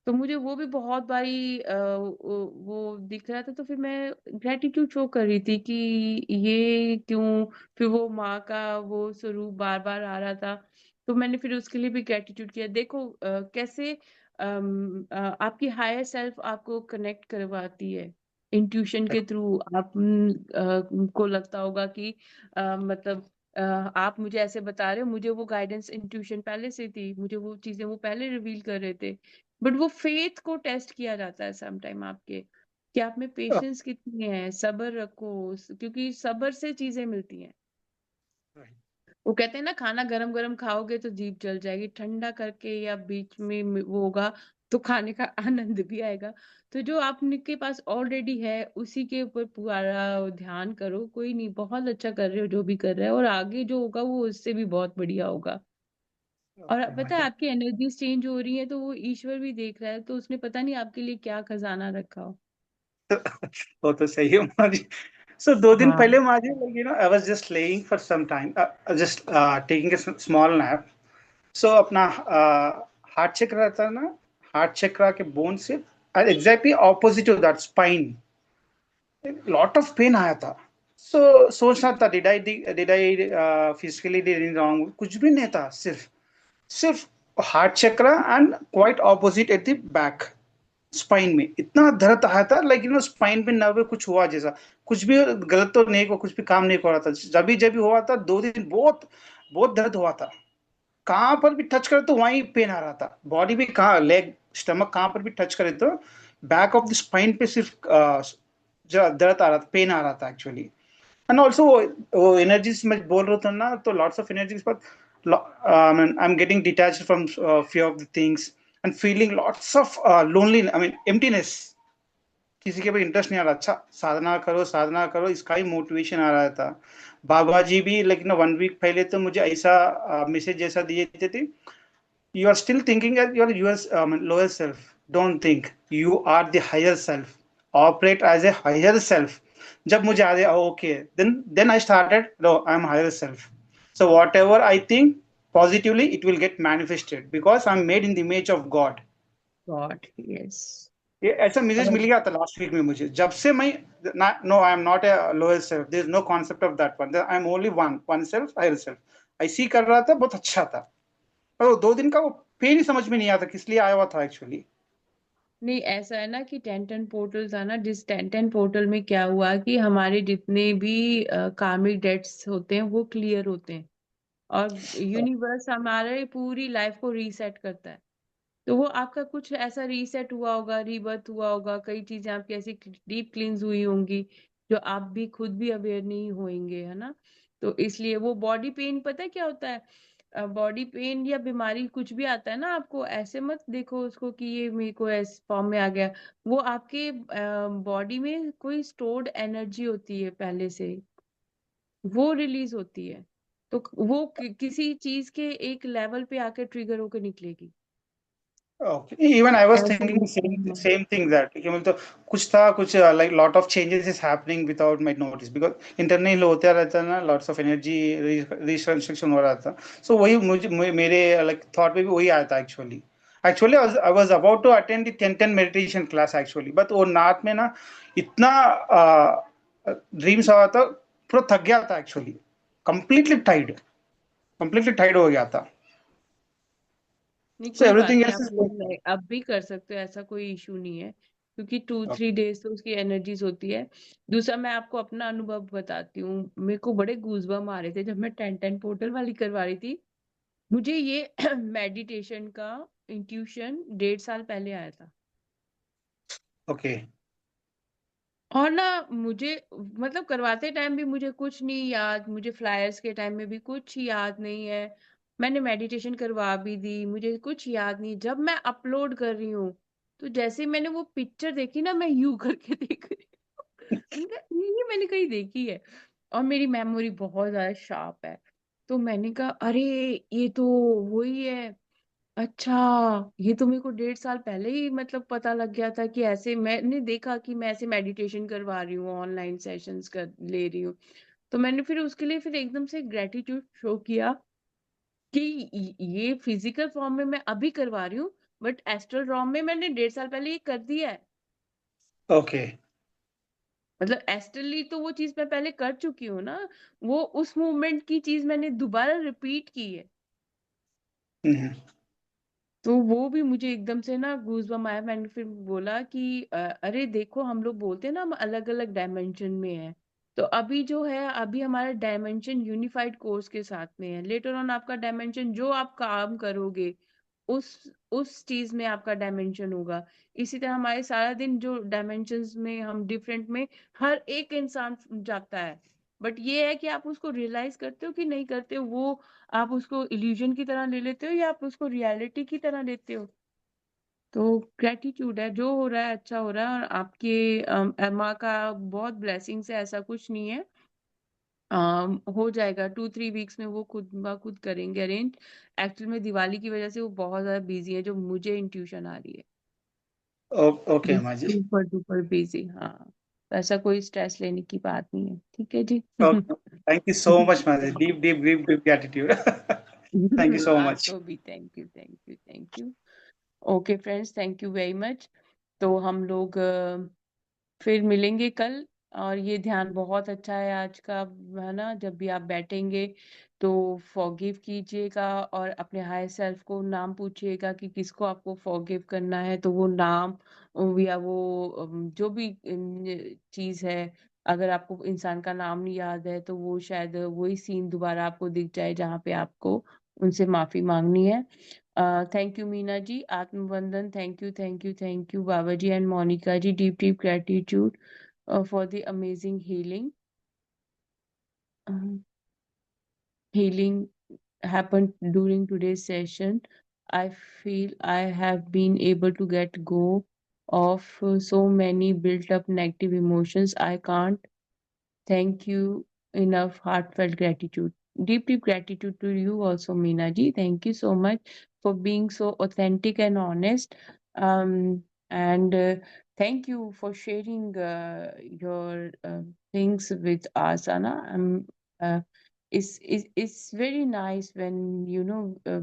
तो मुझे वो भी बहुत बारी वो दिख रहा था। तो फिर मैं ग्रेटिट्यूड शो कर रही थी कि ये क्यों, फिर वो माँ का वो स्वरूप बार बार आ रहा था। तो मैंने फिर उसके लिए भी ग्रेटिट्यूड किया। देखो कैसे आपकी हायर सेल्फ आपको कनेक्ट करवाती है इंट्यूशन के थ्रू। आप को लगता होगा कि मतलब आप मुझे ऐसे बता रहे हो, मुझे वो गाइडेंस इंट्यूशन पहले से थी, मुझे वो चीजें वो पहले रिवील कर रहे थे। बट वो फेथ को टेस्ट किया जाता है सम टाइम आपके, कि आप में पेशेंस कितनी है, सब्र रखो, क्योंकि सब्र से चीजें मिलती हैं। वो कहते हैं ना, खाना गरम गरम खाओगे तो जीभ जल जाएगी, ठंडा करके या बीच में वो होगा तो खाने का आनंद भी आएगा। तो जो आपके पास ऑलरेडी है उसी के ऊपर पूरा ध्यान करो, कोई नहीं, बहुत अच्छा कर रहे हो जो भी कर रहे हो, और आगे जो होगा वो उससे भी बहुत बढ़िया होगा। और ओके पता है माजी। आपकी एनर्जी चेंज हो रही है तो वो ईश्वर भी देख रहा है, तो उसने पता नहीं आपके लिए क्या खजाना रखा हो। वो तो सही है माजी। So 2 दिन हाँ। पहले माजी, like, I was just laying for some time, just taking a small nap. So अपना हार्ट चक्र रहता है ना, हार्ट चक्र के बोन से exactly opposite of that spine, lot of pain आया था। सो सोचना था, did I physically did any wrong, कुछ भी नहीं था, सिर्फ सिर्फ heart chakra and quite opposite at the back, spine में इतना दर्द आया था, लाइक स्पाइन पे नर्व कुछ हुआ जैसा, कुछ भी गलत तो नहीं हुआ, कुछ भी काम नहीं कर रहा था, जब भी हुआ था 2 दिन बहुत बहुत दर्द हुआ था। कहाँ पर भी टच करे तो वहीं पेन आ रहा था, बॉडी भी, कहाँ लेग स्टमक कहाँ पर भी टच करे तो बैक ऑफ द स्पाइन पे सिर्फ जो दर्द आ रहा था, पेन आ रहा था एक्चुअली। एंड ऑल्सो वो एनर्जीज मैं बोल रहा था ना, तो lots of energies, but I am getting detached from few of the things and feeling lots of lonely, I mean emptiness, किसी के भी इंटरेस्ट नहीं आ रहा। अच्छा, साधना करो साधना करो, इसका ही मोटिवेशन आ रहा था। बाबा जी भी, लेकिन 1 वीक पहले तो मुझे ऐसा मैसेज जैसा दिए थे, you are still thinking as your lower self. Don't think you are the higher self. Operate as a higher self. जब मुझे आ गया okay, then I started, no, I'm higher self. So whatever I think positively, it will get manifested because I'm made in the image of God. God, yes. ये ऐसा message मिल गया था last week में मुझे, जब से मैं, no I am not a lower self, there is no concept of that one, I am only one self, higher self. ऐसे ही कर रहा था, बहुत अच्छा था। पर वो 2 दिन का वो पेन ही समझ में नहीं आता किस लिए आया हुआ था एक्चुअली। नहीं, ऐसा है ना कि 10-10 पोर्टल था ना, जिस 10-10 पोर्टल में क्या हुआ कि हमारे जितने भी कार्मिक डेट्स होते हैं वो क्लियर होते हैं, और यूनिवर्स हमारे पूरी लाइफ को रीसेट करता है। तो वो आपका कुछ ऐसा रीसेट हुआ होगा, रीबर्थ हुआ होगा, कई चीजें आपकी ऐसी डीप क्लींस हुई होंगी जो आप भी खुद भी अवेयर नहीं होंगे, है ना। तो इसलिए वो बॉडी पेन, पता है क्या होता है, बॉडी पेन या बीमारी कुछ भी आता है ना, आपको ऐसे मत देखो उसको कि ये मेरे को इस फॉर्म में आ गया। वो आपके बॉडी में कोई स्टोर्ड एनर्जी होती है पहले से, वो रिलीज होती है। तो वो किसी चीज के एक लेवल पे आके ट्रिगर होकर निकलेगी। ओके, इवन आई वाज ऐसा थिंकिंग होता सेम है। सेम थिंग दैट कि मतलब कुछ था, कुछ like lot of changes is happening without my notice, because internal होता रहता है ना, लॉट्स ऑफ एनर्जी रिकंस्ट्रक्शन हो रहा था। सो वही मुझे मेरे लाइक थॉट में भी वही आया था actually. Actually I was about to attend the 10-10 meditation class actually, but वो नाथ में ना इतना ड्रीम्स आया था, पूरा थक गया था actually, completely Tide, completely Tide हो गया था। नहीं, सो कोई बात एवरीथिंग नहीं, एल्स आप इज अब भी कर सकते हो, ऐसा कोई इशू नहीं है, क्योंकि 2-3 डेज तो उसकी एनर्जीज होती है। दूसरा, मैं आपको अपना अनुभव बताती हूँ, मेरे को बड़े गूजबम्स आ रहे थे जब मैं 10-10 पोर्टल वाली करवा रही थी। मुझे ये मेडिटेशन का इंट्यूशन 1.5 साल पहले आया था। ओके। और ना मुझे, मतलब करवाते टाइम भी मुझे कुछ नहीं याद, मुझे फ्लायर्स के टाइम में भी कुछ याद नहीं है, मैंने मेडिटेशन करवा भी दी, मुझे कुछ याद नहीं। जब मैं अपलोड कर रही हूँ तो जैसे मैंने वो पिक्चर देखी ना, मैं यू करके देख रही हूँ। मैंने कहा, ये मैंने कहीं देखी है। और मेरी मेमोरी बहुत ज्यादा शार्प है, तो मैंने कहा अरे ये तो वही है। अच्छा, ये तो मेरे को 1.5 साल पहले ही मतलब पता लग गया था कि ऐसे मैंने देखा कि मैं ऐसे मेडिटेशन करवा रही हूँ, ऑनलाइन सेशंस कर ले रही हूँ। तो मैंने फिर उसके लिए फिर एकदम से ग्रेटिट्यूड शो किया कि ये फिजिकल फॉर्म में मैं अभी करवा रही हूँ, बट एस्ट्रल फॉर्म में मैंने 1.5 साल पहले ये कर दिया है। ओके। मतलब एस्ट्रली तो वो चीज मैं पहले कर चुकी हूँ ना, वो उस मूवमेंट की चीज मैंने दोबारा रिपीट की है। तो वो भी मुझे एकदम से ना गूज़बम्प आया, मैंने फिर बोला कि अरे देखो, हम लोग बोलते हैं ना हम अलग अलग डायमेंशन में है, तो अभी जो है, अभी हमारा डायमेंशन यूनिफाइड कोर्स के साथ में है। लेटर ऑन आपका डायमेंशन जो आप काम करोगे उस चीज में आपका डायमेंशन होगा। इसी तरह हमारे सारा दिन जो डायमेंशंस में हम डिफरेंट में हर एक इंसान जाता है, बट ये है कि आप उसको रियलाइज करते हो कि नहीं करते हो, वो आप उसको इल्यूजन की तरह ले लेते हो या आप उसको रियलिटी की तरह लेते हो। तो ग्रेटिट्यूड है, जो हो रहा है अच्छा हो रहा है, और आपके माँ का बहुत ब्लेसिंग्स है, ऐसा कुछ नहीं है। हो जाएगा 2-3 वीक्स में, वो खुद ब खुद करेंगे अरेंज। एक्चुअल में दिवाली की वजह से वो बहुत ज्यादा बिजी है, जो मुझे इंट्यूशन आ रही है। ओके अम्मा जी। सुपर डुपर बिजी, हाँ। तो ऐसा कोई स्ट्रेस लेने की बात नहीं है, ठीक है जी। Okay, thank you so much अम्मा जी, deep deep deep deep gratitude. Thank you so much. आपको भी thank you, thank you, thank you. Okay friends, thank you very much. तो हम लोग फिर मिलेंगे कल। और ये ध्यान बहुत अच्छा है आज का, है ना। जब भी आप बैठेंगे तो फॉरगिव कीजिएगा और अपने हायर सेल्फ को नाम पूछिएगा कि किसको आपको फॉरगिव करना है। तो वो नाम या वो जो भी चीज है, अगर आपको इंसान का नाम नहीं याद है तो वो शायद वही सीन दोबारा आपको दिख जाए जहाँ पे आपको उनसे माफी मांगनी है। थैंक यू मीना जी, आत्मवंदन, thank you, thank you, thank you Baba ji and Monika ji, deep deep gratitude for the amazing healing happened during today's session. I feel I have been able to get go of so many built up negative emotions. I can't thank you enough. Heartfelt gratitude. Deep, deep gratitude to you also, Meena ji. Thank you so much for being so authentic and honest. And thank you for sharing your things with us, Anna. Uh, it's very nice when,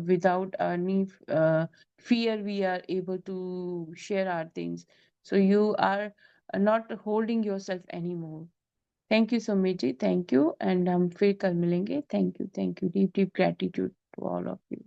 without any fear, we are able to share our things. So you are not holding yourself anymore. Thank you Sumit ji, thank you. And हम फिर कल मिलेंगे। Thank you, thank you, deep deep gratitude to all of you.